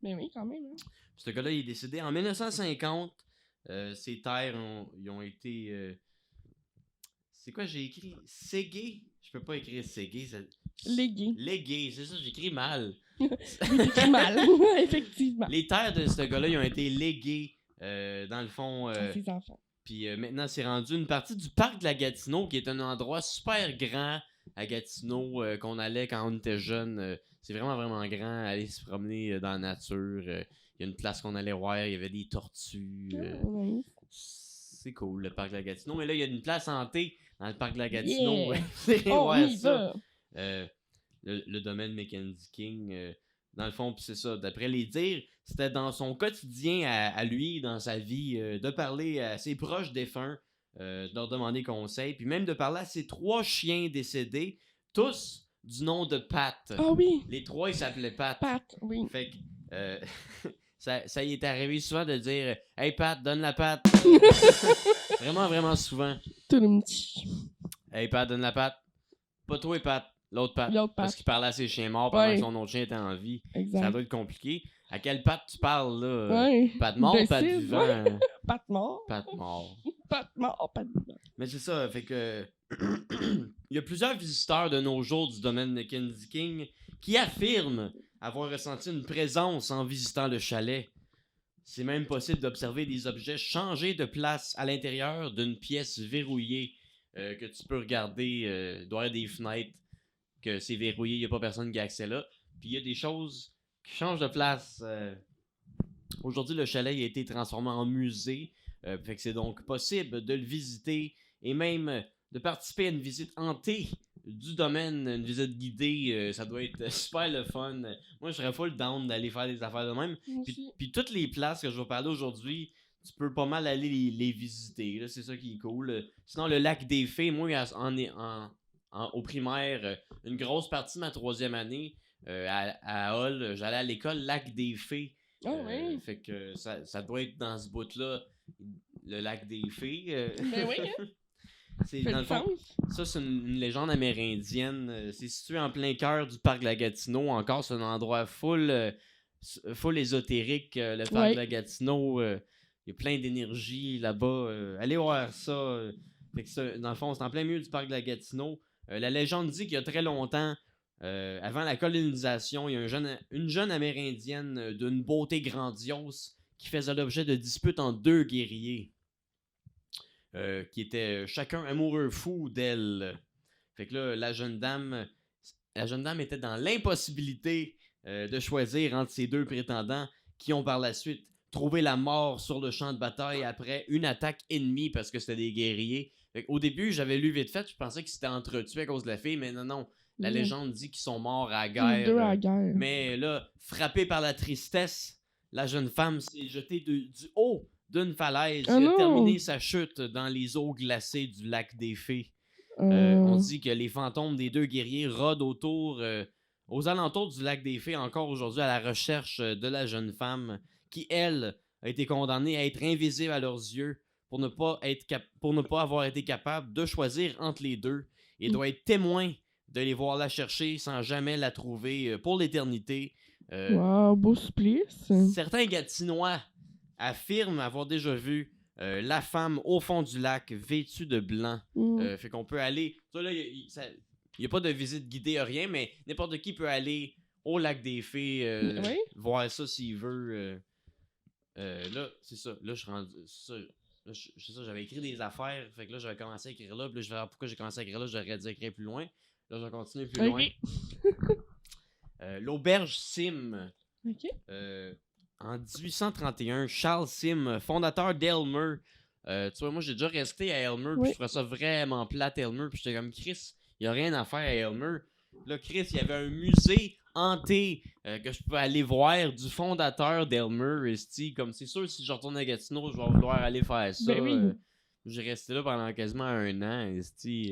oui, quand même. Hein. Ce gars-là, il est décédé en 1950. Ses terres ils ont été... C'est quoi j'ai écrit? Ségué? Je peux pas écrire ségué. Légué. Légué, c'est ça, j'écris mal. Oui, t'écris mal, effectivement. Les terres de ce gars-là, ils ont été léguées, dans le fond. À ses enfants. Puis maintenant, c'est rendu une partie du parc de la Gatineau, qui est un endroit super grand à Gatineau, qu'on allait quand on était jeune. C'est vraiment, vraiment grand, aller se promener dans la nature. Il y a une place qu'on allait voir, il y avait des tortues. Ouais. C'est cool, le parc de la Gatineau. Mais là, il y a une place hantée dans le parc de la Gatineau. Yeah. Ouais, c'est Oh, ouais, oui, ça. va. Le domaine Mackenzie King, dans le fond, pis c'est ça, d'après les dires, c'était dans son quotidien à lui, dans sa vie, de parler à ses proches défunts, de leur demander conseil, puis même de parler à ses 3 chiens décédés, tous du nom de Pat. Ah oui, Les 3, ils s'appelaient Pat. Pat, oui. Fait que ça y est arrivé souvent de dire « Hey Pat, donne la patte! » Vraiment, vraiment souvent. Tout le petit. « Hey Pat, donne la patte! » Pas toi, Pat. L'autre Pat. L'autre Parce Pat. qu'il parlait à ses chiens morts pendant Ouais. que son autre chien était en vie. Ça Exact. doit être compliqué. À quelle patte tu parles, là? Ouais. Pat mort, De Pat six, vivant? ouais. Pat mort. Pat mort. Pat mort, Pat vivant. Mais c'est ça, fait que... Il y a plusieurs visiteurs de nos jours du domaine de Mackenzie King qui affirment avoir ressenti une présence en visitant le chalet. C'est même possible d'observer des objets changer de place à l'intérieur d'une pièce verrouillée que tu peux regarder. Il doit y avoir des fenêtres que c'est verrouillé, il n'y a pas personne qui a accès là. Puis il y a des choses qui changent de place. Aujourd'hui, le chalet a été transformé en musée. Fait que c'est donc possible de le visiter et même de participer à une visite hantée du domaine, une visite guidée. Ça doit être super le fun. Moi, je serais full down d'aller faire des affaires de même. Puis toutes les places que je vais parler aujourd'hui, tu peux pas mal aller les visiter. Là, c'est ça qui est cool. Sinon, le lac des Fées, moi, au primaire, une grosse partie de ma 3e année, à Hall, j'allais à l'école Lac des Fées. Ah oui. Fait que ça doit être dans ce bout-là, le lac des Fées. Ben oui. Hein? C'est, Fait dans du le fond, sens. ça, c'est une légende amérindienne. C'est situé en plein cœur du parc de la Gatineau. Encore, c'est un endroit full ésotérique. Le parc Ouais. de la Gatineau, il y a plein d'énergie là-bas. Allez voir ça. Fait que dans le fond, c'est en plein milieu du parc de la Gatineau. La légende dit qu'il y a très longtemps, avant la colonisation, il y a une jeune amérindienne d'une beauté grandiose qui faisait l'objet de disputes entre deux guerriers. Qui étaient chacun amoureux fou d'elle. Fait que là, la jeune dame était dans l'impossibilité de choisir entre ces deux prétendants qui ont par la suite trouvé la mort sur le champ de bataille après une attaque ennemie parce que c'était des guerriers. Fait au début, j'avais lu vite fait, je pensais qu'ils s'étaient entretués à cause de la fille, mais non. La légende dit qu'ils sont morts à la guerre. Les deux à la guerre. Mais là, frappée par la tristesse, la jeune femme s'est jetée du haut d'une falaise et a terminé sa chute dans les eaux glacées du lac des Fées. On dit que les fantômes des deux guerriers rôdent aux alentours du lac des Fées encore aujourd'hui à la recherche de la jeune femme qui, elle, a été condamnée à être invisible à leurs yeux pour ne pas avoir été capable de choisir entre les deux et doit être témoin de les voir la chercher sans jamais la trouver pour l'éternité. Wow, beau supplice. Certains Gatinois affirment avoir déjà vu la femme au fond du lac vêtue de blanc. Fait qu'on peut aller... Il n'y a pas de visite guidée, rien, mais n'importe qui peut aller au lac des Fées, voir ça s'il veut. Là, c'est ça. Là, je suis rendu... C'est ça, j'avais écrit des affaires, fait que là, j'avais commencé à écrire là, puis là, je vais voir pourquoi j'ai commencé à écrire là, j'aurais dû écrire plus loin. Là, je vais continuer plus loin. L'auberge Sim. En 1831, Charles Sim, fondateur d'Elmer. Tu vois, moi, j'ai déjà resté à Elmer, puis je trouvais ça vraiment plate, Elmer, puis j'étais comme, Chris, il n'y a rien à faire à Elmer. Là, Chris, il y avait un musée hanté que je peux aller voir du fondateur d'Elmer. Comme c'est sûr, si je retourne à Gatineau, je vais vouloir aller faire ça. Ben oui. J'ai resté là pendant quasiment un an.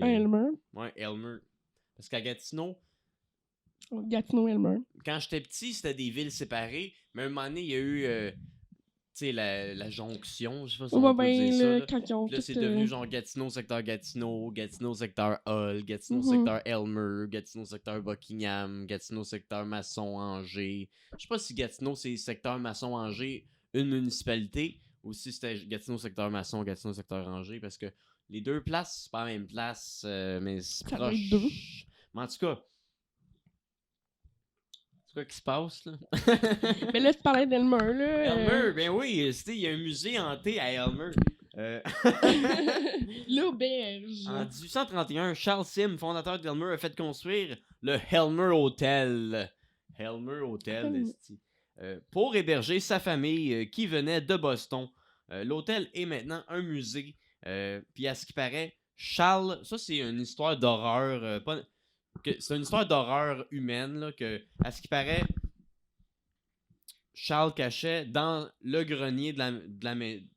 À Elmer. Ouais, Elmer. Parce qu'à Gatineau, Gatineau-Elmer. quand j'étais petit, c'était des villes séparées. Mais à un moment donné, il y a eu tu sais, la jonction. Je sais pas si on peut dire ça. Là, c'est devenu genre Gatineau, secteur Gatineau, Gatineau, secteur Hull, Gatineau, secteur Elmer, Gatineau, secteur Buckingham, Gatineau, secteur Masson-Angers. Je sais pas si Gatineau, c'est secteur Masson-Angers, une municipalité, ou si c'était Gatineau, secteur Masson, Gatineau, secteur Angers, parce que les deux places, c'est pas la même place, mais c'est Ça proche. va être deux. Mais en tout cas, c'est quoi qui se passe, là? Mais là, tu parlais d'Elmer, là. Elmer, ben oui, il y a un musée hanté à Elmer. L'auberge. En 1831, Charles Sim, fondateur d'Elmer, a fait construire le Helmer Hotel. Helmer Hotel, esti. Pour héberger sa famille qui venait de Boston. L'hôtel est maintenant un musée. Puis à ce qui paraît, Charles, ça c'est une histoire d'horreur, c'est une histoire d'horreur humaine, là, que, à ce qui paraît, Charles cachait dans le grenier de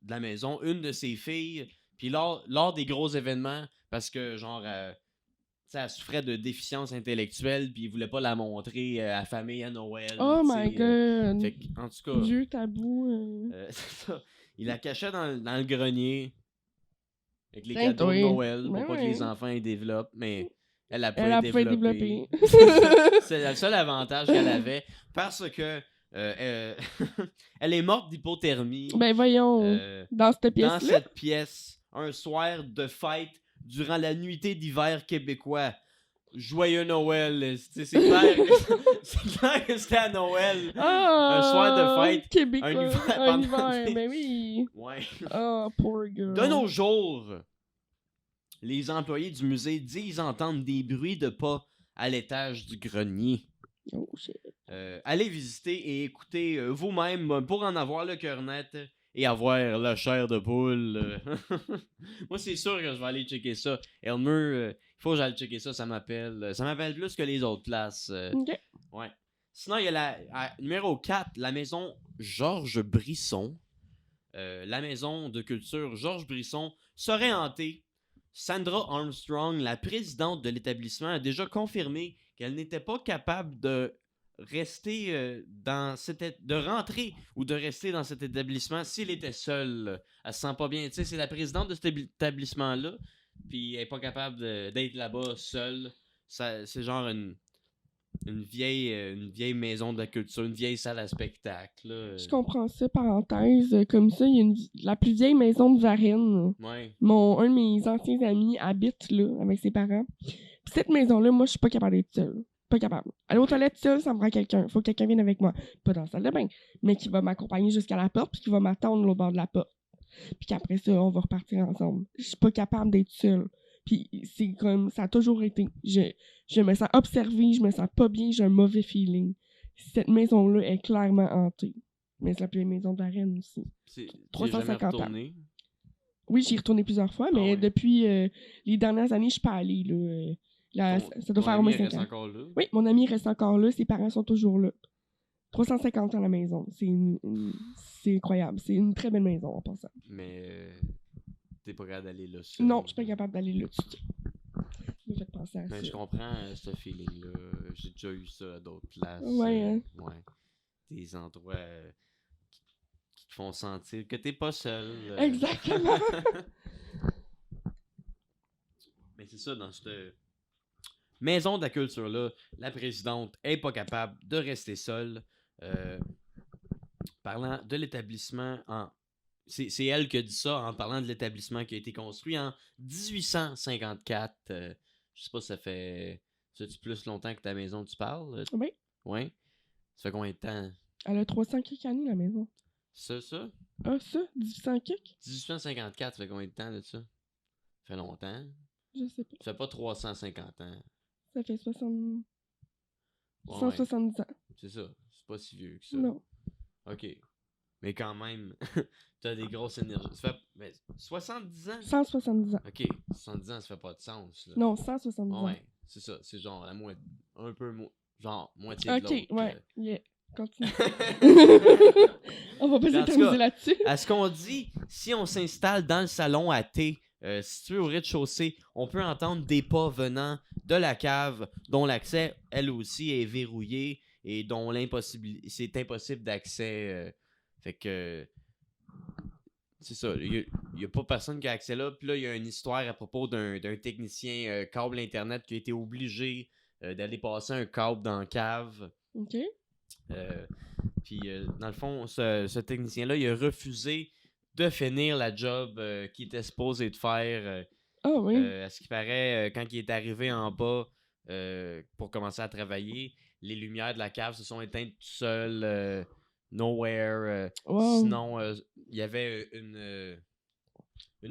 la maison une de ses filles, puis lors des gros événements, parce que, genre, elle souffrait de déficience intellectuelle, puis il voulait pas la montrer à la famille à Noël. Oh my god! Fait en tout cas... Vieux tabou. C'est ça. Il la cachait dans le grenier, avec les cadeaux de Noël, pour pas que les enfants y développent, mais... Elle a pas développé. C'est le seul avantage qu'elle avait. Parce que elle est morte d'hypothermie. Ben voyons, dans cette pièce-là. Dans cette pièce, un soir de fête durant la nuitée d'hiver québécois. Joyeux Noël. C'est clair, c'est clair que c'était à Noël. Un soir de fête. Québécois. Un hiver, ben oui. Ouais. Oh, poor girl. De nos jours, les employés du musée disent entendre des bruits de pas à l'étage du grenier. Oh shit. Allez visiter et écouter vous-même pour en avoir le cœur net et avoir la chair de poule. Moi, c'est sûr que je vais aller checker ça. Elmer, il faut que j'aille checker ça, ça m'appelle. Ça m'appelle plus que les autres places. Ok. Ouais. Sinon, il y a numéro 4, la maison Georges Brisson. La maison de culture Georges Brisson serait hantée. Sandra Armstrong, la présidente de l'établissement, a déjà confirmé qu'elle n'était pas capable de rester de rentrer ou de rester dans cet établissement s'il était seul. Elle se sent pas bien. Tu sais, c'est la présidente de cet établissement-là. puis elle est pas capable d'être là-bas seule. C'est genre une vieille maison de la culture, une vieille salle à spectacle. Là. Je comprends ça, parenthèse. Comme ça, il y a la plus vieille maison de Varennes. Ouais. Un de mes anciens amis habite là, avec ses parents. Puis cette maison-là, moi, je suis pas capable d'être seule. Pas capable. Aller aux toilettes seule, ça me prend quelqu'un. Faut que quelqu'un vienne avec moi. Pas dans la salle de bain, mais qui va m'accompagner jusqu'à la porte, puis qui va m'attendre au bord de la porte. Puis qu'après ça, on va repartir ensemble. Je suis pas capable d'être seule. Puis c'est comme ça a toujours été. Je me sens observée, je me sens pas bien, j'ai un mauvais feeling. Cette maison-là est clairement hantée. Mais c'est la plus vieille maison de Varennes aussi. C'est 350 ans. retourné. Oui, j'y ai retourné plusieurs fois, mais ouais. depuis les dernières années, je suis pas allée. Là, ça doit faire au moins 5 ans. Encore là? Oui, mon ami reste encore là, ses parents sont toujours là. 350 ans à la maison. C'est incroyable. C'est une très belle maison en passant. Mais t'es pas capable d'aller là seul. Non, je suis pas capable d'aller là tout de suite. Ça me fait penser à Mais ça. je comprends ce feeling-là. J'ai déjà eu ça à d'autres places. Ouais, hein. Ouais. Des endroits qui te font sentir que t'es pas seul. Exactement. Mais c'est ça, dans cette maison de la culture-là, la présidente est pas capable de rester seule. Parlant de l'établissement c'est elle qui a dit ça en parlant de l'établissement qui a été construit en 1854. Je sais pas si ça fait plus longtemps que ta maison tu parles. Oui. Ouais. Ça fait combien de temps? Elle a 300 quelques années, la maison. Ça? Ah, ça? 1800 quelques? 1854, ça fait combien de temps de ça? Ça fait longtemps. Je sais pas. Ça fait pas 350 ans. Ça fait 60... Ouais, 170 ans. C'est ça. C'est pas si vieux que ça. Non. OK. Mais quand même, t'as des grosses énergies. Ça fait 70 ans? 170 ans. OK. 70 ans, ça fait pas de sens. Là. Non, 170 ans. Ouais, c'est ça. C'est genre la moitié. Un peu genre moitié OK, de l'autre. ouais. Yeah. Continue. On va pas En tout s'éterniser cas, là-dessus. À ce qu'on dit, si on s'installe dans le salon à thé, situé au rez-de-chaussée, on peut entendre des pas venant de la cave, dont l'accès, elle aussi, est verrouillé et dont c'est impossible d'accès. Fait que c'est ça. Il n'y a pas personne qui a accès là. Puis là, il y a une histoire à propos d'un technicien câble Internet qui a été obligé d'aller passer un câble dans la cave. OK. Puis, dans le fond, ce technicien-là, il a refusé de finir la job qu'il était supposé de faire. Ah oui. À ce qui paraît, quand il est arrivé en bas pour commencer à travailler, les lumières de la cave se sont éteintes tout seules. Nowhere. Wow. Sinon, il y avait une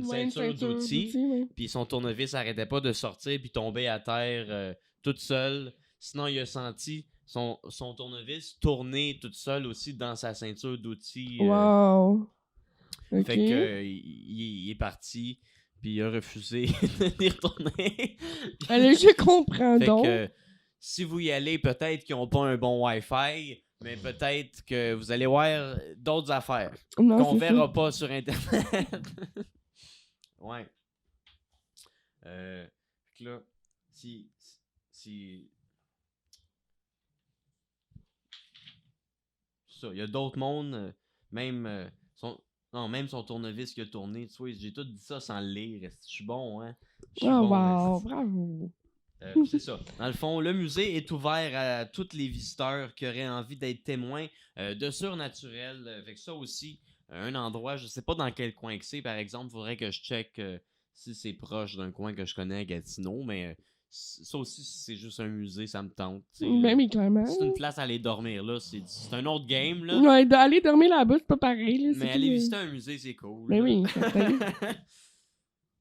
ceinture d'outils. Oui. Puis son tournevis n'arrêtait pas de sortir puis tomber à terre toute seule. Sinon, il a senti son tournevis tourner toute seule aussi dans sa ceinture d'outils. Wow. OK. Fait que il est parti, puis il a refusé d'y retourner. Allez, je comprends Fait donc. que si vous y allez, peut-être qu'ils n'ont pas un bon Wi-Fi, mais peut-être que vous allez voir d'autres affaires Non, qu'on c'est verra ça. pas sur Internet. Ouais. Fait que là, si ça, il y a d'autres mondes, même son tournevis qui a tourné, tu vois, j'ai tout dit ça sans le lire, je suis bon, hein. Je suis Oh, bon, wow, esti. bravo. C'est ça. Dans le fond, le musée est ouvert à tous les visiteurs qui auraient envie d'être témoins de surnaturel. Fait que ça aussi, un endroit, je sais pas dans quel coin que c'est, par exemple, il faudrait que je check si c'est proche d'un coin que je connais à Gatineau, mais ça aussi, si c'est juste un musée, ça me tente. Ben oui, clairement. C'est une place à aller dormir là, c'est un autre game là. Ouais, aller dormir là-bas, c'est pas pareil. Là, Mais aller visiter un musée, c'est cool. Ben là. oui, certain.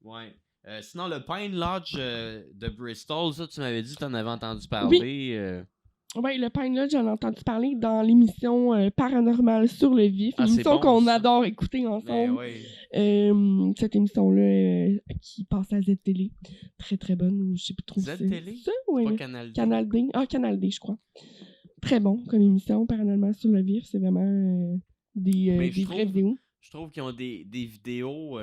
Ouais. Sinon, le Pine Lodge de Bristol, ça, tu m'avais dit que tu en avais entendu parler. Oui, le Pine Lodge, j'en ai entendu parler dans l'émission Paranormal sur le vif, Ah, une c'est émission bon, qu'on ça. adore écouter Mais ensemble. ouais. Cette émission-là qui passe à Z-Télé, très très bonne, ou je sais plus trop. Z-Télé? Ça, oui. Pas Canal D. Canal D. Ah, Canal D, je crois. Très bon comme émission, Paranormal sur le vif, c'est vraiment Mais des je vraies trouve- vidéos. Je trouve qu'ils ont des vidéos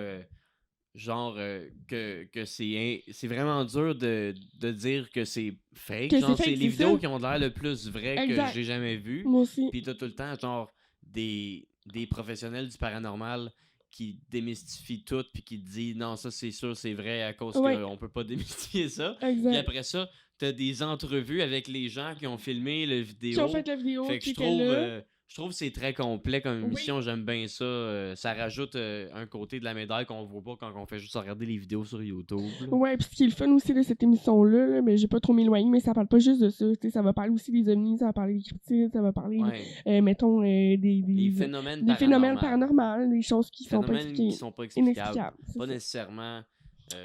genre que c'est vraiment dur de dire que c'est fake. Que Genre, c'est c'est fake, les c'est vidéos ça. qui ont l'air le plus vraies Exact. que j'ai jamais vues. Moi aussi. Puis t'as tout le temps genre des professionnels du paranormal qui démystifie tout puis qui te dit non, ça c'est sûr, c'est vrai à cause Ouais. qu'on peut pas démystifier ça. Puis Exact. après ça, t'as des entrevues avec les gens qui ont filmé le Qui ont vidéo. fait la vidéo, Fait que qui je étaient trouve, là. je trouve que c'est très complet comme Oui. émission. J'aime bien ça. Ça rajoute un côté de la médaille qu'on voit pas quand on fait juste regarder les vidéos sur YouTube. Là. Ouais, puis ce qui est le fun aussi de cette émission-là, là, mais j'ai pas trop m'éloigner, mais ça parle pas juste de ça. Tu sais, ça va parler aussi des ovnis, ça va parler des cryptides, ça va parler, Ouais. mettons, Les des phénomènes phénomènes paranormaux. paranormaux, des choses qui sont pas Phénomènes expliquées. qui sont pas explicables. Inexplicables. c'est Pas ça. nécessairement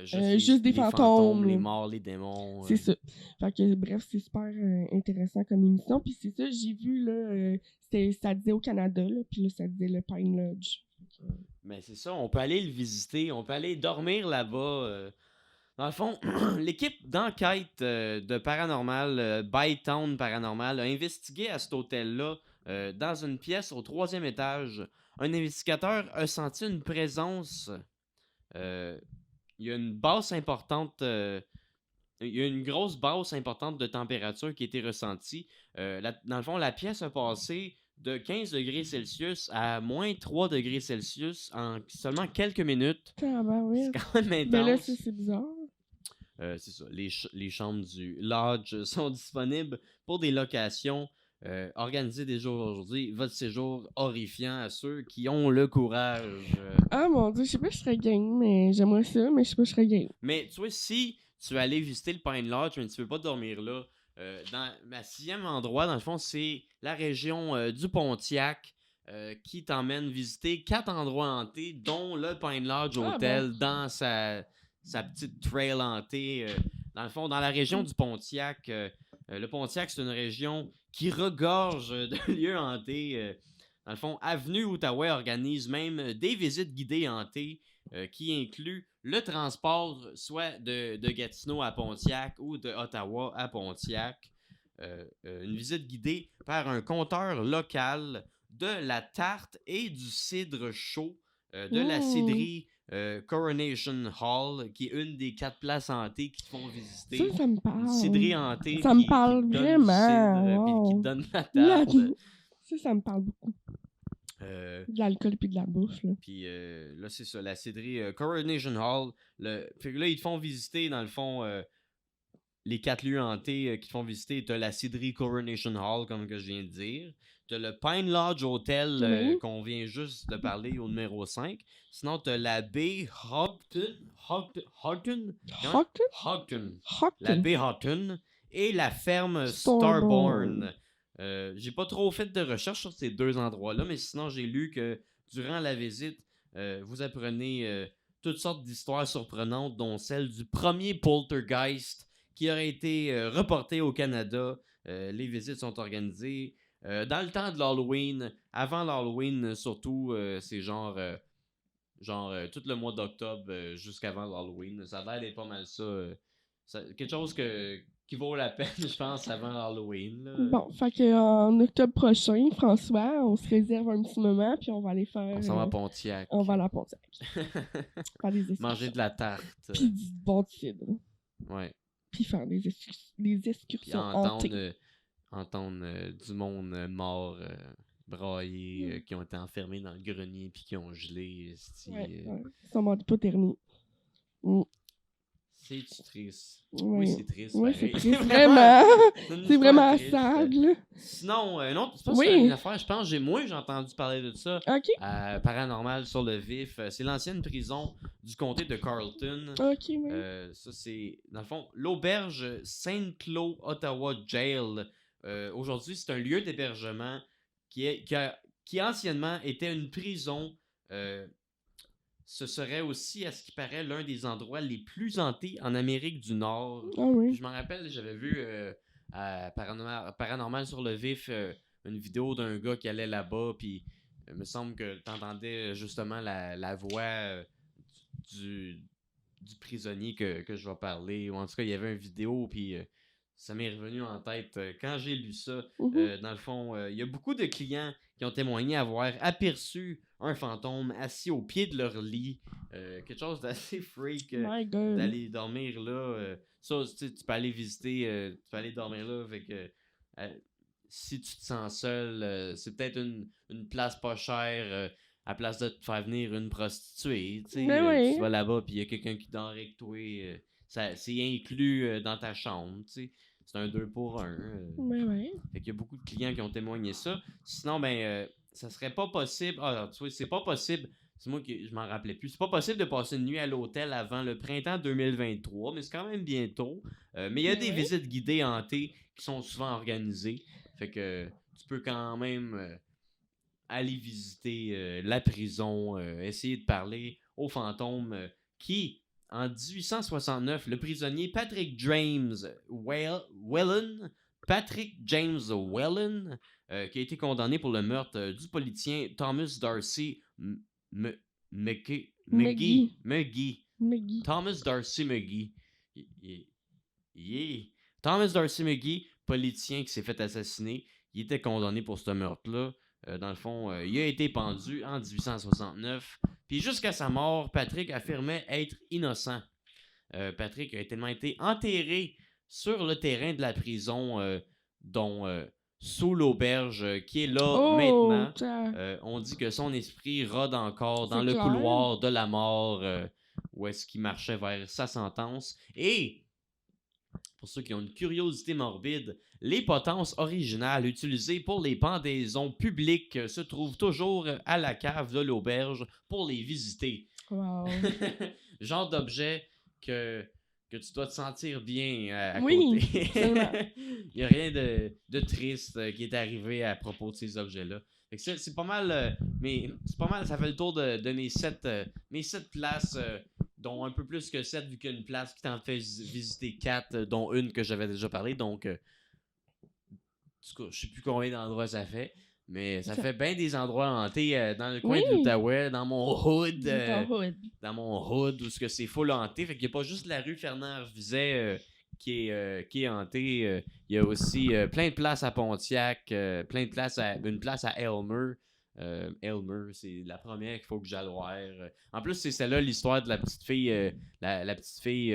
juste des les fantômes, les là. morts, les démons. C'est ça. Fait que, bref, c'est super intéressant comme émission. Puis c'est ça, j'ai vu, là, ça disait au Canada, là, puis là, ça disait le Pine Lodge. Mais c'est ça, on peut aller le visiter, on peut aller dormir là-bas. Dans le fond, l'équipe d'enquête de paranormal, Bytown Paranormal, a investigué à cet hôtel-là, dans une pièce au 3e étage. Un investigateur a senti une présence. Il y a une basse importante. Il y a une grosse basse importante de température qui a été ressentie. Dans le fond, la pièce a passé de 15 degrés Celsius à moins 3 degrés Celsius en seulement quelques minutes. Ah, ben oui. C'est quand même intense. Mais là, c'est bizarre. C'est ça. Les chambres du lodge sont disponibles pour des locations. Organisez des jours aujourd'hui votre séjour horrifiant à ceux qui ont le courage. Ah mon dieu, je sais pas si je serais game, mais j'aimerais ça, mais je sais pas si je serais game. Mais tu vois, si tu veux aller visiter le Pine Lodge, mais tu veux pas dormir là, dans ma 6e endroit, dans le fond, c'est la région du Pontiac qui t'emmène visiter 4 endroits hantés, dont le Pine Lodge Hotel dans sa petite trail hantée. Dans le fond, dans la région du Pontiac, le Pontiac, c'est une région qui regorge de lieux hantés. Dans le fond, Avenue Outaouais organise même des visites guidées hantées qui incluent le transport soit de Gatineau à Pontiac ou de Ottawa à Pontiac. Une visite guidée par un conteur local de la tarte et du cidre chaud de la cidrerie Coronation Hall, qui est une des 4 places hantées qui te font visiter. Ça me parle. Une cidrerie hantée Ça me qui parle te donne vraiment. du cidre, puis qui Wow. te donne la tarte. Ça me parle beaucoup. De l'alcool puis de la bouffe, là. Puis là, c'est ça, la cidrerie Coronation Hall. Fait que là, ils te font visiter, dans le fond, les 4 lieux hantés qui te font visiter. T'as la cidrerie Coronation Hall, comme que je viens de dire. T'as le Pine Lodge Hotel, Oui. qu'on vient juste de parler au numéro 5. Sinon, t'as la baie Houghton. La baie Houghton. Et la ferme Starborn. J'ai pas trop fait de recherche sur ces 2 endroits-là, mais sinon, j'ai lu que durant la visite, vous apprenez toutes sortes d'histoires surprenantes, dont celle du premier poltergeist qui aurait été reporté au Canada. Les visites sont organisées dans le temps de l'Halloween, avant l'Halloween surtout, c'est genre tout le mois d'octobre jusqu'avant l'Halloween. Ça a l'air d'être pas mal ça. Quelque chose qui vaut la peine, je pense, avant l'Halloween. Là. Bon, fait qu'en octobre prochain, François, on se réserve un petit moment, puis on va aller faire... On s'en va à Pontiac. On va aller à Pontiac. Faire des excursions. Manger de la tarte. Puis du bon cidre. Ouais. Puis faire des excursions Puis hantées. entendre du monde mort, braillé, qui ont été enfermés dans le grenier puis qui ont gelé. Ouais. Ils sont morts d'hypothermie. C'est triste. Ouais. Oui, c'est triste. Oui, pareil. c'est triste. Vraiment. une C'est histoire vraiment triste. sad, là. Sinon, non, c'est pas Oui. ça une affaire. Je pense que j'ai entendu parler de ça. OK. Paranormal sur le vif. C'est l'ancienne prison du comté de Carleton. OK, oui. Ça, c'est, dans le fond, l'auberge Saint-Claude Ottawa Jail. Aujourd'hui, c'est un lieu d'hébergement qui anciennement était une prison. Ce serait aussi, à ce qui paraît, l'un des endroits les plus hantés en Amérique du Nord. Ah oui. Je m'en rappelle, j'avais vu à Paranormal sur le vif une vidéo d'un gars qui allait là-bas, puis il me semble que t'entendais justement la voix du prisonnier que je vais parler. Ou en tout cas, il y avait une vidéo, puis ça m'est revenu en tête quand j'ai lu ça. Dans le fond, il y a beaucoup de clients qui ont témoigné avoir aperçu un fantôme assis au pied de leur lit. Quelque chose d'assez freak d'aller dormir là. Ça, tu peux aller visiter, tu peux aller dormir là. Fait que, si tu te sens seul, c'est peut-être une place pas chère à place de te faire venir une prostituée, tu sais, Ben ouais. tu vas là-bas, puis il y a quelqu'un qui dort avec toi, c'est inclus dans ta chambre, tu sais. C'est un 2 pour 1. Ouais. Fait qu'il y a beaucoup de clients qui ont témoigné ça. Sinon, ça serait pas possible. Ah, tu vois, c'est pas possible. C'est moi qui je m'en rappelais plus. C'est pas possible de passer une nuit à l'hôtel avant le printemps 2023, mais c'est quand même bientôt. Mais il y a des visites guidées hantées qui sont souvent organisées. Fait que tu peux quand même aller visiter la prison, essayer de parler aux fantômes qui, en 1869, le prisonnier Patrick James Whelan, qui a été condamné pour le meurtre du politicien Thomas Darcy McGee. Thomas Darcy McGee. Thomas Darcy McGee, politicien qui s'est fait assassiner, il était condamné pour ce meurtre-là. Dans le fond, il a été pendu en 1869. Puis jusqu'à sa mort, Patrick affirmait être innocent. Patrick a tellement été enterré sur le terrain de la prison, dont sous l'auberge qui est là maintenant. On dit que son esprit rôde encore dans le couloir de la mort où est-ce qu'il marchait vers sa sentence. Et pour ceux qui ont une curiosité morbide, les potences originales utilisées pour les pendaisons publiques se trouvent toujours à la cave de l'auberge pour les visiter. Wow. Genre d'objet que tu dois te sentir bien à oui, côté. Il n'y a rien de triste qui est arrivé à propos de ces objets-là. Fait que c'est pas mal, mais c'est pas mal, ça fait le tour de mes 7 places, dont un peu plus que 7, vu qu'il y a une place qui t'en fait visiter 4, dont une que j'avais déjà parlé. Donc, en tout cas, je sais plus combien d'endroits ça fait, mais ça fait bien des endroits hantés dans le coin de l'Outaouais, dans mon hood. Dans mon hood, où c'est full hanté. Fait qu'il n'y a pas juste la rue Fernand-Vizet qui est hantée. Il y a aussi plein de places à Pontiac, plein de places une place à Elmer. Elmer, c'est la première qu'il faut que j'aille voir. En plus, c'est celle-là l'histoire de la petite fille, la petite fille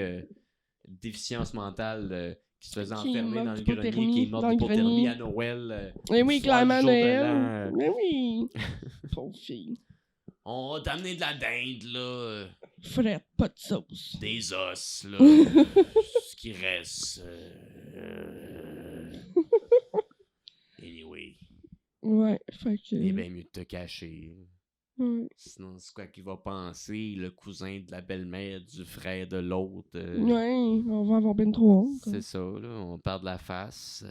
déficience mentale qui se faisait enfermer dans le grenier, qui est morte d'hypothermie à Noël. Mais oui, clairement Noël. Mais oui. Pauvre fille. On va t'amener de la dinde, là. Frette, pas de sauce. Des os, là. Ce qui reste. Anyway. Ouais, fait que... Il est bien mieux de te cacher. Ouais. Sinon, c'est quoi qu'il va penser, le cousin de la belle-mère, du frère de l'autre. Ouais, on va avoir ben trop honte. C'est ça, là. On perd la face.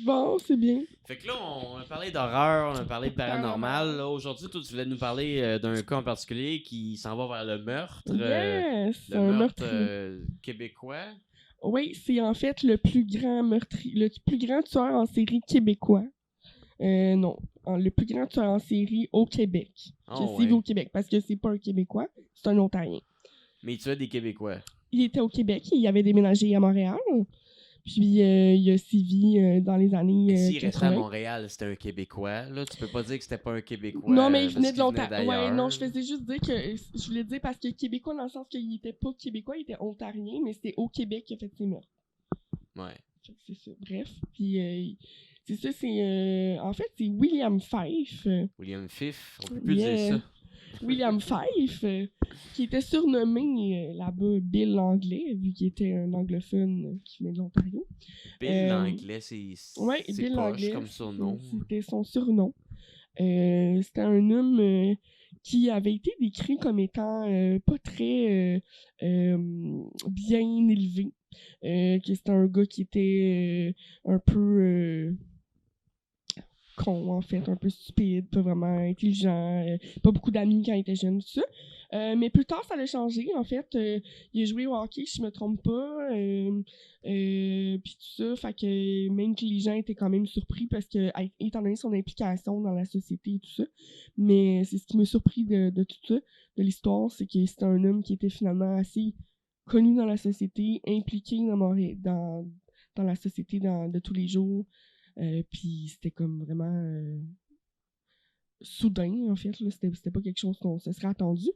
Bon, c'est bien. Fait que là, on a parlé d'horreur, on a parlé de paranormal. Là, aujourd'hui, toi, tu voulais nous parler d'un cas en particulier qui s'en va vers le meurtre. Yes, le meurtre québécois. Oui, c'est en fait le plus grand tueur en série québécois. Non, le plus grand tueur en série au Québec. Au Québec, parce que c'est pas un Québécois, c'est un Ontarien. Mais il tuait des Québécois. Il était au Québec, il avait déménagé à Montréal. Puis il a sévi dans les années S'il 80. restait à Montréal, c'était un Québécois. Là, tu peux pas dire que c'était pas un Québécois. Non, mais il venait de l'Ontario. Ouais, non, je faisais juste dire que... Je voulais dire parce que Québécois, dans le sens qu'il était pas Québécois, il était Ontarien, mais c'était au Québec qu'il a fait ses meurtres. Ouais. C'est ça. Bref. Puis c'est ça, c'est... en fait, c'est William Fife. William Fife, on peut plus dire ça. William Fife, qui était surnommé là-bas Bill l'Anglais, vu qu'il était un anglophone qui venait de l'Ontario. Bill l'Anglais, c'est Bill l'Anglais, comme surnom. C'était son surnom. C'était un homme qui avait été décrit comme étant pas très bien élevé. Que c'était un gars qui était un peu... con, en fait, un peu stupide, pas vraiment intelligent, pas beaucoup d'amis quand il était jeune, tout ça. Mais plus tard, ça l'a changé, en fait. Il a joué au hockey, si je me trompe pas, puis tout ça, fait que même que les gens étaient quand même surpris parce que, étant donné son implication dans la société et tout ça, mais c'est ce qui m'a surpris de tout ça, de l'histoire, c'est que c'était un homme qui était finalement assez connu dans la société, impliqué dans la société de tous les jours. Puis c'était comme vraiment soudain, en fait. Là, c'était pas quelque chose qu'on se serait attendu,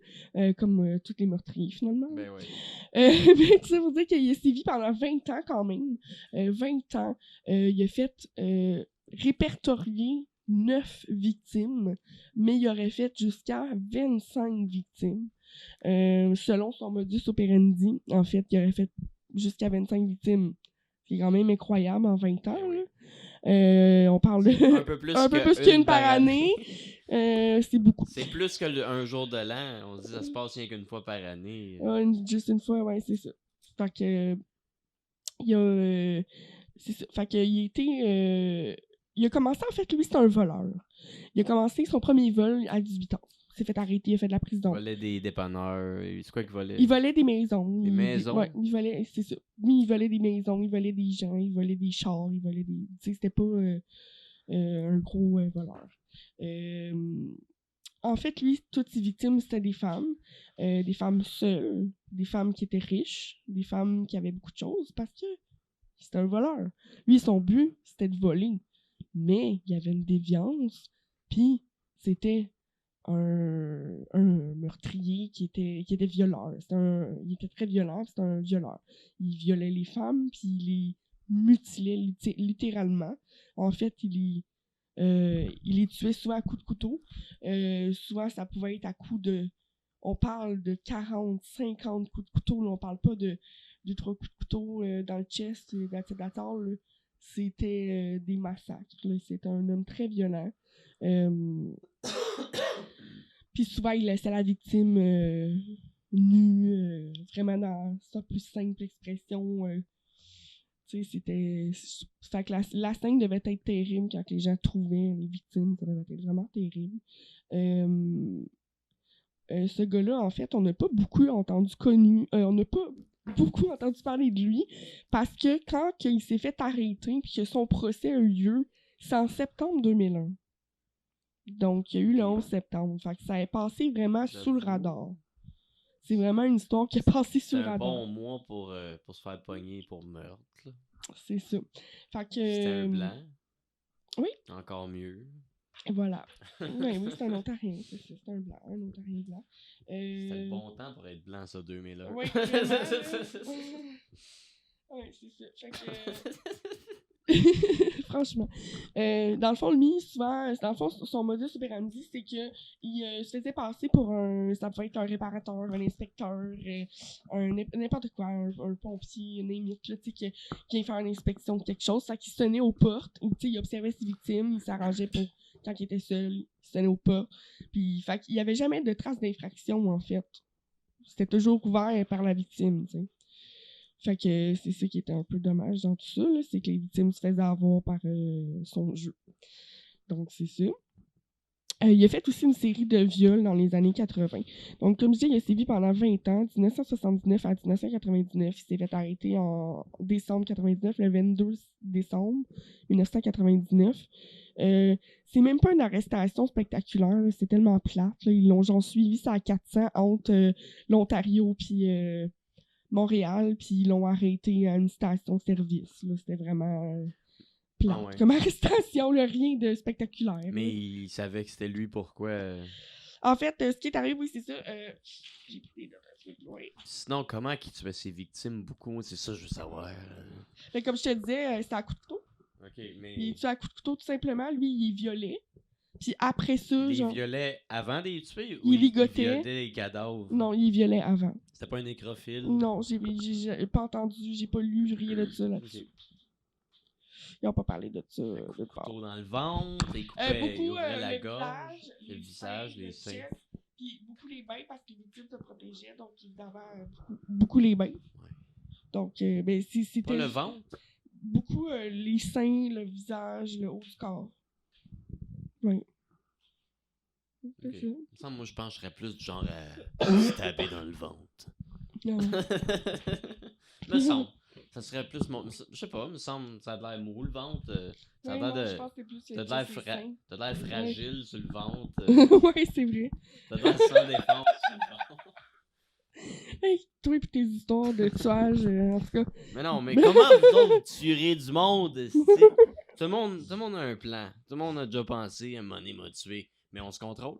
comme tous les meurtriers, finalement. Ben oui. Mais tout ça pour dire qu'il a sévi pendant 20 ans quand même. 20 ans. Il a fait répertorier 9 victimes, mais il aurait fait jusqu'à 25 victimes. Selon son modus operandi, en fait, il aurait fait jusqu'à 25 victimes. C'est quand même incroyable en 20 ans. Là. On parle de Un peu plus, qu'une par année. C'est beaucoup. C'est plus que un jour de l'an. On se dit ça se passe rien qu'une fois par année. Juste une fois, ouais, c'est ça. Fait que il a c'est ça. Fait que il a commencé, en fait, lui, c'est un voleur. Il a commencé son premier vol à 18 ans. Il s'est fait arrêter, il a fait de la prison. Il volait des dépanneurs. C'est quoi qu'il volait? Il volait des maisons. Des maisons? Ouais, il volait, c'est ça. Oui, il volait des maisons, il volait des gens, il volait des chars, il volait des... Tu sais, c'était pas un gros voleur. En fait, lui, toutes ses victimes, c'était des femmes seules, des femmes qui étaient riches, des femmes qui avaient beaucoup de choses, parce que c'était un voleur. Lui, son but, c'était de voler. Mais il y avait une déviance, puis c'était un meurtrier qui était violeur. Il était très violent, c'était un violeur. Il violait les femmes, puis il les mutilait littéralement. En fait, il les tuait souvent à coups de couteau. Souvent, ça pouvait être à coups de... On parle de 40, 50 coups de couteau. Là, on parle pas de 3 coups de couteau dans le chest, d'attente. C'était des massacres. Là. C'était un homme très violent. Puis souvent, il laissait la victime nue, vraiment dans sa plus simple expression. Tu sais, c'était... Fait que la scène devait être terrible quand les gens trouvaient les victimes. Ça devait être vraiment terrible. Ce gars-là, en fait, on n'a pas beaucoup entendu parler de lui parce que quand il s'est fait arrêter puis que son procès a eu lieu, c'est en septembre 2001. Donc, il y a eu le 11 septembre. Fait que ça a passé vraiment sous le radar. C'est vraiment une histoire qui a passé sous le radar. C'est un bon mois pour se faire pogner pour meurtre. Là. C'est ça. Fait que... C'était un blanc. Oui. Encore mieux. Voilà. Oui, c'est un Ontarien. C'est un blanc, un Ontarien blanc. C'était le bon temps pour être blanc, ça, 2001. Oui, vraiment. Oui, c'est ça. Fait que... Franchement. Dans le fond, lui, souvent, son modus operandi, c'est que il se faisait passer pour ça pouvait être un réparateur, un inspecteur, n'importe quoi, un pompier, une limite, là, tu sais, qui vient faire une inspection de quelque chose. Ça qui sonnait aux portes, il observait ses victimes, il s'arrangeait pour, quand il était seul, il sonnait aux portes. Puis, fait qu'il y avait jamais de traces d'infraction, en fait. C'était toujours couvert par la victime, tu sais. Fait que c'est ça qui était un peu dommage dans tout ça, là, c'est que les victimes se faisaient avoir par son jeu. Donc, c'est ça. Il a fait aussi une série de viols dans les années 80. Donc, comme je dis, il a sévi pendant 20 ans, 1979 à 1999. Il s'est fait arrêter en décembre 99, le 22 décembre 1999. C'est même pas une arrestation spectaculaire, là, c'est tellement plate. Là. Ils l'ont genre suivi ça à 400 entre l'Ontario puis Montréal, puis ils l'ont arrêté à une station-service. Là. C'était vraiment plate. Ah ouais. Comme arrestation, là, rien de spectaculaire. Mais là. il savait que c'était lui, pourquoi... En fait, ce qui est arrivé, oui, c'est ça. J'ai pris des notes. Ouais. Sinon, comment qu'il tuait ses victimes beaucoup? C'est ça, je veux savoir. Mais comme je te disais, c'était à coup de couteau. Ok, mais... Il tuait à coup de couteau, tout simplement. Lui, il violait. Puis après ça, il genre... violait avant de les tuer? Il ligotait. Il violait les cadavres? Non, il violait avant. C'était pas un nécrophile? Non, j'ai pas entendu, j'ai pas lu rien de ça là-dessus. Okay. Ils ont pas parlé de ça. Un coup de couteau dans le ventre, il coupait, beaucoup, il ouvrait la le gorge, visage, le visage, les seins. chest, puis beaucoup les bains parce que les victimes se protégeaient, donc évidemment, beaucoup les bains. Ouais. Donc, ben, c'était... Pas le ventre? Beaucoup les seins, le visage, le haut du corps. Oui. Okay. Moi, je pencherais plus du genre à se taper dans le ventre. Non. Me semble. Ça serait plus... Je sais pas, me semble, ça a l'air mou, le ventre. Ça a l'air de... Je pense que c'est plus... T'as l'air fragile sur le ventre. Oui, c'est vrai. T'as l'air sans défense sur le ventre. Hey, toi et tes histoires de tuage, en tout cas. Mais non, mais comment vous autres tuerez du monde? Tout le monde a un plan. Tout le monde a déjà pensé à un moment donné m'a tué. Mais on se contrôle.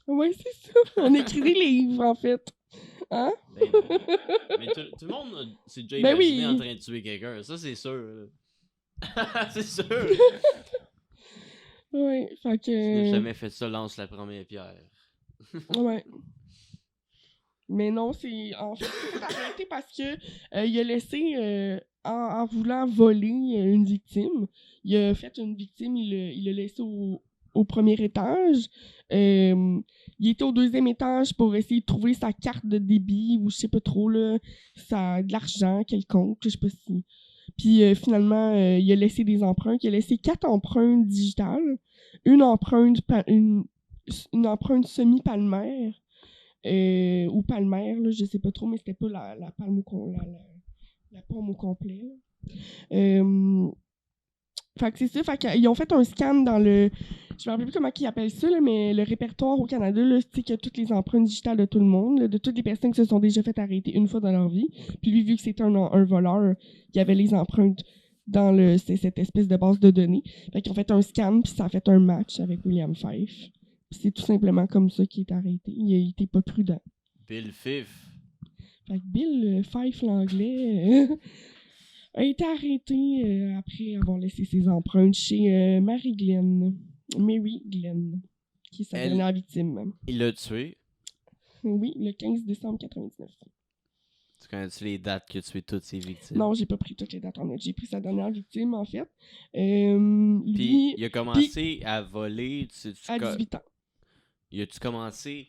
Ouais, c'est ça. On écrit des livres, en fait. Hein? Ben non. Mais tout le monde s'est déjà Ben imaginé oui. en train de tuer quelqu'un. Ça, c'est sûr. là. C'est sûr. Ouais, fait Si tu n'as que... jamais fait ça, lance la première pierre. Ouais. Mais non, c'est... En fait, c'est arrêté parce que il a laissé... en voulant voler une victime, il a fait une victime, il l'a laissé au premier étage. Il était au deuxième étage pour essayer de trouver sa carte de débit ou je sais pas trop, là, de l'argent quelconque, je sais pas si... Puis finalement, il a laissé des empreintes. Il a laissé 4 empreintes digitales, une empreinte empreinte semi-palmaire, ou palmaire, là, je sais pas trop, mais c'était pas la palme la paume au complet. Fait que c'est ça, fait qu'ils ont fait un scan dans le... Je me rappelle plus comment ils appellent ça, là, mais le répertoire au Canada, là, c'est qu'il y a toutes les empreintes digitales de tout le monde, là, de toutes les personnes qui se sont déjà fait arrêter une fois dans leur vie. Puis lui, vu que c'était un voleur, il y avait les empreintes dans cette espèce de base de données. Fait qu'ils ont fait un scan, puis ça a fait un match avec William Fife. Puis c'est tout simplement comme ça qu'il est arrêté. Il était pas prudent. Bill Fife. Fait que Bill Fife, l'anglais... a été arrêté après avoir laissé ses empreintes chez Mary Glenn, qui est sa dernière victime. Il l'a tué. Oui, le 15 décembre 99. Tu connais-tu les dates qu'il a tué toutes ses victimes? Non, j'ai pas pris toutes les dates en note. J'ai pris sa dernière victime, en fait. Puis il a commencé à voler... à 18 ans. Il a-tu commencé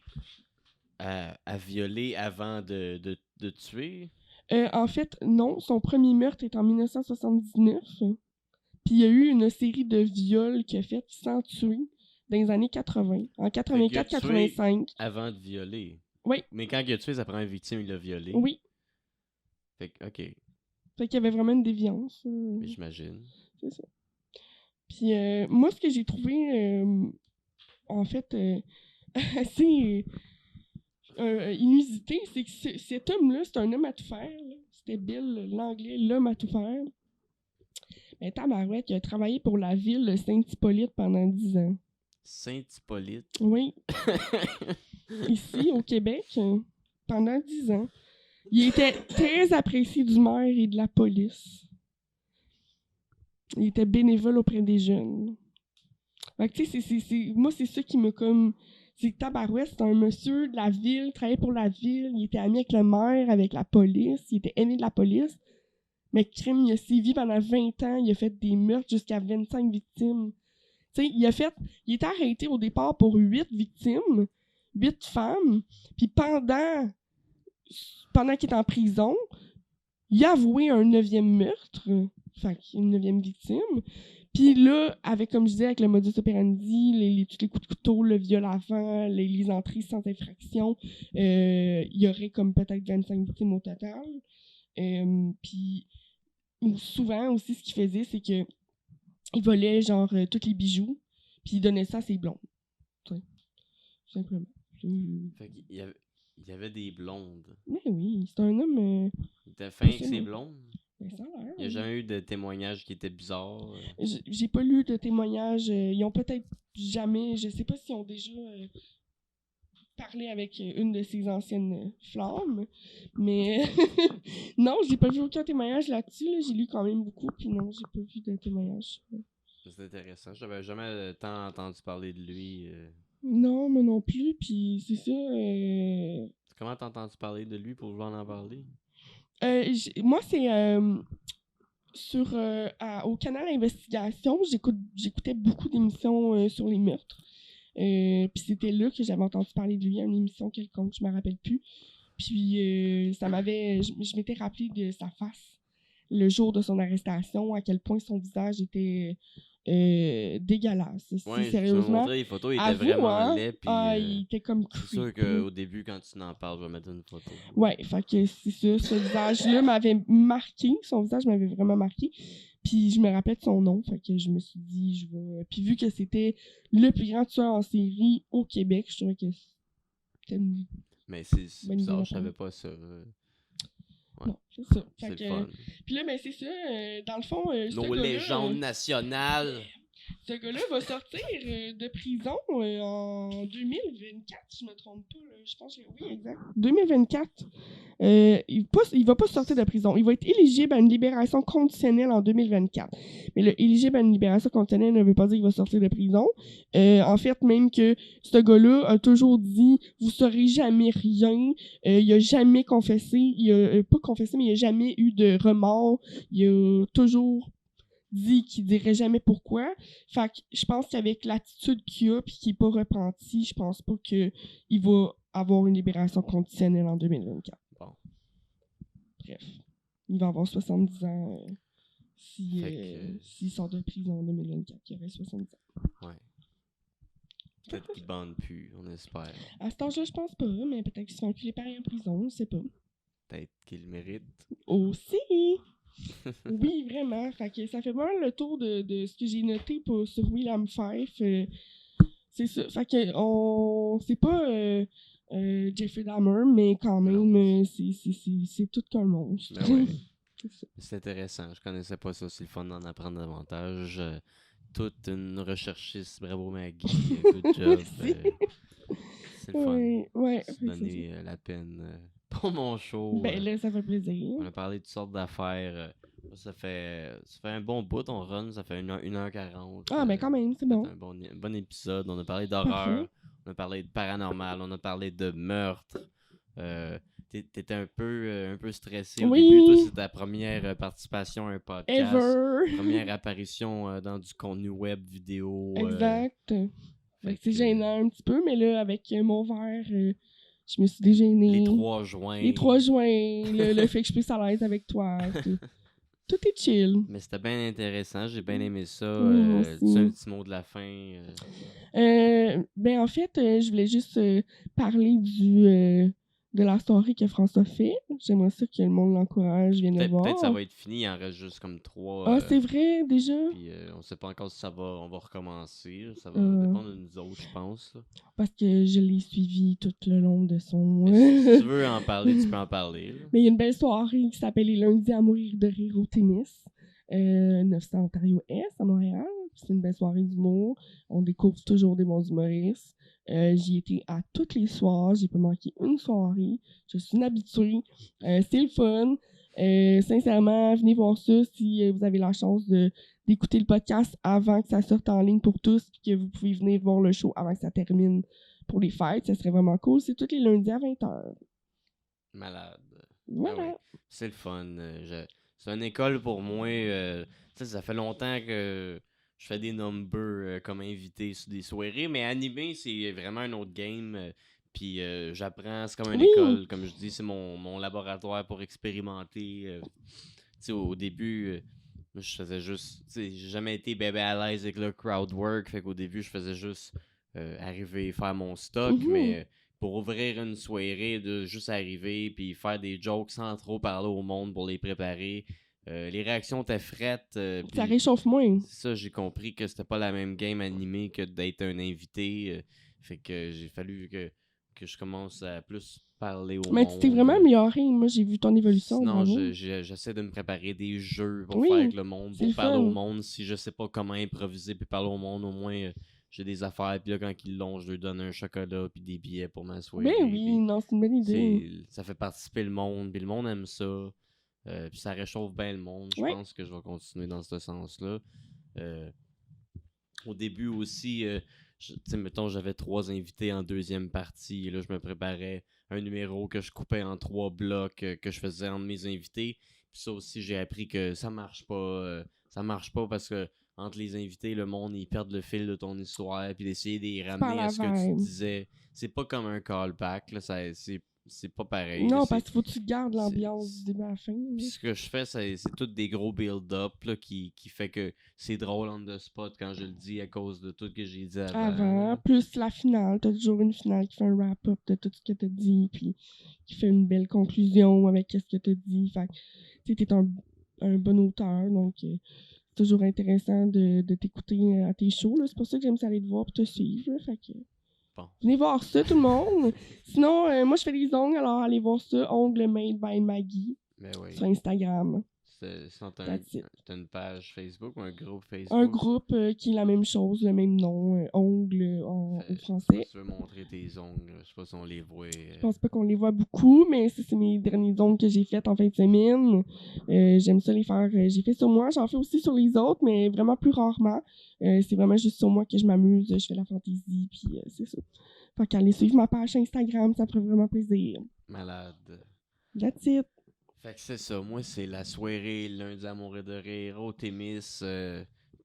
à violer avant de tuer? En fait, non. Son premier meurtre est en 1979. Puis il y a eu une série de viols qu'il a fait sans tuer dans les années 80. En 84-85. Avant de violer? Oui. Mais quand il a tué sa première victime, il l'a violé? Oui. Fait que, OK. Fait qu'il y avait vraiment une déviance. J'imagine. C'est ça. Puis moi, ce que j'ai trouvé, en fait, assez... inusité, c'est que cet homme-là, c'est un homme à tout faire. Là. C'était Bill, l'anglais, l'homme à tout faire. Mais tabarouette, il a travaillé pour la ville de Saint-Hippolyte pendant 10 ans. Saint-Hippolyte? Oui. Ici, au Québec, pendant 10 ans. Il était très apprécié du maire et de la police. Il était bénévole auprès des jeunes. Fait que, tu sais, moi, c'est ça qui me comme... C'est que tabarouette, c'est un monsieur de la ville, travaillait pour la ville, il était ami avec le maire, avec la police, il était aimé de la police. Mais crime, il a sévi pendant 20 ans, il a fait des meurtres jusqu'à 25 victimes. Tu sais, il était arrêté au départ pour 8 victimes, 8 femmes, puis pendant qu'il était en prison, il a avoué un 9e meurtre, enfin, une 9e victime. Puis là, comme je disais, avec le modus operandi, tous les coups de couteau, le viol avant, les entrées sans infraction, il y aurait comme peut-être 25 victimes au total. Puis souvent aussi, ce qu'il faisait, c'est que il volait genre tous les bijoux, puis il donnait ça à ses blondes. Tout simplement. Fait qu'il y avait des blondes. Mais oui, c'est un homme... Il était fin avec ses blondes? Ben, ça a l'air. Il n'y a jamais eu de témoignages qui étaient bizarres? J'ai pas lu de témoignages. Ils ont peut-être jamais... Je sais pas s'ils ont déjà parlé avec une de ses anciennes flammes, mais non, j'ai pas vu aucun témoignage là-dessus. Là. J'ai lu quand même beaucoup, puis non, j'ai pas vu de témoignage. C'est intéressant. J'avais jamais tant entendu parler de lui. Non, moi non plus, puis c'est ça... Comment t'as entendu parler de lui pour vouloir en parler? Moi, c'est au canal Investigation, j'écoutais beaucoup d'émissions sur les meurtres. Puis c'était là que j'avais entendu parler de lui à une émission quelconque, je me rappelle plus. Puis ça m'avait... Je m'étais rappelé de sa face le jour de son arrestation, à quel point son visage était dégueulasse. Ouais, sérieusement. Les photos, il était vraiment laid. Puis, il était comme creepy. C'est sûr qu'au début, quand tu n'en parles, je vais mettre une photo. Ouais, fait que c'est ça. Ce visage-là m'avait marqué. Son visage m'avait vraiment marqué. Puis je me rappelais de son nom. Fait que je me suis dit, je vais... Puis vu que c'était le plus grand tueur en série au Québec, je trouvais que c'était une... Mais c'est bizarre, je savais pas ça. Ouais. Non, c'est ça. C'est le fun. Puis là, ben c'est ça. Dans le fond... Nos légendes nationales. Ce gars-là va sortir de prison en 2024, si je me trompe pas. Là. Je pense que oui, exact. 2024. Il va pas sortir de prison. Il va être éligible à une libération conditionnelle en 2024. Mais le éligible à une libération conditionnelle ne veut pas dire qu'il va sortir de prison. En fait, même que ce gars-là a toujours dit « Vous saurez jamais rien ». Il a jamais confessé. Il a pas confessé, mais il a jamais eu de remords. Il a toujours dit qu'il dirait jamais pourquoi. Fait que je pense qu'avec l'attitude qu'il a puis qu'il est pas repenti, je pense pas qu'il va avoir une libération conditionnelle en 2024. Bon. Bref. Il va avoir 70 ans s'il sort de prison en 2024. Il aurait 70 ans. Ouais. Peut-être qu'il bande plus, on espère. À cet âge-là, je pense pas, mais peut-être qu'ils se font enculer pareil en prison, je sais pas. Peut-être qu'il le mérite. Aussi! Oui, vraiment. Fait que ça fait vraiment le tour de ce que j'ai noté sur William Fife. C'est ça. Fait que c'est pas Jeffrey Dahmer, mais quand même, c'est tout qu'un monstre. Ben ouais. C'est ça. C'est intéressant. Je connaissais pas ça. C'est le fun d'en apprendre davantage. Toute une recherchiste. Bravo Maggie. Good job. C'est le fun. Ouais. Se donner la peine pour mon show. Ben là, ça fait plaisir. On a parlé de toutes sortes d'affaires. Ça fait un bon bout, on run, ça fait 1h40. Ah, ben quand même, c'est bon. Un bon épisode. On a parlé d'horreur, on a parlé de paranormal, on a parlé de meurtre. T'étais un peu stressé au début. Toi, c'est ta première participation à un podcast. Ever! Première apparition dans du contenu web, vidéo. Exact. Fait que c'est gênant un petit peu, mais là, avec mon verre, je me suis dégênée. Les 3 joints. Le fait que je puisse à l'aise avec toi. Tout est chill. Mais c'était bien intéressant, j'ai bien aimé ça. Merci. Tu as un petit mot de la fin? Ben en fait, je voulais juste parler de la soirée que François fait. J'aimerais ça que le monde l'encourage, vienne le voir. Peut-être ça va être fini, il en reste juste comme 3. Ah, c'est vrai, déjà? Puis on sait pas encore si on va recommencer. Ça va dépendre de nous autres, je pense. Là. Parce que je l'ai suivi tout le long de son... Si tu veux en parler, tu peux en parler. Là. Mais il y a une belle soirée qui s'appelle Les Lundis à mourir de rire au tennis. 900 Ontario Est à Montréal. C'est une belle soirée d'humour. On découvre toujours des bons humoristes. J'y étais à tous les soirs. J'ai pas manqué une soirée. Je suis une habituée. C'est le fun. Sincèrement, venez voir ça si vous avez la chance d'écouter le podcast avant que ça sorte en ligne pour tous et que vous pouvez venir voir le show avant que ça termine pour les fêtes. Ça serait vraiment cool. C'est tous les lundis à 20h. Malade. Voilà. Ah ouais. C'est le fun. C'est une école pour moi. Ça fait longtemps que je fais des numbers comme invité sur des soirées, mais animé, c'est vraiment un autre game. Puis j'apprends, c'est comme une école. Comme je dis, c'est mon laboratoire pour expérimenter. Au début, je faisais juste... J'ai jamais été bébé à l'aise avec le crowd work. Fait qu'au début, je faisais juste arriver faire mon stock, mais... pour ouvrir une soirée, de juste arriver puis faire des jokes sans trop parler au monde pour les préparer. Les réactions étaient frettes. Ça réchauffe moins. Ça, j'ai compris que c'était pas la même game animée que d'être un invité. Fait que j'ai fallu que je commence à plus parler au monde. Mais tu t'es vraiment amélioré. Moi, j'ai vu ton évolution. Sinon, j'essaie de me préparer des jeux pour faire avec le monde, pour parler au monde. Si je sais pas comment improviser puis parler au monde, au moins... j'ai des affaires, puis là, quand ils l'ont, je leur donne un chocolat puis des billets pour ma soirée. Ben oui, non, c'est une bonne idée. Ça fait participer le monde, puis le monde aime ça. Puis ça réchauffe bien le monde. Je pense que je vais continuer dans ce sens-là. Au début aussi, mettons, j'avais 3 invités en deuxième partie. Et là, je me préparais un numéro que je coupais en 3 blocs que je faisais entre mes invités. Puis ça aussi, j'ai appris que ça marche pas. Ça marche pas parce que entre les invités, le monde, ils perdent le fil de ton histoire, puis d'essayer de les ramener à ce que tu disais. C'est pas comme un callback, là, c'est pas pareil. Non, là, parce qu'il faut que tu gardes l'ambiance du début à la fin. Puis ce que je fais, c'est tout des gros build-up là, qui fait que c'est drôle on the spot quand je le dis à cause de tout ce que j'ai dit avant. Plus la finale, t'as toujours une finale qui fait un wrap-up de tout ce que t'as dit, puis qui fait une belle conclusion avec ce que t'as dit. Fait que t'es un bon auteur, donc... c'est toujours intéressant de t'écouter à tes shows. Là. C'est pour ça que j'aime ça aller te voir et te suivre. Là. Fait que... Bon. Venez voir ça, tout le monde. Sinon, moi, je fais des ongles, alors allez voir ça. Ongles Made by Maggie. Ben oui. Sur Instagram. Sinon, That's it. t'as une page Facebook ou un groupe Facebook? Un groupe qui est la même chose, le même nom, ongles en français. Tu veux montrer tes ongles, je sais pas si on les voit. Je pense pas qu'on les voit beaucoup, mais ça, c'est mes derniers ongles que j'ai faits en fin de semaine. J'aime ça les faire. J'ai fait sur moi, j'en fais aussi sur les autres, mais vraiment plus rarement. C'est vraiment juste sur moi que je m'amuse, je fais la fantaisie, puis c'est ça. Fait qu'aller suivre ma page Instagram, ça ferait vraiment plaisir. Malade. That's it. Fait que c'est ça, moi c'est la soirée lundi à mourir de rire au Témis,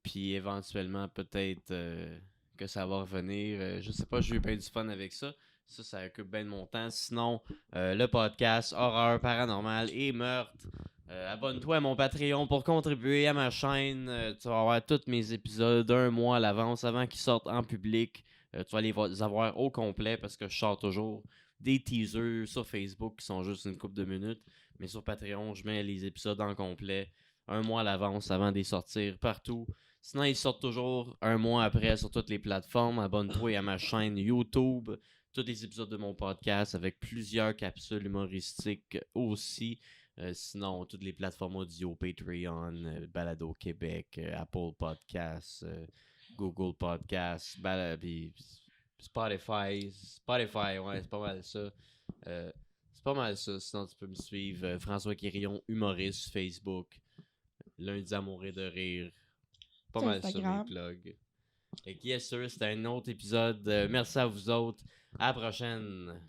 puis éventuellement peut-être que ça va revenir. Je sais pas, j'ai eu bien du fun avec ça. Ça occupe bien de mon temps. Sinon, le podcast Horreur, Paranormal et Meurtre. Abonne-toi à mon Patreon pour contribuer à ma chaîne. Tu vas avoir tous mes épisodes un mois à l'avance avant qu'ils sortent en public. Tu vas les avoir au complet parce que je sors toujours des teasers sur Facebook qui sont juste une couple de minutes. Mais sur Patreon, je mets les épisodes en complet un mois à l'avance avant de les sortir partout. Sinon, ils sortent toujours un mois après sur toutes les plateformes. Abonne-toi à ma chaîne YouTube. Tous les épisodes de mon podcast avec plusieurs capsules humoristiques aussi. Sinon, toutes les plateformes audio, Patreon, Balado Québec, Apple Podcasts, Google Podcasts, puis Spotify. Spotify, ouais, c'est pas mal ça. C'est pas mal ça. Sinon, tu peux me suivre. François Quirion, humoriste sur Facebook. Lundi à mourir de rire. Pas mal Instagram. ça, mes plugs. Et yes, sir, c'était un autre épisode. Merci à vous autres. À la prochaine.